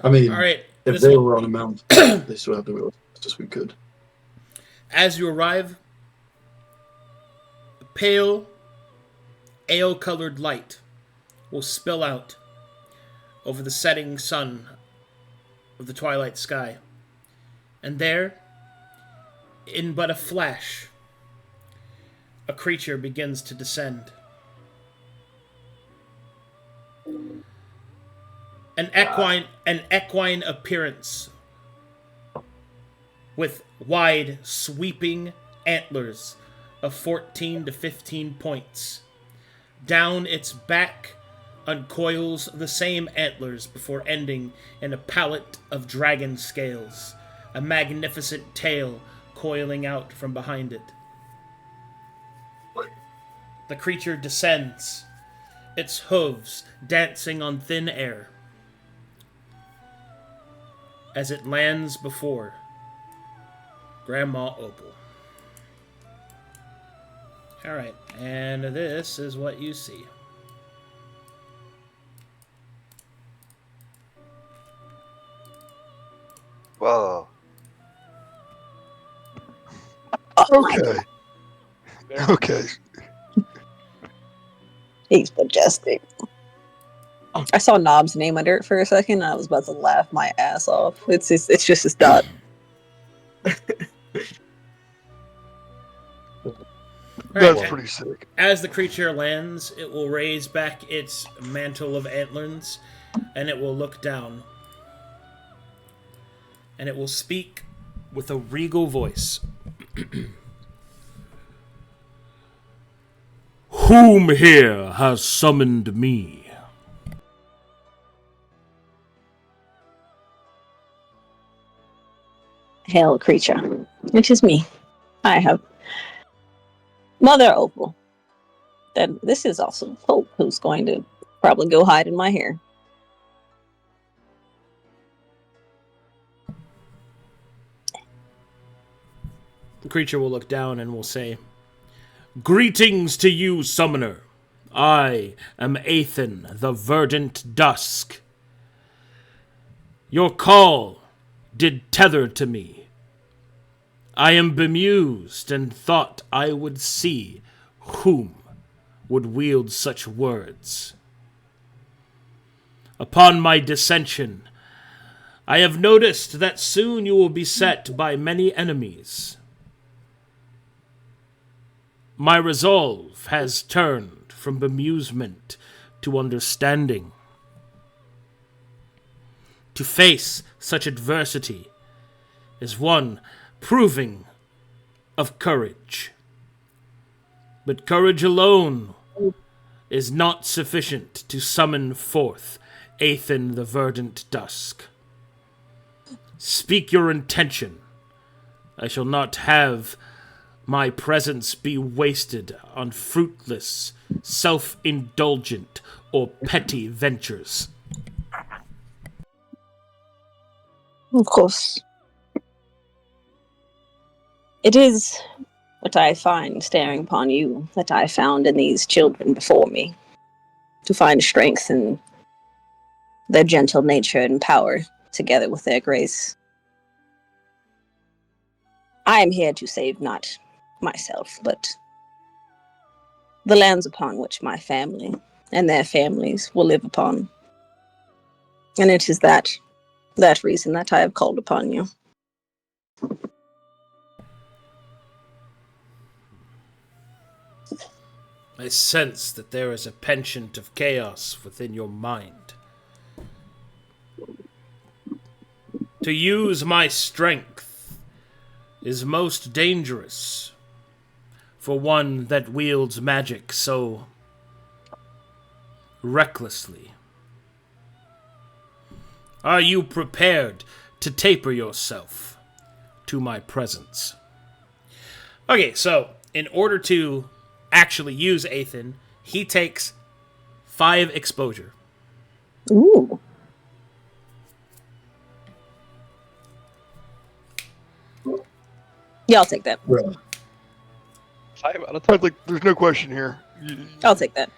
[SPEAKER 4] I mean,
[SPEAKER 1] All right.
[SPEAKER 4] if
[SPEAKER 1] This
[SPEAKER 4] they
[SPEAKER 1] one.
[SPEAKER 4] were on a mount, they still have to go as best we could.
[SPEAKER 1] As you arrive, a pale, ale-colored light will spill out over the setting sun of the twilight sky. And there, in but a flash, a creature begins to descend. An equine appearance with wide, sweeping antlers of 14 to 15 points. Down its back uncoils the same antlers before ending in a pallet of dragon scales, a magnificent tail coiling out from behind it. The creature descends, its hooves dancing on thin air, as it lands before Grandma Opal. Alright, and this is what you see.
[SPEAKER 7] Whoa.
[SPEAKER 6] Okay. Okay.
[SPEAKER 3] He's majestic. I saw Nobb's name under it for a second, and I was about to laugh my ass off. It's just his dot.
[SPEAKER 6] That's pretty sick.
[SPEAKER 1] As the creature lands, it will raise back its mantle of antlers, and it will look down. And it will speak with a regal voice. Whom here has summoned me?
[SPEAKER 3] Hail, creature. It is me. I have Mother Opal. Then this is also Hope, who's going to probably go hide in my hair.
[SPEAKER 1] The creature will look down and will say, Greetings to you, summoner. I am Athen, the verdant dusk. Your call did tether to me. I am bemused and thought I would see whom would wield such words. Upon my dissension, I have noticed that soon you will be set by many enemies. My resolve has turned from bemusement to understanding. To face such adversity is one proving of courage. But courage alone is not sufficient to summon forth Athen the Verdant Dusk. Speak your intention. I shall not have my presence be wasted on fruitless, self-indulgent, or petty ventures.
[SPEAKER 3] Of course. It is what I find staring upon you that I found in these children before me. To find strength in their gentle nature and power, together with their grace. I am here to save not myself, but the lands upon which my family and their families will live upon. And it is that reason that I have called upon you.
[SPEAKER 1] I sense that there is a penchant of chaos within your mind. To use my strength is most dangerous for one that wields magic so recklessly. Are you prepared to taper yourself to my presence? Okay, so in order to actually use Athen, he takes 5 exposure.
[SPEAKER 3] Ooh. Yeah, I'll take that.
[SPEAKER 4] Right.
[SPEAKER 5] 5 out of 10.
[SPEAKER 6] Like, there's no question here.
[SPEAKER 3] I'll take that.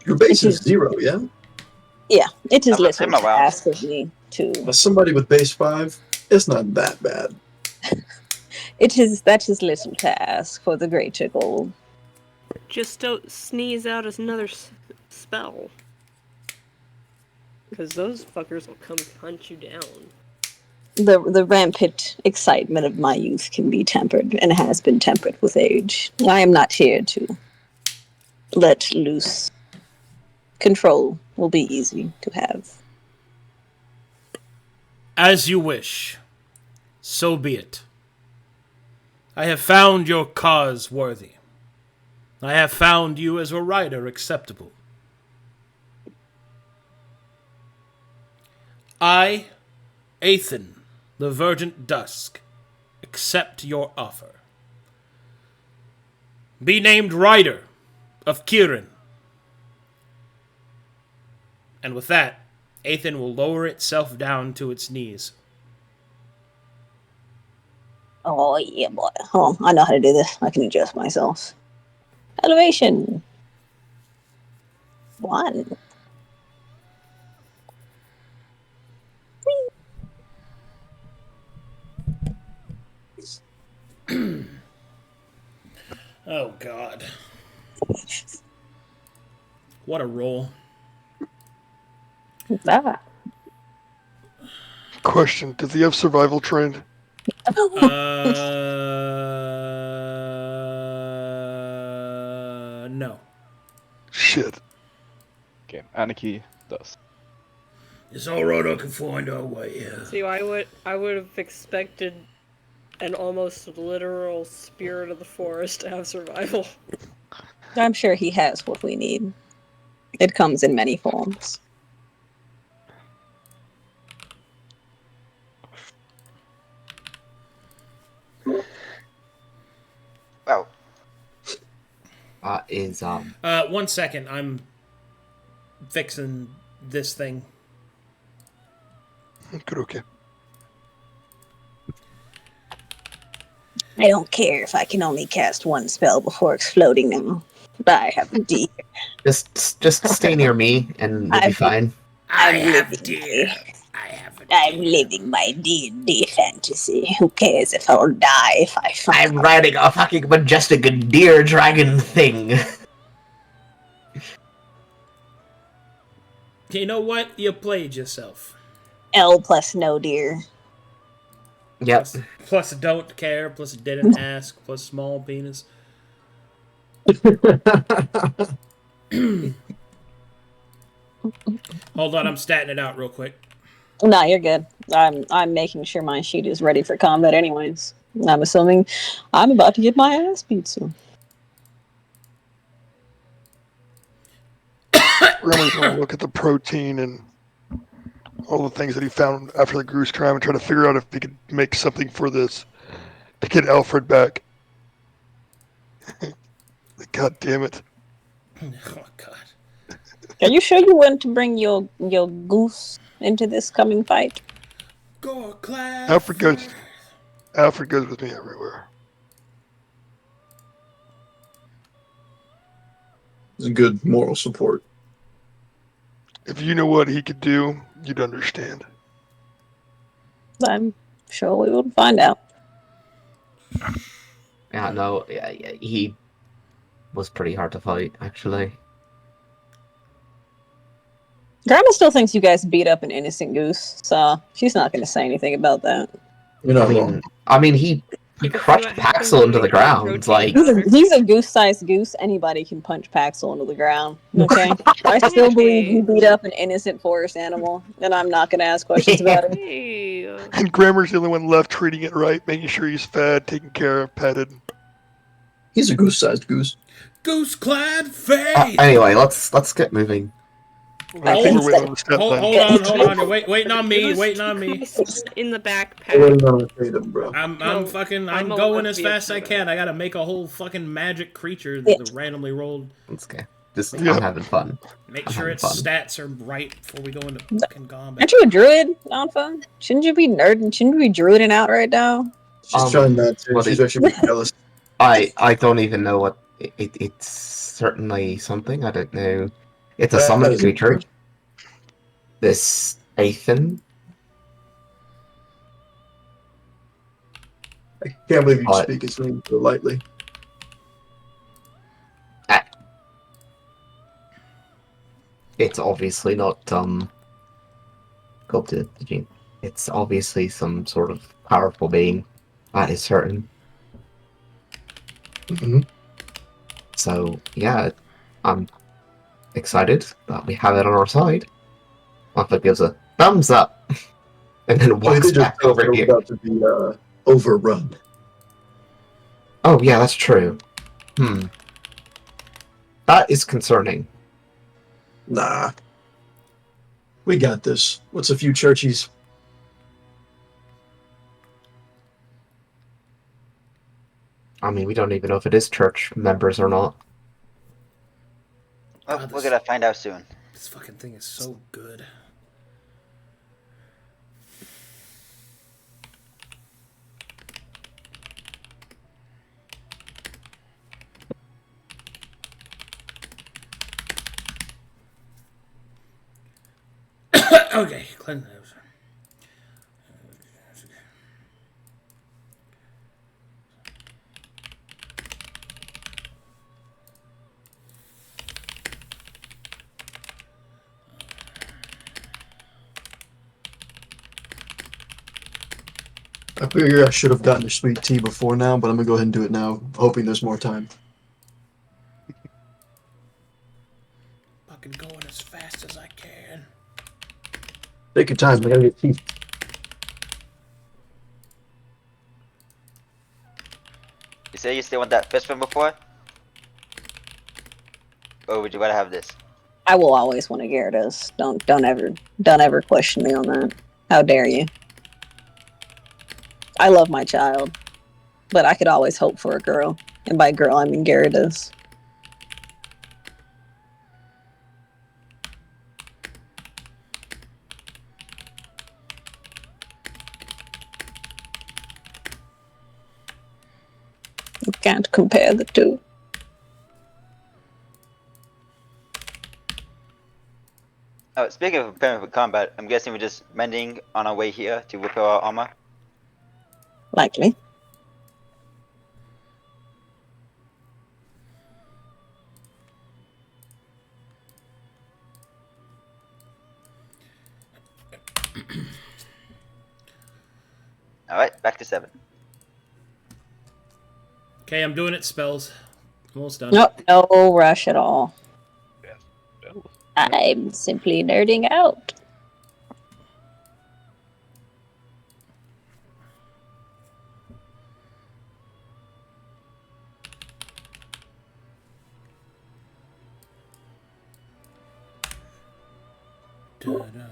[SPEAKER 4] Your base is 0, yeah?
[SPEAKER 3] Yeah, it is
[SPEAKER 7] I'll let him
[SPEAKER 3] little to
[SPEAKER 7] allow.
[SPEAKER 3] ask of me to.
[SPEAKER 4] As somebody with base 5, it's not that bad.
[SPEAKER 3] That is little to ask for the greater goal.
[SPEAKER 8] Just don't sneeze out another spell. Because those fuckers will come hunt you down.
[SPEAKER 3] The rampant excitement of my youth can be tempered, and has been tempered with age. I am not here to let loose. Control will be easy to have.
[SPEAKER 1] As you wish. So be it. I have found your cause worthy. I have found you as a rider acceptable. I, Athen, the Verdant Dusk, accept your offer. Be named Rider of Kirin. And with that, Athen will lower itself down to its knees.
[SPEAKER 3] Oh, yeah, boy. Oh, I know how to do this. I can adjust myself. Elevation. 1.
[SPEAKER 1] Oh, God. What a roll.
[SPEAKER 3] Ah.
[SPEAKER 6] Question: does he have survival trained?
[SPEAKER 1] No.
[SPEAKER 6] Shit.
[SPEAKER 5] Okay, Anarchy does.
[SPEAKER 9] It's alright, I can find our way out.
[SPEAKER 8] See, I would have expected an almost literal spirit of the forest to have survival.
[SPEAKER 3] I'm sure he has what we need. It comes in many forms.
[SPEAKER 7] Well,
[SPEAKER 2] Is
[SPEAKER 1] 1 second. I'm fixing this thing.
[SPEAKER 6] Good, okay.
[SPEAKER 3] I don't care if I can only cast one spell before exploding now. I have a deer.
[SPEAKER 2] just stay near me and we'll be fine.
[SPEAKER 9] I
[SPEAKER 3] I'm
[SPEAKER 9] have
[SPEAKER 3] living
[SPEAKER 9] deer.
[SPEAKER 3] my-
[SPEAKER 9] I have a
[SPEAKER 3] I'm
[SPEAKER 9] deer.
[SPEAKER 3] living my D&D fantasy. Who cares if I'll die if I fuck
[SPEAKER 2] I'm
[SPEAKER 3] up?
[SPEAKER 2] riding a fucking majestic deer dragon thing.
[SPEAKER 1] You know what? You played yourself.
[SPEAKER 3] L plus no deer.
[SPEAKER 2] Yep.
[SPEAKER 1] Plus don't care, plus didn't ask, plus small penis. Hold on, I'm statting it out real quick.
[SPEAKER 3] No, you're good. I'm making sure my sheet is ready for combat anyways. I'm assuming I'm about to get my ass beat soon.
[SPEAKER 6] Gramr's gonna look at the protein and all the things that he found after the Goose crime and try to figure out if he could make something for this to get Alfred back. God damn it.
[SPEAKER 1] Oh god.
[SPEAKER 3] Are you sure you want to bring your goose into this coming fight?
[SPEAKER 1] Go, class.
[SPEAKER 6] Alfred goes with me everywhere.
[SPEAKER 4] It's good moral support.
[SPEAKER 6] If you know what he could do, you'd understand.
[SPEAKER 3] I'm sure we will find out.
[SPEAKER 2] Yeah, no, yeah, he was pretty hard to fight, actually.
[SPEAKER 3] Grandma still thinks you guys beat up an innocent goose, so she's not going to say anything about that.
[SPEAKER 4] You're not wrong.
[SPEAKER 2] I mean, he crushed
[SPEAKER 8] what happens
[SPEAKER 2] Paxil
[SPEAKER 8] when
[SPEAKER 2] into
[SPEAKER 8] we
[SPEAKER 2] the
[SPEAKER 8] eat
[SPEAKER 2] ground.
[SPEAKER 8] protein
[SPEAKER 2] Like,
[SPEAKER 8] powder.
[SPEAKER 3] He's a goose-sized goose. Anybody can punch Paxil into the ground. Okay, I still believe you beat up an innocent forest animal, and I'm not going to ask questions about it.
[SPEAKER 8] Hey,
[SPEAKER 6] And Grammar's the only one left treating it right, making sure he's fed, taken care of, petted.
[SPEAKER 4] He's a goose-sized goose.
[SPEAKER 1] Goose-clad face.
[SPEAKER 2] anyway, let's get moving.
[SPEAKER 6] I think we're waiting on the step
[SPEAKER 1] Hold
[SPEAKER 6] line.
[SPEAKER 1] on. You're waiting on me.
[SPEAKER 8] Goose
[SPEAKER 1] Waiting on me.
[SPEAKER 8] goose in the backpack.
[SPEAKER 1] I'm
[SPEAKER 8] I'm old
[SPEAKER 1] going
[SPEAKER 8] enough
[SPEAKER 1] as
[SPEAKER 8] to be
[SPEAKER 1] fast as I
[SPEAKER 8] upset
[SPEAKER 1] can.
[SPEAKER 8] about
[SPEAKER 1] I gotta make a whole fucking magic creature that randomly rolled.
[SPEAKER 2] It's okay. Just
[SPEAKER 6] Yeah.
[SPEAKER 2] I'm having fun.
[SPEAKER 1] Make
[SPEAKER 2] I'm
[SPEAKER 1] sure
[SPEAKER 2] having
[SPEAKER 1] its
[SPEAKER 2] fun.
[SPEAKER 1] stats are right before we go into fucking combat.
[SPEAKER 3] Aren't you a druid, Anfa? Shouldn't you be nerding? Shouldn't you be druiding out right now?
[SPEAKER 4] She's trying not to.
[SPEAKER 2] well,
[SPEAKER 4] She's
[SPEAKER 2] they-
[SPEAKER 4] actually jealous.
[SPEAKER 2] I don't even know what it's certainly something. I don't know. It's a
[SPEAKER 4] That
[SPEAKER 2] summoned
[SPEAKER 4] is
[SPEAKER 2] creature.
[SPEAKER 4] good.
[SPEAKER 2] This Athan.
[SPEAKER 4] I can't believe you
[SPEAKER 2] What?
[SPEAKER 4] speak his name so lightly.
[SPEAKER 2] It's obviously not go up to the gene. It's obviously some sort of powerful being. That is certain.
[SPEAKER 4] Mm-hmm.
[SPEAKER 2] So yeah, I'm excited that we have it on our side. Alpha gives a thumbs up and then walks back over here.
[SPEAKER 4] About to be overrun.
[SPEAKER 2] Oh yeah, that's true. That is concerning.
[SPEAKER 4] Nah. We got this. What's a few churchies?
[SPEAKER 2] I mean, we don't even know if it is church members or not.
[SPEAKER 7] Well,
[SPEAKER 1] God,
[SPEAKER 7] we're
[SPEAKER 1] this-
[SPEAKER 7] gonna find out soon.
[SPEAKER 1] This fucking thing is so good. Okay, cleanse those.
[SPEAKER 4] I figure I should have gotten a sweet tea before now, but I'm gonna go ahead and do it now, hoping there's more time.
[SPEAKER 1] Fucking going as fast as I can.
[SPEAKER 4] Take your time, I gotta get tea.
[SPEAKER 7] You say you still want that fish from before? Or would you rather have this?
[SPEAKER 3] I will always want to Gyarados. Don't ever question me on that. How dare you? I love my child, but I could always hope for a girl, and by girl I mean Gyarados. You can't compare the two.
[SPEAKER 7] Oh, speaking of preparing for combat, I'm guessing we're just mending on our way here to repair our armor.
[SPEAKER 3] Likely.
[SPEAKER 7] Alright, back to 7.
[SPEAKER 1] Okay, I'm doing it. Spells. Almost done.
[SPEAKER 3] Nope, no rush at all.
[SPEAKER 5] Yes. Spells.
[SPEAKER 3] I'm simply nerding out.
[SPEAKER 1] Da-da.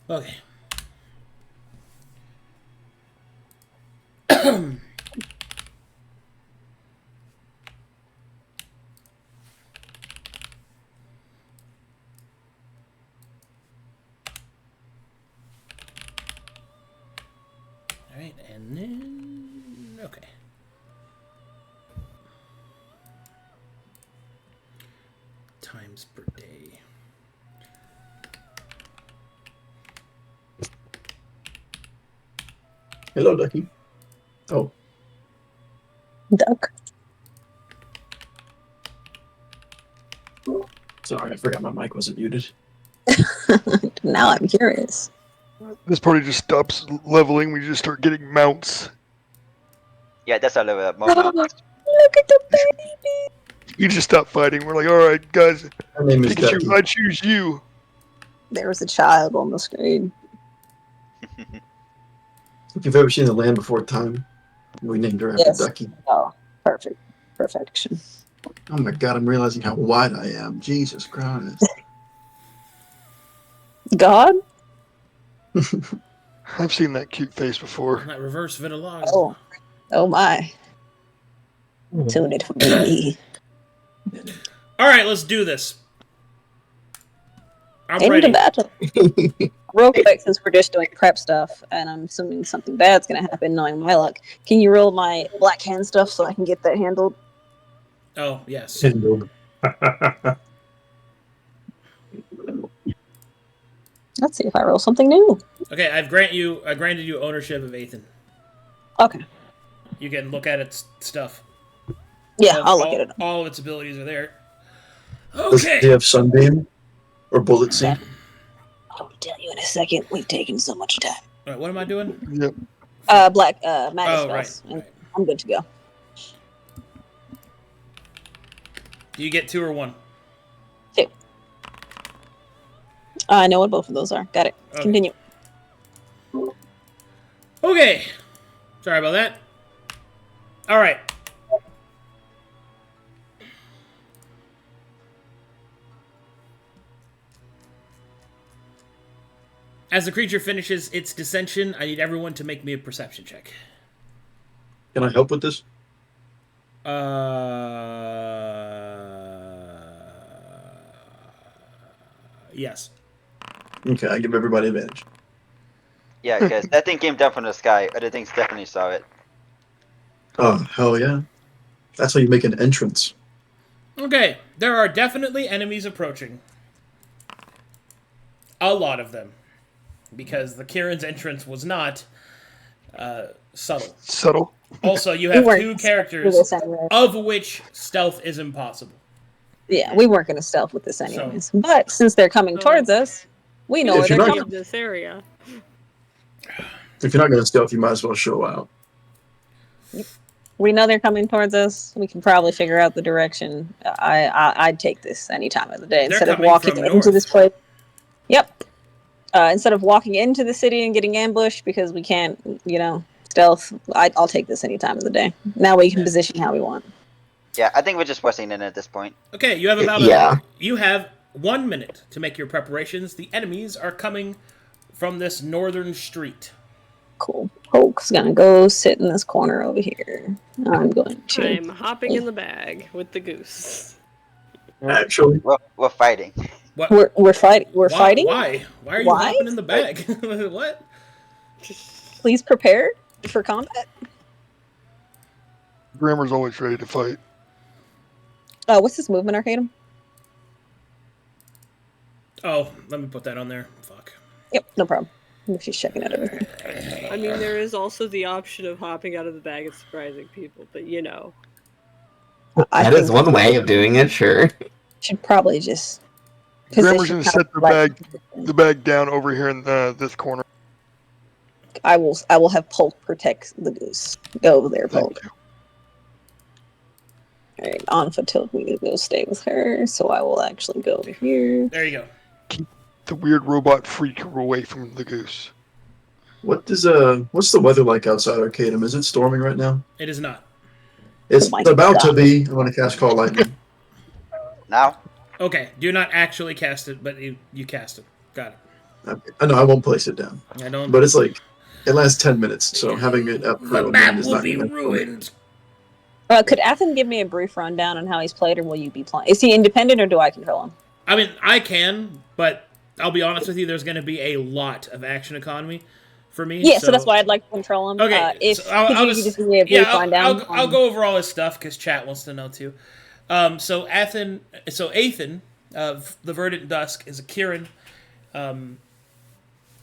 [SPEAKER 1] Okay. Alright, and then... okay. Times per day.
[SPEAKER 4] Hello, Ducky. Oh,
[SPEAKER 3] Duck.
[SPEAKER 4] sorry, I forgot my mic wasn't muted.
[SPEAKER 3] Now I'm curious.
[SPEAKER 6] This party just stops leveling. We just start getting mounts.
[SPEAKER 7] Yeah, that's our level up.
[SPEAKER 3] Look at the baby.
[SPEAKER 6] We just stop fighting. We're like, all right, guys,
[SPEAKER 4] My name is
[SPEAKER 6] Pikachu,
[SPEAKER 4] Ducky.
[SPEAKER 6] I choose you.
[SPEAKER 3] There's a child on the screen.
[SPEAKER 4] If you've ever seen The Land Before Time, we named her after
[SPEAKER 3] Yes.
[SPEAKER 4] Ducky.
[SPEAKER 3] Oh, perfect. Perfection.
[SPEAKER 4] Oh my god, I'm realizing how wide I am. Jesus Christ.
[SPEAKER 3] God?
[SPEAKER 6] I've seen that cute face before.
[SPEAKER 1] That reverse vitiligo.
[SPEAKER 3] Oh. Oh my. Tune it for me.
[SPEAKER 1] Alright, let's do this. I'm
[SPEAKER 3] Into
[SPEAKER 1] ready.
[SPEAKER 3] battle. Real quick, since we're just doing prep stuff, and I'm assuming something bad's gonna happen, knowing my luck, can you roll my black hand stuff so I can get that handled?
[SPEAKER 1] Oh, yes.
[SPEAKER 3] Let's see if I roll something new.
[SPEAKER 1] Okay, I granted you ownership of Ethan.
[SPEAKER 3] Okay.
[SPEAKER 1] You can look at its stuff.
[SPEAKER 3] Yeah,
[SPEAKER 1] All-
[SPEAKER 3] I'll look
[SPEAKER 1] all-
[SPEAKER 3] at it.
[SPEAKER 1] All of its abilities are there.
[SPEAKER 4] Does
[SPEAKER 1] Okay.
[SPEAKER 4] he have Sunbeam? Or Bullet Seed?
[SPEAKER 3] I'll tell you in a second. We've taken so much time.
[SPEAKER 1] Alright, what am I doing?
[SPEAKER 6] Yep.
[SPEAKER 3] Black magic
[SPEAKER 1] Oh,
[SPEAKER 3] spells.
[SPEAKER 1] right.
[SPEAKER 3] I'm good to go.
[SPEAKER 1] Do you get 2 or 1?
[SPEAKER 3] 2. I know what both of those are. Got it.
[SPEAKER 1] Okay.
[SPEAKER 3] Continue.
[SPEAKER 1] Okay. Sorry about that. Alright. As the creature finishes its descension, I need everyone to make me a perception check.
[SPEAKER 4] Can I help with this?
[SPEAKER 1] Yes.
[SPEAKER 4] Okay, I give everybody advantage.
[SPEAKER 7] Yeah, because that thing came down from the sky. Other things definitely saw it.
[SPEAKER 4] Oh, hell yeah. That's how you make an entrance.
[SPEAKER 1] Okay, there are definitely enemies approaching. A lot of them. Because the Kieran's entrance was not subtle.
[SPEAKER 6] Subtle.
[SPEAKER 1] Also, you
[SPEAKER 3] We
[SPEAKER 1] have
[SPEAKER 3] weren't
[SPEAKER 1] two
[SPEAKER 3] gonna
[SPEAKER 1] characters,
[SPEAKER 3] do this anyway.
[SPEAKER 1] of which stealth is impossible.
[SPEAKER 3] Yeah, we weren't going to stealth with this anyways. But since they're coming towards us, we know
[SPEAKER 4] If
[SPEAKER 3] where they're
[SPEAKER 4] you're not-
[SPEAKER 3] coming.
[SPEAKER 8] Of this area.
[SPEAKER 4] If you're not going to stealth, you might as well show out.
[SPEAKER 3] We know they're coming towards us. We can probably figure out the direction. I'd take this any time of the day instead of
[SPEAKER 1] coming
[SPEAKER 3] walking
[SPEAKER 1] from
[SPEAKER 3] into
[SPEAKER 1] north.
[SPEAKER 3] this place. Yep. Instead of walking into the city and getting ambushed because we can't, stealth. I'll take this any time of the day. Now we can position how we want.
[SPEAKER 7] Yeah, I think we're just pressing in at this point.
[SPEAKER 1] Okay, you have about you have 1 minute to make your preparations. The enemies are coming from this northern street.
[SPEAKER 3] Cool. Hulk's gonna go sit in this corner over here. I'm going to.
[SPEAKER 8] I'm hopping in the bag with the goose.
[SPEAKER 4] Actually,
[SPEAKER 7] We're fighting.
[SPEAKER 1] What?
[SPEAKER 3] We're fighting. We're fighting.
[SPEAKER 1] Why? Why are you
[SPEAKER 3] Why?
[SPEAKER 1] hopping in the bag? What?
[SPEAKER 3] Please prepare for combat.
[SPEAKER 6] Gramr's always ready to fight.
[SPEAKER 3] What's this movement, Arcadum?
[SPEAKER 1] Oh, let me put that on there. Fuck.
[SPEAKER 3] Yep, no problem. I'm just checking out everything.
[SPEAKER 8] I mean, there is also the option of hopping out of the bag and surprising people, but
[SPEAKER 2] That is one way of doing it, sure.
[SPEAKER 3] Should probably just.
[SPEAKER 6] Gramr's gonna set the bag down over here in this corner.
[SPEAKER 3] I will have Polk protect the goose. Go over there, Polk. Alright, Anfa told me to go stay with her, so I will actually go over here.
[SPEAKER 1] There you go.
[SPEAKER 6] Keep the weird robot freak away from the goose.
[SPEAKER 4] what's the weather like outside Arcadum? Is it storming right now?
[SPEAKER 1] It is not.
[SPEAKER 4] It's
[SPEAKER 3] Oh my
[SPEAKER 4] about to
[SPEAKER 3] God.
[SPEAKER 4] be. I'm going to cast Call Lightning.
[SPEAKER 7] Now?
[SPEAKER 1] Okay, do not actually cast it, but you cast it. Got it.
[SPEAKER 4] I know I won't place it down.
[SPEAKER 1] I don't.
[SPEAKER 4] But it's like, it lasts 10 minutes, so having it up for
[SPEAKER 9] The
[SPEAKER 4] a
[SPEAKER 9] map
[SPEAKER 4] minute is
[SPEAKER 9] will
[SPEAKER 4] not
[SPEAKER 9] be
[SPEAKER 4] going to
[SPEAKER 9] ruined.
[SPEAKER 3] Could Athen give me a brief rundown on how he's played, or will you be playing? Is he independent, or do I control him?
[SPEAKER 1] I mean, I can, but I'll be honest with you. There's going to be a lot of action economy for me.
[SPEAKER 3] Yeah, so that's why I'd like to control him.
[SPEAKER 1] Okay,
[SPEAKER 3] If
[SPEAKER 1] so I'll
[SPEAKER 3] could you
[SPEAKER 1] just
[SPEAKER 3] give me a brief rundown?
[SPEAKER 1] I'll go over all his stuff because chat wants to know too. So Athen, of the Verdant Dusk is a Kieran,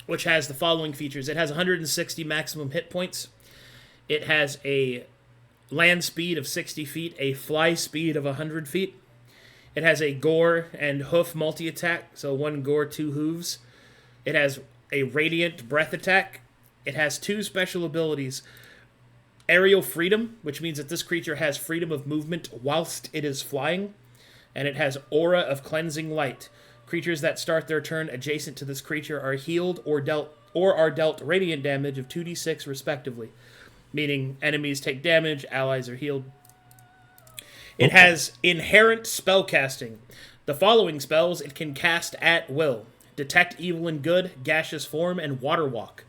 [SPEAKER 1] which has the following features. It has 160 maximum hit points. It has a land speed of 60 feet, a fly speed of 100 feet. It has a gore and hoof multi-attack, so 1 gore, 2 hooves. It has a radiant breath attack. It has 2 special abilities. Aerial freedom, which means that this creature has freedom of movement whilst it is flying. And it has aura of cleansing light. Creatures that start their turn adjacent to this creature are healed or are dealt radiant damage of 2d6 respectively. Meaning enemies take damage, allies are healed. It has inherent spellcasting. The following spells it can cast at will. Detect Evil and Good, Gaseous Form, and Water Walk.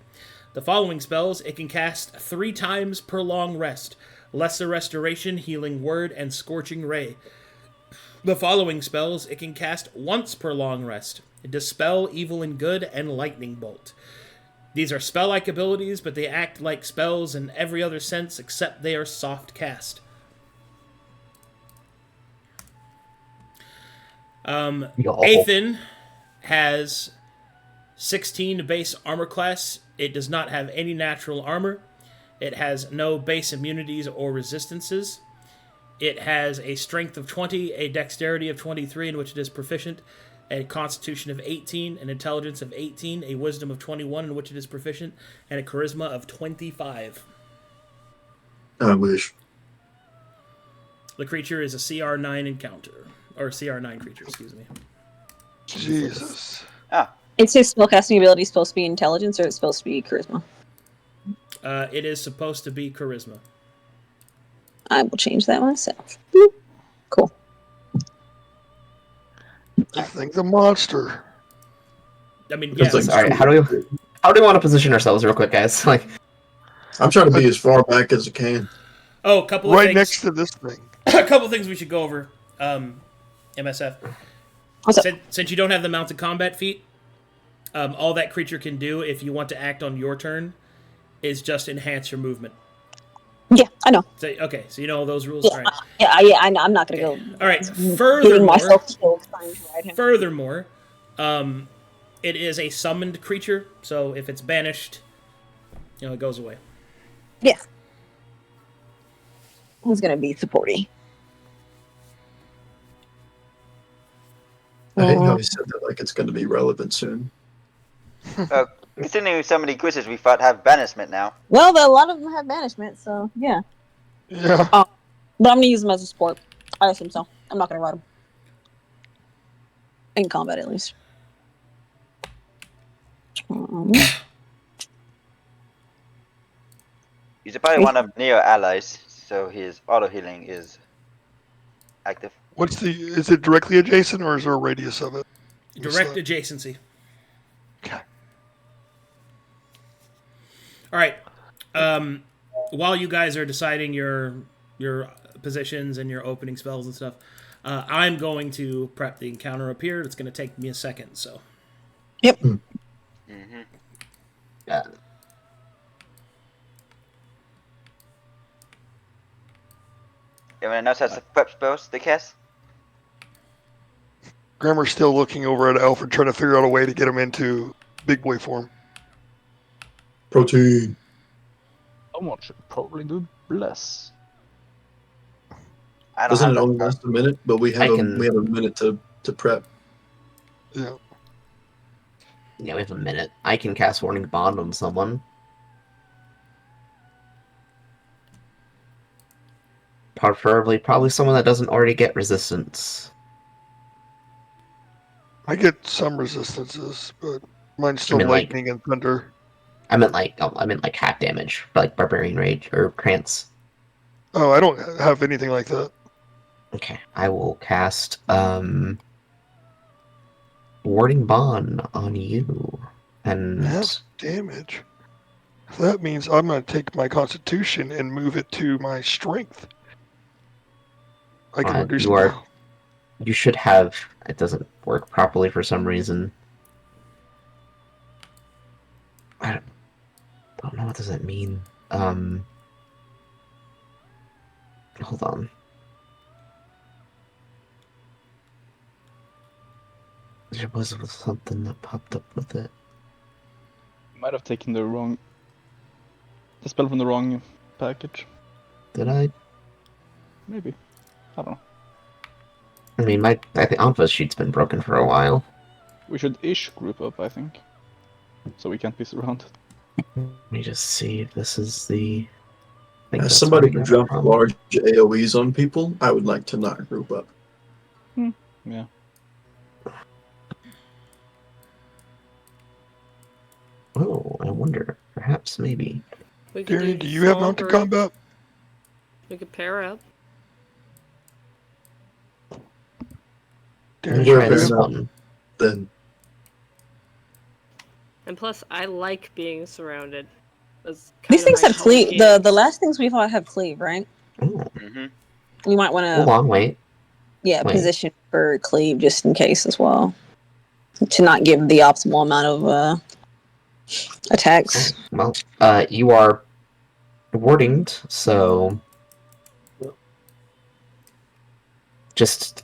[SPEAKER 1] The following spells it can cast 3 times per long rest. Lesser Restoration, Healing Word, and Scorching Ray. The following spells it can cast once per long rest. Dispel Evil and Good, and Lightning Bolt. These are spell-like abilities, but they act like spells in every other sense except they are soft cast. Athen has 16 base armor class. It does not have any natural armor. It has no base immunities or resistances. It has a strength of 20, a dexterity of 23 in which it is proficient, a constitution of 18, an intelligence of 18, a wisdom of 21 in which it is proficient, and a charisma of 25.
[SPEAKER 4] I wish.
[SPEAKER 1] The creature is a CR9 encounter. Or CR9 creature, excuse me.
[SPEAKER 6] Jesus.
[SPEAKER 3] Is his spellcasting ability supposed to be intelligence, or it's supposed to be charisma?
[SPEAKER 1] It is supposed to be charisma.
[SPEAKER 3] I will change that myself. Boop. Cool.
[SPEAKER 6] This thing's a monster.
[SPEAKER 1] I mean,
[SPEAKER 4] It's
[SPEAKER 1] yes.
[SPEAKER 4] like-
[SPEAKER 2] All right, how do we want to position ourselves, real quick, guys? Like,
[SPEAKER 4] I'm trying to be as far back as I can.
[SPEAKER 1] Oh, a couple of
[SPEAKER 6] Right
[SPEAKER 1] things.
[SPEAKER 6] next to this thing.
[SPEAKER 1] A couple of things we should go over. MSF.
[SPEAKER 3] What's up?
[SPEAKER 1] Since you don't have the mounted combat feat, all that creature can do if you want to act on your turn is just enhance your movement.
[SPEAKER 3] Yeah, I know.
[SPEAKER 1] So, okay, so you know all those rules?
[SPEAKER 3] Yeah,
[SPEAKER 1] All right.
[SPEAKER 3] yeah, I know. I'm not gonna
[SPEAKER 1] Okay.
[SPEAKER 3] go.
[SPEAKER 1] All right.
[SPEAKER 3] Getting myself killed trying to ride him.
[SPEAKER 1] Furthermore, it is a summoned creature, so if it's banished, it goes away.
[SPEAKER 3] Yeah. Who's gonna be supporty?
[SPEAKER 4] I hate how he said that like it's going to be relevant soon.
[SPEAKER 7] Considering some of the creatures we fought have banishment now.
[SPEAKER 3] Well, a lot of them have banishment, so yeah.
[SPEAKER 6] Yeah.
[SPEAKER 3] But I'm gonna use them as a support. I assume so. I'm not gonna ride them. In combat, at least.
[SPEAKER 7] He's probably one of Neo allies, so his auto healing is active.
[SPEAKER 6] Is it directly adjacent or is there a radius of it?
[SPEAKER 1] Direct adjacency.
[SPEAKER 6] Okay.
[SPEAKER 1] All right. While you guys are deciding your positions and your opening spells and stuff, I'm going to prep the encounter up here. It's going to take me a second, so.
[SPEAKER 3] Yep.
[SPEAKER 7] Mm-hmm.
[SPEAKER 2] Yeah.
[SPEAKER 7] Everyone else has prep spells to cast?
[SPEAKER 6] Gramr's still looking over at Alfred, trying to figure out a way to get him into big boy form.
[SPEAKER 4] Protein.
[SPEAKER 5] Someone should probably do bless.
[SPEAKER 7] I don't
[SPEAKER 4] Doesn't
[SPEAKER 7] have
[SPEAKER 4] it
[SPEAKER 7] that
[SPEAKER 4] only
[SPEAKER 7] spell.
[SPEAKER 4] last a minute? But we have
[SPEAKER 2] I can-
[SPEAKER 4] we have a minute to prep.
[SPEAKER 6] Yeah.
[SPEAKER 2] Yeah, we have a minute. I can cast Warning Bond on someone. Probably someone that doesn't already get resistance.
[SPEAKER 6] I get some resistances, but mine's still
[SPEAKER 2] I mean, like-
[SPEAKER 6] lightning and thunder.
[SPEAKER 2] I meant like half damage, like Barbarian Rage or Krantz.
[SPEAKER 6] Oh, I don't have anything like that.
[SPEAKER 2] Okay, I will cast Warding Bond on you, and
[SPEAKER 6] Half damage. That means I'm going to take my constitution and move it to my strength. I can reduce
[SPEAKER 2] you are.
[SPEAKER 6] my...
[SPEAKER 2] You should have. It doesn't work properly for some reason. I don't know, what does that mean. Hold on. There was something that popped up with it.
[SPEAKER 5] You might have taken the spell from the wrong package.
[SPEAKER 2] Did I?
[SPEAKER 5] Maybe. I don't know.
[SPEAKER 2] I mean, I think Anfa's sheet's been broken for a while.
[SPEAKER 5] We should group up, I think. So we can't be surrounded.
[SPEAKER 2] Let me just see if this is the... I think
[SPEAKER 4] As
[SPEAKER 2] that's
[SPEAKER 4] somebody
[SPEAKER 2] where
[SPEAKER 4] who
[SPEAKER 2] I got it
[SPEAKER 4] jumps
[SPEAKER 2] from.
[SPEAKER 4] large AoEs on people, I would like to not group up.
[SPEAKER 5] Yeah.
[SPEAKER 2] Oh, I wonder. Perhaps, maybe.
[SPEAKER 8] We could
[SPEAKER 6] Darien, do you have
[SPEAKER 8] small
[SPEAKER 6] mounted
[SPEAKER 8] group.
[SPEAKER 6] combat?
[SPEAKER 8] We could pair up.
[SPEAKER 6] Darien,
[SPEAKER 2] Here
[SPEAKER 6] do you
[SPEAKER 2] is
[SPEAKER 6] have-
[SPEAKER 2] one.
[SPEAKER 4] Then
[SPEAKER 8] And plus, I like being surrounded. That's
[SPEAKER 3] These
[SPEAKER 8] kinda
[SPEAKER 3] things
[SPEAKER 8] my
[SPEAKER 3] have
[SPEAKER 8] whole
[SPEAKER 3] cleave.
[SPEAKER 8] game.
[SPEAKER 3] The last things we fought have cleave, right?
[SPEAKER 2] Oh,
[SPEAKER 7] Mm-hmm.
[SPEAKER 3] We might want
[SPEAKER 2] hold
[SPEAKER 3] to,
[SPEAKER 2] on, wait.
[SPEAKER 3] yeah,
[SPEAKER 2] Wait.
[SPEAKER 3] position for cleave just in case as well, to not give the optimal amount of attacks.
[SPEAKER 2] Well, you are wardinged, so... Just,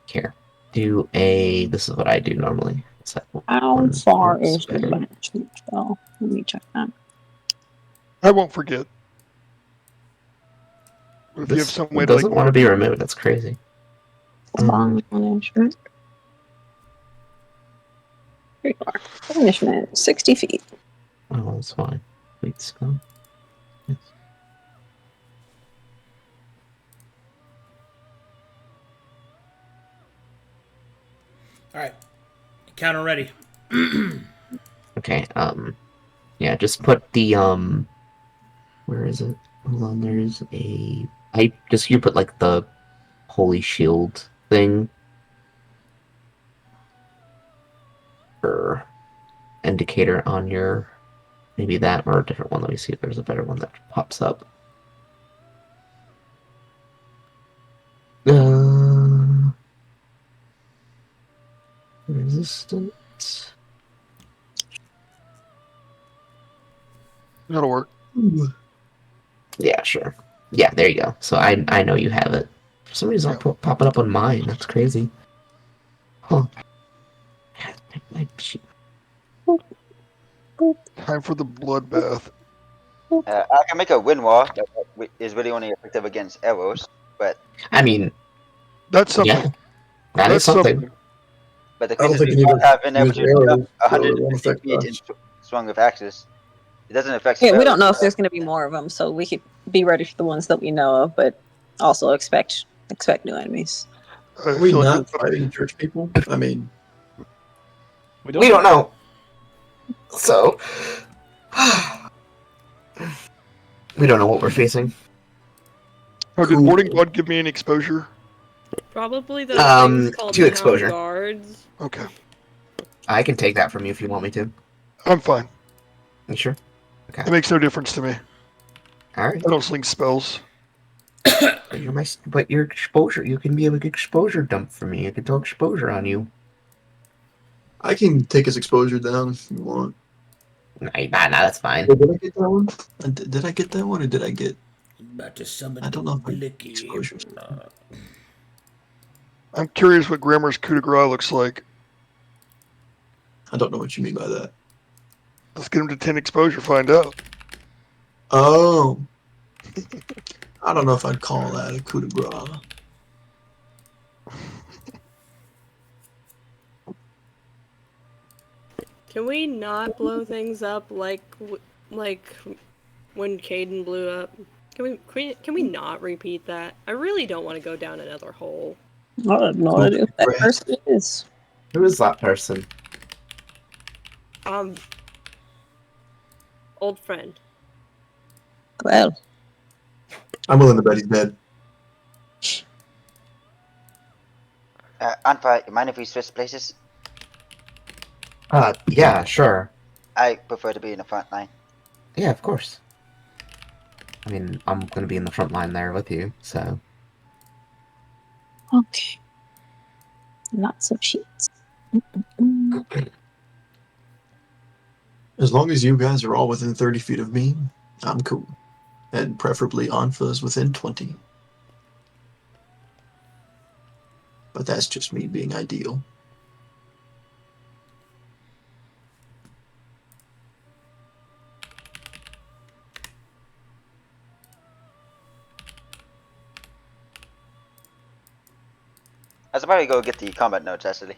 [SPEAKER 2] here. Do a... This is what I do normally.
[SPEAKER 3] How
[SPEAKER 2] One
[SPEAKER 3] far
[SPEAKER 2] looks
[SPEAKER 3] is the
[SPEAKER 2] better.
[SPEAKER 3] banishment spell? Let me check that.
[SPEAKER 6] I won't forget. But if you have
[SPEAKER 2] This
[SPEAKER 6] some way to
[SPEAKER 2] doesn't
[SPEAKER 6] like...
[SPEAKER 2] want to be removed. That's crazy.
[SPEAKER 3] Banishment. Here you are. Banishment, 60 feet.
[SPEAKER 2] Oh, that's fine. Wait, spell. Yes.
[SPEAKER 1] All right. Encounter ready.
[SPEAKER 2] Okay, yeah, just put the, where is it? Hold on, there's a... you put, like, the Holy Shield thing. Or indicator on your... Maybe that, or a different one. Let me see if there's a better one that pops up. Resistant.
[SPEAKER 6] That'll work.
[SPEAKER 2] Yeah, sure. Yeah, there you go. So I know you have it. For some reason, it's not popping up on mine. That's crazy. Huh.
[SPEAKER 6] Time for the bloodbath.
[SPEAKER 7] I can make a wind wall that is really only effective against arrows, but
[SPEAKER 2] I mean,
[SPEAKER 6] That's something.
[SPEAKER 2] yeah, that is
[SPEAKER 6] That's
[SPEAKER 2] something.
[SPEAKER 7] but the
[SPEAKER 4] I don't
[SPEAKER 7] creatures
[SPEAKER 4] think
[SPEAKER 7] do
[SPEAKER 4] you
[SPEAKER 7] not
[SPEAKER 4] need to
[SPEAKER 7] have been able
[SPEAKER 4] use
[SPEAKER 7] to
[SPEAKER 4] arrows,
[SPEAKER 7] jump
[SPEAKER 4] so it won't
[SPEAKER 7] 150
[SPEAKER 4] affect
[SPEAKER 7] feet in
[SPEAKER 4] us.
[SPEAKER 7] swung with axes. It doesn't affect
[SPEAKER 3] Yeah, we
[SPEAKER 7] spells.
[SPEAKER 3] don't know if there's going to be more of them, so we could be ready for the ones that we know of, but also expect new enemies.
[SPEAKER 6] I
[SPEAKER 4] Are we
[SPEAKER 6] feel like
[SPEAKER 4] not fighting church people? I mean,
[SPEAKER 5] We
[SPEAKER 2] We don't know. So we don't know what we're facing.
[SPEAKER 6] Oh, did
[SPEAKER 4] Cool.
[SPEAKER 6] Warding Blood give me an exposure?
[SPEAKER 8] Probably those things called
[SPEAKER 2] 2
[SPEAKER 8] Town
[SPEAKER 2] exposure.
[SPEAKER 8] Guards.
[SPEAKER 6] Okay.
[SPEAKER 2] I can take that from you if you want me to.
[SPEAKER 6] I'm fine.
[SPEAKER 2] You sure? Okay.
[SPEAKER 6] It makes no difference to me.
[SPEAKER 2] All right.
[SPEAKER 6] I don't sling spells.
[SPEAKER 2] But your exposure, you can be a big exposure dump for me. I can throw exposure on you.
[SPEAKER 4] I can take his exposure down if you want.
[SPEAKER 2] Nah, that's fine.
[SPEAKER 4] Wait, did I get that one? Did I get that one, or did I get?
[SPEAKER 9] About to summon
[SPEAKER 4] I don't know if I
[SPEAKER 9] Blicky.
[SPEAKER 4] exposure.
[SPEAKER 6] I'm curious what Gramr's coup de grace looks like.
[SPEAKER 4] I don't know what you mean by that.
[SPEAKER 6] Let's get him to 10 exposure, find out.
[SPEAKER 4] Oh, I don't know if I'd call that a coup de grace.
[SPEAKER 8] Can we not blow things up like when Caden blew up? Can we not repeat that? I really don't want to go down another hole.
[SPEAKER 3] I have no idea who that person is.
[SPEAKER 2] Who is that person?
[SPEAKER 8] Old friend.
[SPEAKER 3] Well,
[SPEAKER 4] I'm willing to bet he's dead.
[SPEAKER 7] Anfa, you mind if we switch places?
[SPEAKER 2] Yeah, sure.
[SPEAKER 7] I prefer to be in the front line.
[SPEAKER 2] Yeah, of course. I mean, I'm gonna be in the front line there with you, so.
[SPEAKER 3] okay. Lots of sheets.
[SPEAKER 4] As long as you guys are all within 30 feet of me, I'm cool. And preferably Anfa's within 20. But that's just me being ideal.
[SPEAKER 7] I should probably go get the combat notes, actually.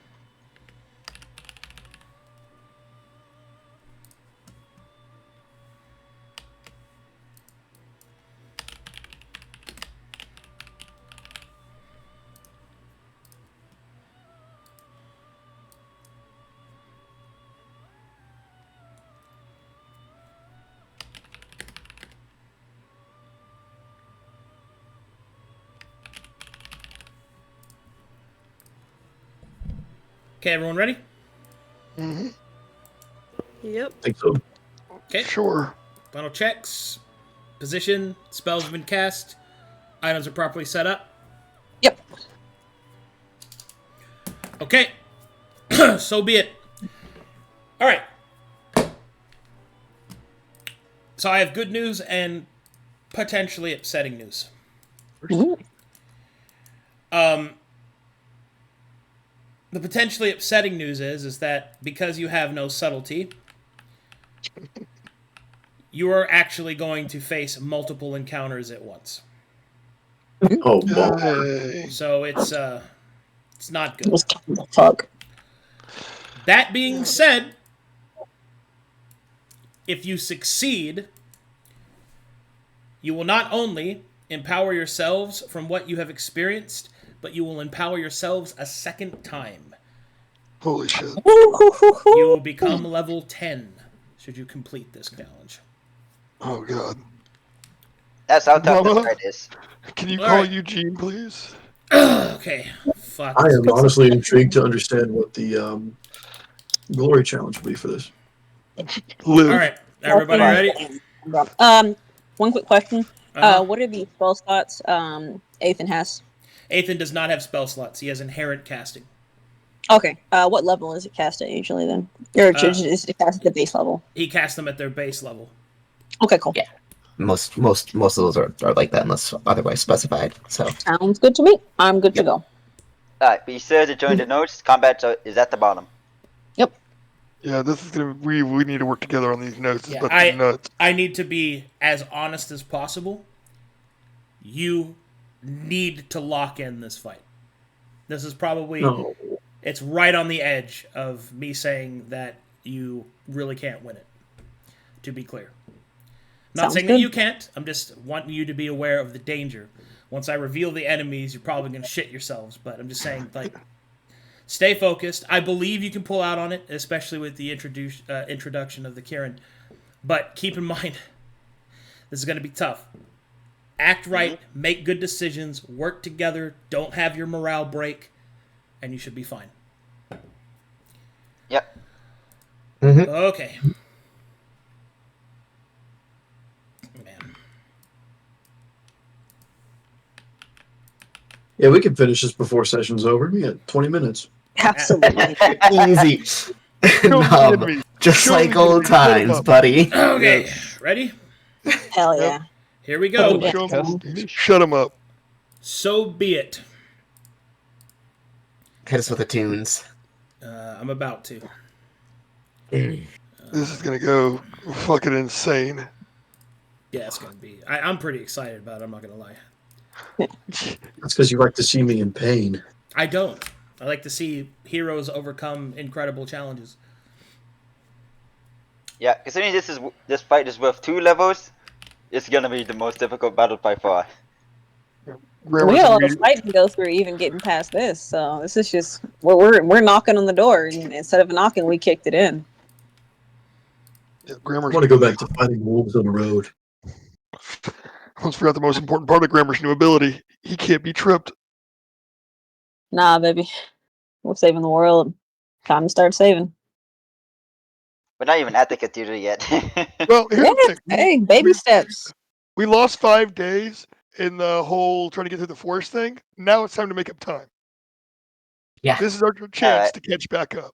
[SPEAKER 1] Okay, everyone ready?
[SPEAKER 6] Mm-hmm.
[SPEAKER 8] Yep.
[SPEAKER 4] I think so.
[SPEAKER 1] Okay.
[SPEAKER 6] Sure.
[SPEAKER 1] Final checks. Position. Spells have been cast. Items are properly set up.
[SPEAKER 3] Yep.
[SPEAKER 1] Okay. So be it. Alright. So I have good news and potentially upsetting news.
[SPEAKER 3] Ooh.
[SPEAKER 1] The potentially upsetting news is that because you have no subtlety, you are actually going to face multiple encounters at once.
[SPEAKER 4] Oh, well.
[SPEAKER 6] Hey.
[SPEAKER 1] So it's not good.
[SPEAKER 3] What the fuck?
[SPEAKER 1] That being said, if you succeed, you will not only empower yourselves from what you have experienced, but you will empower yourselves a second time.
[SPEAKER 6] Holy shit.
[SPEAKER 1] You will become level 10 should you complete this challenge.
[SPEAKER 6] Oh god.
[SPEAKER 7] That's how tough this
[SPEAKER 6] Mama?
[SPEAKER 7] fight is.
[SPEAKER 6] Can you
[SPEAKER 1] All
[SPEAKER 6] call
[SPEAKER 1] right.
[SPEAKER 6] Eugene, please?
[SPEAKER 1] Okay. Fuck.
[SPEAKER 4] I am honestly intrigued to understand what the glory challenge will be for this.
[SPEAKER 6] Live.
[SPEAKER 1] All right. Everybody ready?
[SPEAKER 3] One quick question.
[SPEAKER 1] Uh-huh.
[SPEAKER 3] What are the spell slots Ethan has?
[SPEAKER 1] Ethan does not have spell slots. He has inherent casting.
[SPEAKER 3] Okay. What level is it cast at usually then? Or is it cast at the base level?
[SPEAKER 1] He casts them at their base level.
[SPEAKER 3] Okay, cool.
[SPEAKER 2] Yeah. Most of those are like that unless otherwise specified. So
[SPEAKER 3] sounds good to me. I'm good to go.
[SPEAKER 7] Alright, be sure to join the notes. Combat is at the bottom.
[SPEAKER 3] Yep.
[SPEAKER 6] Yeah, this is gonna. We need to work together on these notes. It's
[SPEAKER 1] Yeah,
[SPEAKER 6] about the nuts.
[SPEAKER 1] I need to be as honest as possible. You need to lock in this fight. This is probably it's right on the edge of me saying that you really can't win it. To be clear. Not
[SPEAKER 3] Sounds
[SPEAKER 1] saying
[SPEAKER 3] good.
[SPEAKER 1] that you can't. I'm just wanting you to be aware of the danger. Once I reveal the enemies, you're probably going to shit yourselves. But I'm just saying, like, stay focused. I believe you can pull out on it, especially with the introduction of the Kieran. But keep in mind, this is going to be tough. Act right, make good decisions, work together, don't have your morale break, and you should be fine.
[SPEAKER 7] Yep.
[SPEAKER 1] Okay. Man.
[SPEAKER 4] Yeah, we can finish this before session's over. We got 20 minutes.
[SPEAKER 3] Absolutely.
[SPEAKER 2] easy. Nobb, just
[SPEAKER 6] Show
[SPEAKER 2] like
[SPEAKER 6] me
[SPEAKER 2] old
[SPEAKER 6] the
[SPEAKER 2] times,
[SPEAKER 6] enemy.
[SPEAKER 2] buddy.
[SPEAKER 1] Okay,
[SPEAKER 5] Yes.
[SPEAKER 1] ready?
[SPEAKER 3] Hell yeah.
[SPEAKER 1] Here we go.
[SPEAKER 3] Yeah.
[SPEAKER 6] Shut him up.
[SPEAKER 1] So be it.
[SPEAKER 2] Hit us with the tunes.
[SPEAKER 1] I'm about to.
[SPEAKER 6] This is gonna go fucking insane.
[SPEAKER 1] Yeah, it's going to be. I'm pretty excited about it, I'm not going to lie.
[SPEAKER 4] That's because you like to see me in pain.
[SPEAKER 1] I don't. I like to see heroes overcome incredible challenges.
[SPEAKER 7] Yeah, considering this fight is worth 2 levels, it's gonna be the most difficult battle by far.
[SPEAKER 3] We got a lot of fight to go through even getting past this, so this is just we're knocking on the door, and instead of knocking, we kicked it in.
[SPEAKER 6] Yeah,
[SPEAKER 4] I want to go back to fighting wolves on the road.
[SPEAKER 6] I almost forgot the most important part of Gramr's new ability. He can't be tripped.
[SPEAKER 3] Nah, baby, we're saving the world. Time to start saving.
[SPEAKER 7] We're not even at the cathedral yet.
[SPEAKER 6] Well, here's the thing.
[SPEAKER 3] Hey, baby steps.
[SPEAKER 6] We lost 5 days in the whole trying to get through the forest thing. Now it's time to make up time.
[SPEAKER 2] Yeah.
[SPEAKER 6] This is our chance to catch back up.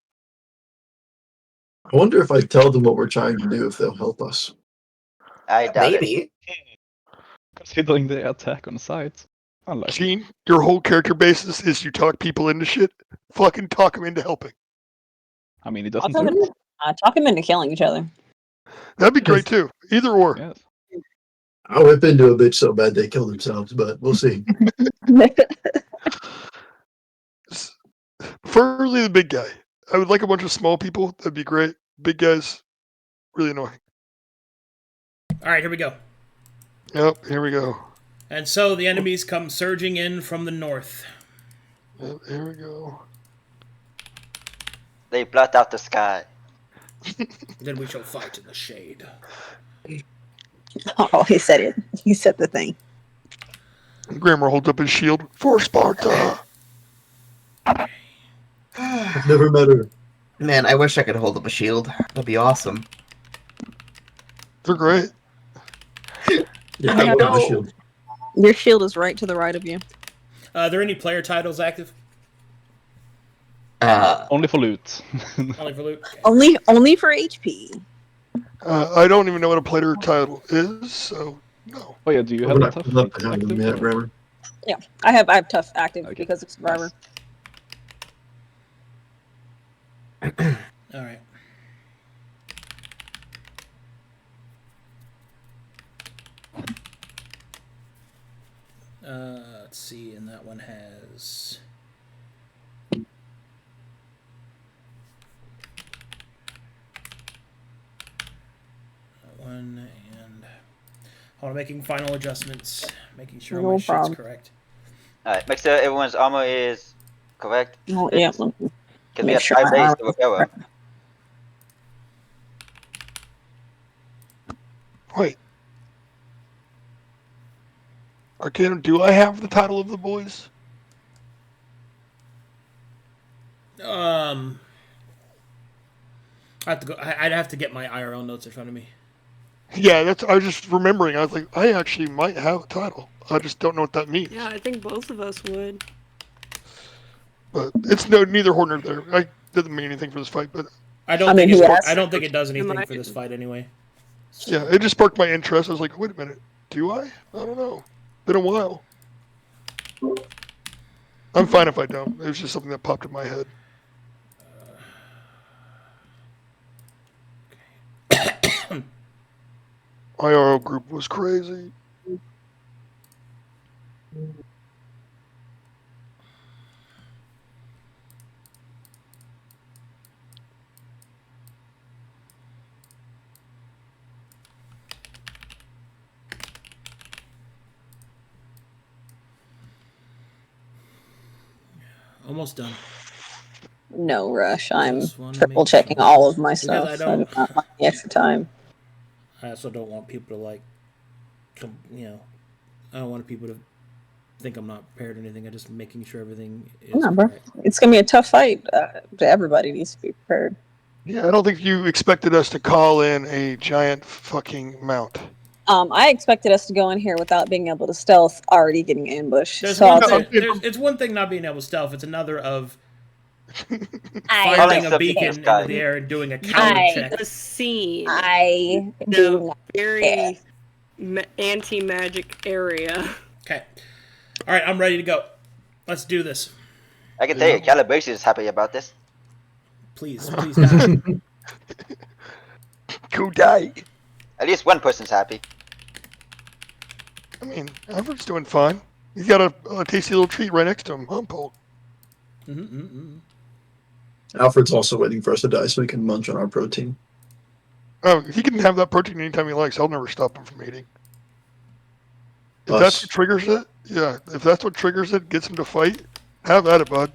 [SPEAKER 4] I wonder if I tell them what we're trying to do, if they'll help us.
[SPEAKER 7] I doubt it.
[SPEAKER 2] Maybe.
[SPEAKER 5] Considering the attack on sight. Unlikely.
[SPEAKER 6] Gene, your whole character basis is you talk people into shit. Fucking talk them into helping.
[SPEAKER 5] I mean, he
[SPEAKER 3] I'll
[SPEAKER 5] doesn't do it.
[SPEAKER 3] talk him into killing each other.
[SPEAKER 6] That'd be great too. Either or.
[SPEAKER 5] Yes.
[SPEAKER 4] I'll whip into a bitch so bad they kill themselves, but we'll see.
[SPEAKER 6] Preferably the big guy. I would like a bunch of small people. That'd be great. Big guys, really annoying.
[SPEAKER 1] All right, here we go.
[SPEAKER 6] Yep, here we go.
[SPEAKER 1] And so the enemies come surging in from the north.
[SPEAKER 6] Yep, here we go.
[SPEAKER 7] They blot out the sky.
[SPEAKER 1] Then we shall fight in the shade.
[SPEAKER 3] Oh, he said it. He said the thing.
[SPEAKER 6] Gramr holds up his shield. For Sparta!
[SPEAKER 4] I've never met her.
[SPEAKER 2] Man, I wish I could hold up a shield. That'd be awesome.
[SPEAKER 6] They're great.
[SPEAKER 4] Yeah,
[SPEAKER 3] I
[SPEAKER 4] I love
[SPEAKER 3] know.
[SPEAKER 4] the shield.
[SPEAKER 3] Your shield is right to the right of you.
[SPEAKER 1] Are there any player titles active?
[SPEAKER 5] Only for loot.
[SPEAKER 1] Only for loot? Okay.
[SPEAKER 3] Only for HP.
[SPEAKER 6] I don't even know what a player title is, so no.
[SPEAKER 5] Oh yeah, do you
[SPEAKER 4] We're
[SPEAKER 5] have
[SPEAKER 4] not
[SPEAKER 5] that
[SPEAKER 4] up to have them yet,
[SPEAKER 5] active?
[SPEAKER 4] Gramr.
[SPEAKER 3] Yeah, I have tough active
[SPEAKER 5] Okay.
[SPEAKER 3] because it's Survivor.
[SPEAKER 1] All right. Let's see, and that one has... That one, and... Hold on, making final adjustments, making sure
[SPEAKER 3] No
[SPEAKER 1] my shit's
[SPEAKER 3] problem.
[SPEAKER 1] correct.
[SPEAKER 7] Alright, make sure everyone's armor is correct.
[SPEAKER 3] Oh, yeah.
[SPEAKER 7] Because we
[SPEAKER 3] Make
[SPEAKER 7] have
[SPEAKER 3] sure
[SPEAKER 7] 5
[SPEAKER 3] my
[SPEAKER 7] days
[SPEAKER 3] armor
[SPEAKER 7] to recover.
[SPEAKER 6] Wait. Arcadum, do I have the title of the boys?
[SPEAKER 1] I have to go. I'd have to get my IRL notes in front of me.
[SPEAKER 6] Yeah, I was just remembering. I was like, I actually might have a title. I just don't know what that means.
[SPEAKER 8] Yeah, I think both of us would.
[SPEAKER 6] But it's neither here nor there. I didn't mean anything for this fight, but
[SPEAKER 1] I don't think it does anything for this fight anyway.
[SPEAKER 6] yeah, it just sparked my interest. I was like, wait a minute, do I? I don't know. Been a while. I'm fine if I don't. It was just something that popped in my head. IRL group was crazy.
[SPEAKER 1] Almost done.
[SPEAKER 3] No rush. I'm
[SPEAKER 1] Just wanna
[SPEAKER 3] triple
[SPEAKER 1] make
[SPEAKER 3] checking
[SPEAKER 1] sure.
[SPEAKER 3] all of my
[SPEAKER 1] Because
[SPEAKER 3] stuff.
[SPEAKER 1] I
[SPEAKER 3] I do
[SPEAKER 1] don't-
[SPEAKER 3] not want the extra time.
[SPEAKER 1] I also don't want people to I don't want people to think I'm not prepared or anything. I'm just making sure everything is
[SPEAKER 3] Come on, bro.
[SPEAKER 1] correct.
[SPEAKER 3] It's gonna be a tough fight. Everybody needs to be prepared.
[SPEAKER 6] Yeah, I don't think you expected us to call in a giant fucking mount.
[SPEAKER 3] I expected us to go in here without being able to stealth, already getting ambushed.
[SPEAKER 1] There's
[SPEAKER 3] So
[SPEAKER 1] one
[SPEAKER 3] I'll
[SPEAKER 1] thing,
[SPEAKER 3] take-
[SPEAKER 1] it's one thing not being able to stealth. It's another of
[SPEAKER 3] I
[SPEAKER 1] finding a
[SPEAKER 7] Calling
[SPEAKER 1] beacon
[SPEAKER 7] something sky.
[SPEAKER 1] into the air and doing a counter check.
[SPEAKER 8] The scene.
[SPEAKER 3] I do
[SPEAKER 8] No,
[SPEAKER 3] not.
[SPEAKER 8] very anti-magic area.
[SPEAKER 1] Okay. All right, I'm ready to go. Let's do this.
[SPEAKER 7] I can tell you, Calibration is happy about this.
[SPEAKER 1] Please, please, God.
[SPEAKER 6] Go die.
[SPEAKER 7] At least one person's happy.
[SPEAKER 6] I mean, Alfred's doing fine. He's got a tasty little treat right next to him. Opal.
[SPEAKER 4] Alfred's also waiting for us to die so he can munch on our protein.
[SPEAKER 6] Oh, he can have that protein anytime he likes. I'll never stop him from eating. If
[SPEAKER 4] Us.
[SPEAKER 6] that's what triggers it, yeah. If that's what triggers it, gets him to fight, have at it, bud.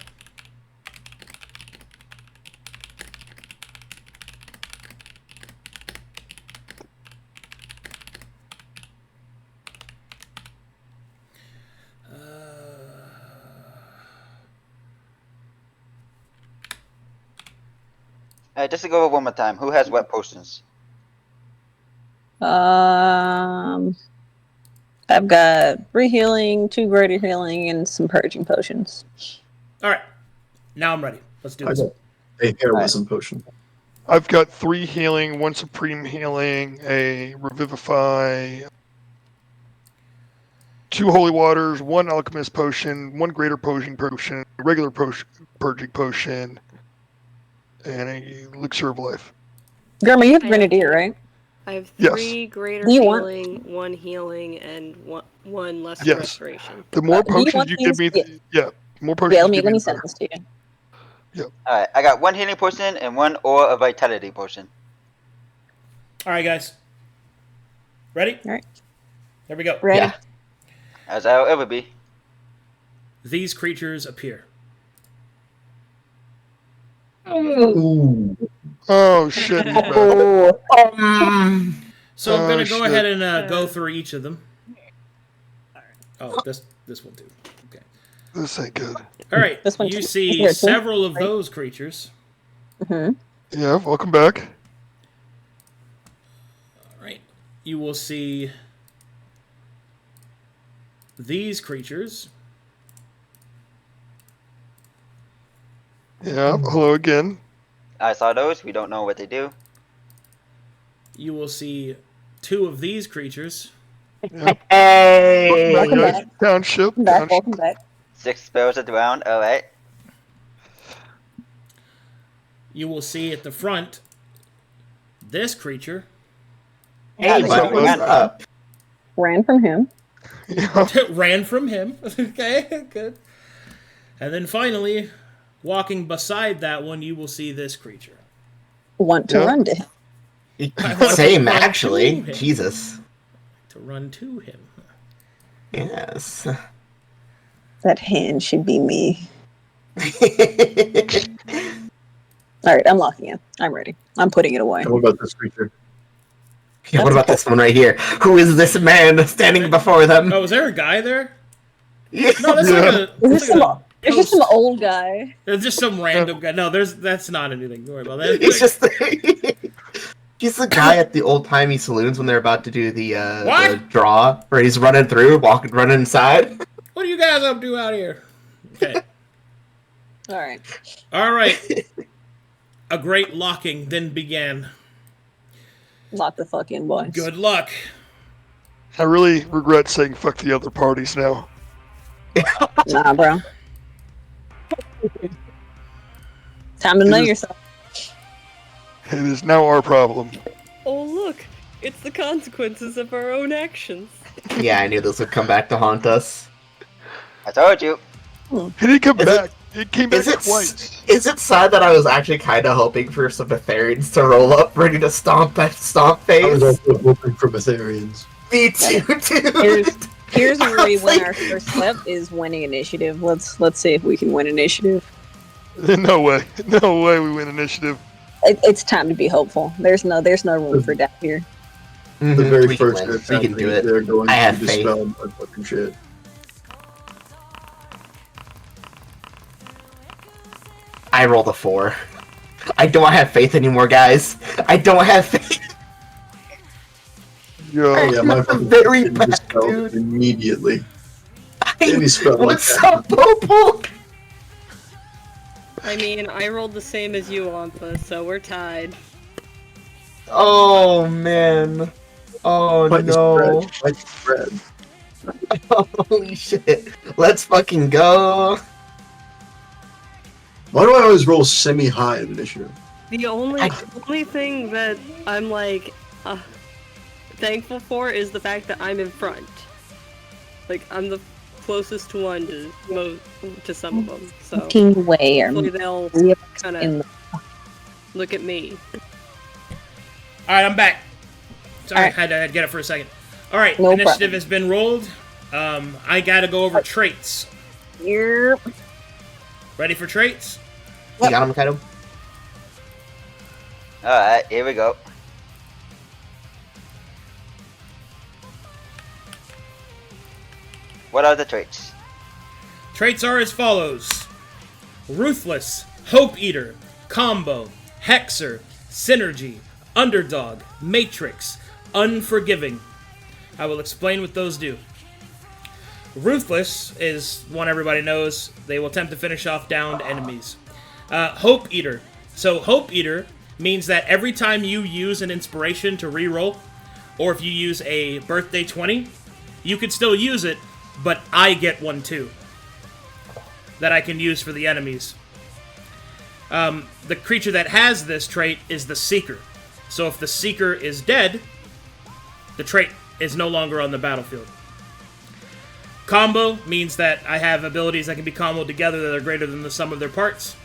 [SPEAKER 7] Just to go over one more time, who has what potions?
[SPEAKER 3] I've got 3 healing, 2 greater healing, and some purging potions.
[SPEAKER 1] All right. Now I'm ready. Let's do
[SPEAKER 4] I
[SPEAKER 1] this.
[SPEAKER 4] got a heroism potion.
[SPEAKER 6] I've got 3 healing, 1 supreme healing, a revivify, 2 holy waters, 1 alchemist potion, 1 greater potion, a regular purging potion, and a elixir of life.
[SPEAKER 3] Gramr, you have Grenadier, right?
[SPEAKER 8] I have
[SPEAKER 6] Yes.
[SPEAKER 8] 3 greater
[SPEAKER 3] Do you want-
[SPEAKER 8] healing, 1 healing, and one less
[SPEAKER 6] Yes.
[SPEAKER 8] restoration.
[SPEAKER 6] The more
[SPEAKER 3] do you
[SPEAKER 6] potions
[SPEAKER 3] want
[SPEAKER 6] you give me,
[SPEAKER 3] these?
[SPEAKER 6] more potions
[SPEAKER 3] Yeah,
[SPEAKER 6] you
[SPEAKER 3] let me
[SPEAKER 6] give me, the
[SPEAKER 3] send
[SPEAKER 6] better.
[SPEAKER 3] this to you.
[SPEAKER 7] Alright, I got 1 healing potion and 1 ore of vitality potion.
[SPEAKER 1] All right, guys. Ready?
[SPEAKER 3] All right.
[SPEAKER 1] Here we go.
[SPEAKER 3] Ready?
[SPEAKER 2] Yeah.
[SPEAKER 7] As I'll ever be.
[SPEAKER 1] These creatures appear.
[SPEAKER 4] Ooh.
[SPEAKER 6] Oh shit! he's back.
[SPEAKER 3] Oh,
[SPEAKER 1] So I'm
[SPEAKER 6] Oh,
[SPEAKER 1] gonna go
[SPEAKER 6] shit.
[SPEAKER 1] ahead and go through each of them. Oh, this will do. Okay.
[SPEAKER 6] This ain't good.
[SPEAKER 1] All right.
[SPEAKER 3] This one
[SPEAKER 1] You
[SPEAKER 3] too.
[SPEAKER 1] see
[SPEAKER 3] Here, too.
[SPEAKER 1] several of
[SPEAKER 3] Right.
[SPEAKER 1] those creatures.
[SPEAKER 3] Mhm.
[SPEAKER 6] Yeah, welcome back.
[SPEAKER 1] All right. You will see these creatures.
[SPEAKER 6] Yeah, hello again.
[SPEAKER 7] I saw those, we don't know what they do.
[SPEAKER 1] You will see 2 of these creatures.
[SPEAKER 2] Hey!
[SPEAKER 3] Welcome
[SPEAKER 6] guys.
[SPEAKER 3] back.
[SPEAKER 6] Township.
[SPEAKER 3] Welcome back.
[SPEAKER 6] Township.
[SPEAKER 3] Welcome back.
[SPEAKER 7] 6 spells at the round, alright.
[SPEAKER 1] You will see at the front this creature.
[SPEAKER 2] Hey,
[SPEAKER 7] Yeah,
[SPEAKER 2] buddy, what's up?
[SPEAKER 3] Ran from him.
[SPEAKER 6] Yeah.
[SPEAKER 1] Ran from him. Okay, good. And then finally, walking beside that one, you will see this creature.
[SPEAKER 3] Want to
[SPEAKER 6] Yeah.
[SPEAKER 3] run to him.
[SPEAKER 2] Same,
[SPEAKER 1] Run
[SPEAKER 2] actually.
[SPEAKER 1] to him.
[SPEAKER 2] Jesus.
[SPEAKER 1] To run to him.
[SPEAKER 2] Yes.
[SPEAKER 3] That hand should be me. All right, I'm locking in. I'm ready. I'm putting it away.
[SPEAKER 4] And what about this creature?
[SPEAKER 2] Yeah, what about this one right here? Who is this man standing before them?
[SPEAKER 1] Oh, is there a guy there?
[SPEAKER 2] Yeah.
[SPEAKER 1] No, that's
[SPEAKER 6] Yeah.
[SPEAKER 1] like a.
[SPEAKER 3] Is
[SPEAKER 1] That's
[SPEAKER 3] this
[SPEAKER 1] like
[SPEAKER 3] some, it's just some old guy.
[SPEAKER 1] There's just some random guy. No, that's not anything. Don't worry about that.
[SPEAKER 2] He's just he's the guy at the old timey saloons when they're about to do the
[SPEAKER 1] What?
[SPEAKER 2] draw, where he's running through, running inside.
[SPEAKER 1] What are you guys up to out here? Okay.
[SPEAKER 3] Alright.
[SPEAKER 1] All right. A great locking then began.
[SPEAKER 3] Lock the fuck in, boys.
[SPEAKER 1] Good luck.
[SPEAKER 6] I really regret saying fuck the other parties now.
[SPEAKER 3] Nah, bro. Time to know yourself.
[SPEAKER 6] It is now our problem.
[SPEAKER 8] Oh, look. It's the consequences of our own actions.
[SPEAKER 2] Yeah, I knew this would come back to haunt us.
[SPEAKER 7] I told you.
[SPEAKER 6] He didn't come
[SPEAKER 2] Is
[SPEAKER 6] back. It came back
[SPEAKER 2] Is it
[SPEAKER 6] twice.
[SPEAKER 2] is it sad that I was actually kind of hoping for some Betharians to roll up, ready to stomp that stomp
[SPEAKER 4] I was
[SPEAKER 2] phase?
[SPEAKER 4] also hoping for Betharians.
[SPEAKER 2] Me too, dude.
[SPEAKER 3] Here's where we win
[SPEAKER 2] Like-
[SPEAKER 3] our first step is winning initiative. Let's see if we can win initiative.
[SPEAKER 6] No way. No way we win initiative.
[SPEAKER 3] It's time to be hopeful. There's no room for doubt here.
[SPEAKER 2] Mhm,
[SPEAKER 4] The very
[SPEAKER 2] we can
[SPEAKER 4] first
[SPEAKER 2] win.
[SPEAKER 4] step
[SPEAKER 2] We can do it.
[SPEAKER 4] they're going
[SPEAKER 2] I
[SPEAKER 4] to
[SPEAKER 2] have faith.
[SPEAKER 4] dispel my fucking shit.
[SPEAKER 2] I rolled a 4. I don't have faith anymore, guys. I don't have faith.
[SPEAKER 6] Yo,
[SPEAKER 4] Yeah, my fucking
[SPEAKER 2] Very
[SPEAKER 4] shit
[SPEAKER 2] bad,
[SPEAKER 4] dispelled
[SPEAKER 2] dude.
[SPEAKER 4] immediately. Any spell like
[SPEAKER 2] What's
[SPEAKER 4] that.
[SPEAKER 2] up, Opal?
[SPEAKER 8] I mean, I rolled the same as you, Anfa, so we're tied.
[SPEAKER 2] Oh man. Oh
[SPEAKER 4] Fight the
[SPEAKER 2] no.
[SPEAKER 4] spread. Fight the spread.
[SPEAKER 2] Holy shit. Let's fucking go.
[SPEAKER 4] Why do I always roll semi-high in initiative?
[SPEAKER 8] The only
[SPEAKER 2] I-
[SPEAKER 8] only thing that I'm like thankful for is the fact that I'm in front. Like I'm the closest one to some of them. So
[SPEAKER 3] Fucking way.
[SPEAKER 8] hopefully they'll kind
[SPEAKER 3] in
[SPEAKER 8] of look at me.
[SPEAKER 1] All right, I'm back. Sorry,
[SPEAKER 3] All right.
[SPEAKER 1] I had to get it for a second. All right,
[SPEAKER 3] No
[SPEAKER 1] initiative
[SPEAKER 3] problem.
[SPEAKER 1] has been rolled. I gotta go over traits.
[SPEAKER 3] Yep.
[SPEAKER 1] Ready for traits?
[SPEAKER 2] You got him, Kaito?
[SPEAKER 7] Alright, here we go. What are the traits?
[SPEAKER 1] Traits are as follows: Ruthless, Hope Eater, Combo, Hexer, Synergy, Underdog, Matrix, Unforgiving. I will explain what those do. Ruthless is one everybody knows. They will attempt to finish off downed enemies. Hope Eater. So Hope Eater means that every time you use an inspiration to reroll, or if you use a birthday 20, you could still use it, but I get one too that I can use for the enemies. The creature that has this trait is the Seeker. So if the Seeker is dead, the trait is no longer on the battlefield. Combo means that I have abilities that can be comboed together that are greater than the sum of their parts.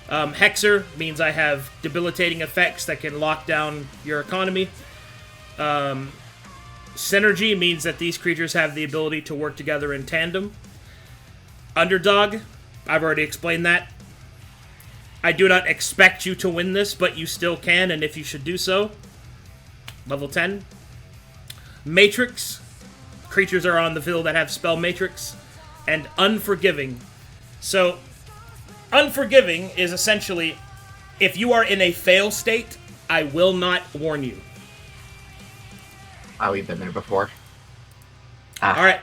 [SPEAKER 1] Hexer means I have debilitating effects that can lock down your economy. Synergy means that these creatures have the ability to work together in tandem. Underdog, I've already explained that. I do not expect you to win this, but you still can, and if you should do so, level 10. Matrix, creatures are on the field that have spell Matrix. And Unforgiving. So, Unforgiving is essentially, if you are in a fail state, I will not warn you.
[SPEAKER 2] Oh, we've been there before.
[SPEAKER 1] Alright,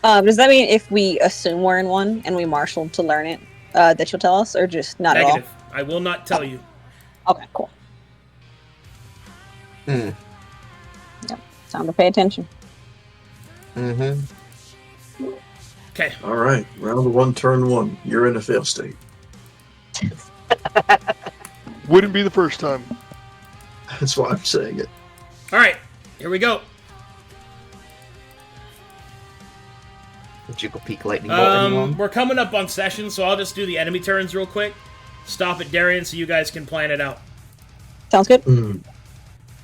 [SPEAKER 3] Does that mean if we assume we're in one and we marshal to learn it, that you'll tell us, or just not
[SPEAKER 1] negative. I will not tell you.
[SPEAKER 3] at all? Okay, cool.
[SPEAKER 2] Hmm.
[SPEAKER 3] Yep. Time to pay attention.
[SPEAKER 2] Mm-hmm.
[SPEAKER 1] Okay.
[SPEAKER 4] Alright, round 1, turn 1. You're in a fail state.
[SPEAKER 6] wouldn't be the first time.
[SPEAKER 4] That's why I'm saying it.
[SPEAKER 1] Alright, here we go.
[SPEAKER 2] Jiggle peak lightning bolt anyone?
[SPEAKER 1] We're coming up on session, so I'll just do the enemy turns real quick. Stop at Darien so you guys can plan it out.
[SPEAKER 3] Sounds good.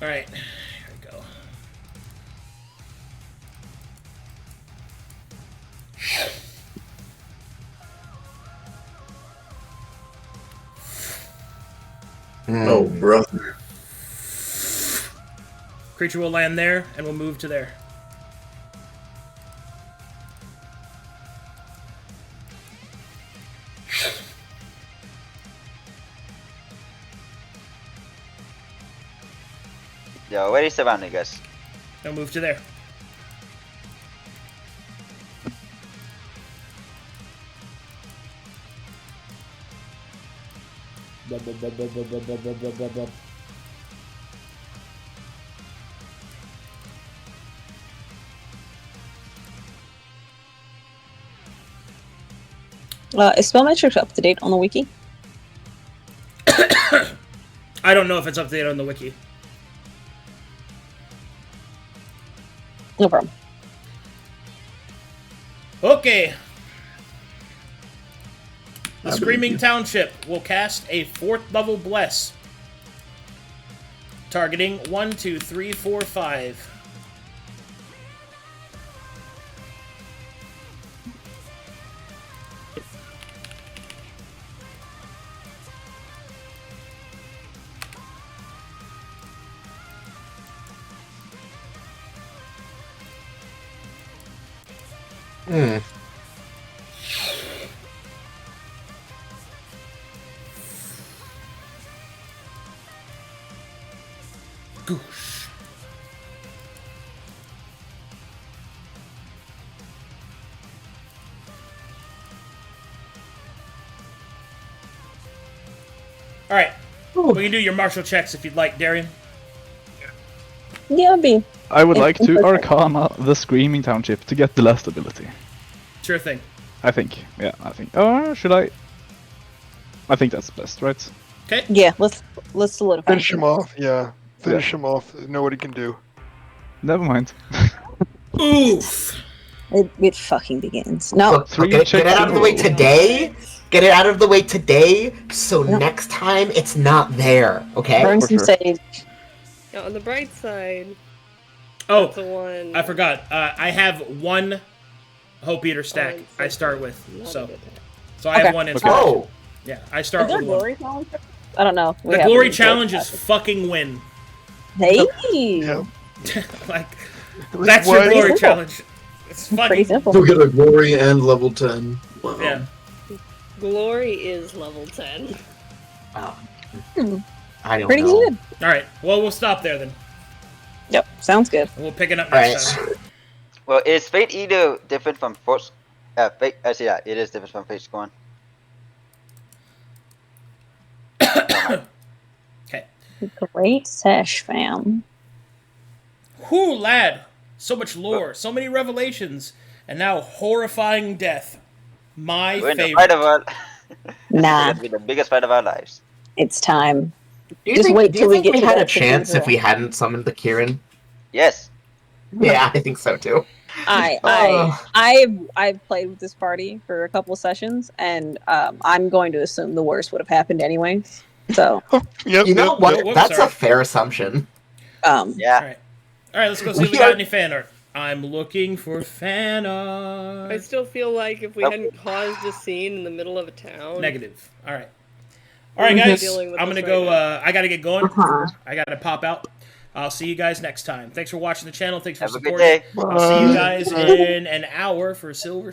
[SPEAKER 1] Alright, here we go.
[SPEAKER 4] Oh, brother.
[SPEAKER 1] Creature will land there, and we'll move to there.
[SPEAKER 7] Yo, where is surrounding us?
[SPEAKER 1] Now move to there.
[SPEAKER 3] Is spell metrics up to date on the wiki?
[SPEAKER 1] I don't know if it's up to date on the wiki.
[SPEAKER 3] No problem.
[SPEAKER 1] Okay. The Screaming Township will cast a 4th level Bless. Targeting 1, 2, 3, 4, 5. Goosh. Alright. We can do your martial checks if you'd like, Darien.
[SPEAKER 3] Yeah, be.
[SPEAKER 5] I would like to Arcana the Screaming Township to get the last ability.
[SPEAKER 1] Sure thing.
[SPEAKER 5] I think. Yeah, I think. Should I? I think that's best, right?
[SPEAKER 1] Okay.
[SPEAKER 3] Yeah, let's solidify.
[SPEAKER 6] Finish him off, yeah. Finish him off. Know what he can do.
[SPEAKER 5] Never mind.
[SPEAKER 1] Oof.
[SPEAKER 3] It fucking begins. No.
[SPEAKER 2] Look, get it out of the way today. Get it out of the way today, so
[SPEAKER 3] No.
[SPEAKER 2] next time it's not there. Okay.
[SPEAKER 3] Burn
[SPEAKER 5] For
[SPEAKER 3] some
[SPEAKER 5] sure.
[SPEAKER 3] sage.
[SPEAKER 8] Now, on the bright side,
[SPEAKER 1] Oh,
[SPEAKER 8] that's the one.
[SPEAKER 1] I forgot. I have 1 Hope Eater stack I start with. So I have
[SPEAKER 3] Okay.
[SPEAKER 1] 1 inspiration.
[SPEAKER 2] Oh,
[SPEAKER 1] Yeah, I
[SPEAKER 3] Is
[SPEAKER 1] start
[SPEAKER 3] there
[SPEAKER 1] with
[SPEAKER 3] a
[SPEAKER 1] 1.
[SPEAKER 3] glory challenge? I don't know. We
[SPEAKER 1] The
[SPEAKER 3] haven't
[SPEAKER 1] glory
[SPEAKER 3] even
[SPEAKER 1] challenge
[SPEAKER 3] talked
[SPEAKER 1] is
[SPEAKER 3] about
[SPEAKER 1] fucking win.
[SPEAKER 3] it. Hey!
[SPEAKER 6] Yeah.
[SPEAKER 1] Like, that's your
[SPEAKER 6] What?
[SPEAKER 1] glory
[SPEAKER 3] Simple.
[SPEAKER 1] challenge. It's
[SPEAKER 3] Pretty
[SPEAKER 1] fucking
[SPEAKER 3] simple.
[SPEAKER 4] You'll get a glory and level 10. Wow.
[SPEAKER 1] yeah.
[SPEAKER 8] Glory is level 10.
[SPEAKER 2] I don't
[SPEAKER 3] Pretty
[SPEAKER 2] know.
[SPEAKER 3] good.
[SPEAKER 1] All right. Well, we'll stop there then.
[SPEAKER 3] Yep, sounds good.
[SPEAKER 1] And we'll pick it up
[SPEAKER 2] All
[SPEAKER 1] next
[SPEAKER 2] right.
[SPEAKER 1] time.
[SPEAKER 7] Well, is Fate Eater different from Force? Fate. Actually, yeah, it is different from Fate Scorn.
[SPEAKER 1] Okay.
[SPEAKER 3] Great sesh, fam.
[SPEAKER 1] Whew, lad. So much lore, so many revelations, and now horrifying death. My
[SPEAKER 7] We're in the
[SPEAKER 1] favorite.
[SPEAKER 7] fight of our.
[SPEAKER 3] Nah,
[SPEAKER 7] It's gonna be the biggest fight of our lives.
[SPEAKER 3] it's time.
[SPEAKER 2] Do you
[SPEAKER 3] Just
[SPEAKER 2] think,
[SPEAKER 3] wait
[SPEAKER 2] do
[SPEAKER 3] till
[SPEAKER 2] you
[SPEAKER 3] we
[SPEAKER 2] think
[SPEAKER 3] get
[SPEAKER 2] we
[SPEAKER 3] to
[SPEAKER 2] had a
[SPEAKER 3] that
[SPEAKER 2] chance if we
[SPEAKER 3] particular-
[SPEAKER 2] hadn't summoned the Kieran?
[SPEAKER 7] Yes.
[SPEAKER 2] Yeah, I think so too.
[SPEAKER 3] I've played with this party for a couple sessions, and I'm going to assume the worst would have happened anyway. So,
[SPEAKER 6] Yep.
[SPEAKER 2] You know
[SPEAKER 6] yep,
[SPEAKER 2] what?
[SPEAKER 6] yep.
[SPEAKER 1] whoops,
[SPEAKER 2] That's
[SPEAKER 1] sorry.
[SPEAKER 2] a fair assumption.
[SPEAKER 7] Yeah.
[SPEAKER 1] All right, let's go see if we got any fan art. I'm looking for fan art.
[SPEAKER 8] I still feel like if we
[SPEAKER 7] Nope.
[SPEAKER 8] hadn't caused a scene in the middle of a town.
[SPEAKER 1] Negative. All right. All right,
[SPEAKER 8] We're
[SPEAKER 1] guys.
[SPEAKER 8] dealing with
[SPEAKER 1] I'm
[SPEAKER 8] this
[SPEAKER 1] gonna go.
[SPEAKER 8] right now.
[SPEAKER 1] I gotta get going.
[SPEAKER 3] Uh-huh.
[SPEAKER 1] I gotta pop out. I'll see you guys next time. Thanks for watching the channel. Thanks for
[SPEAKER 7] Have a good
[SPEAKER 1] supporting.
[SPEAKER 7] day.
[SPEAKER 1] I'll see you
[SPEAKER 6] Bye.
[SPEAKER 1] guys in an hour for Silver.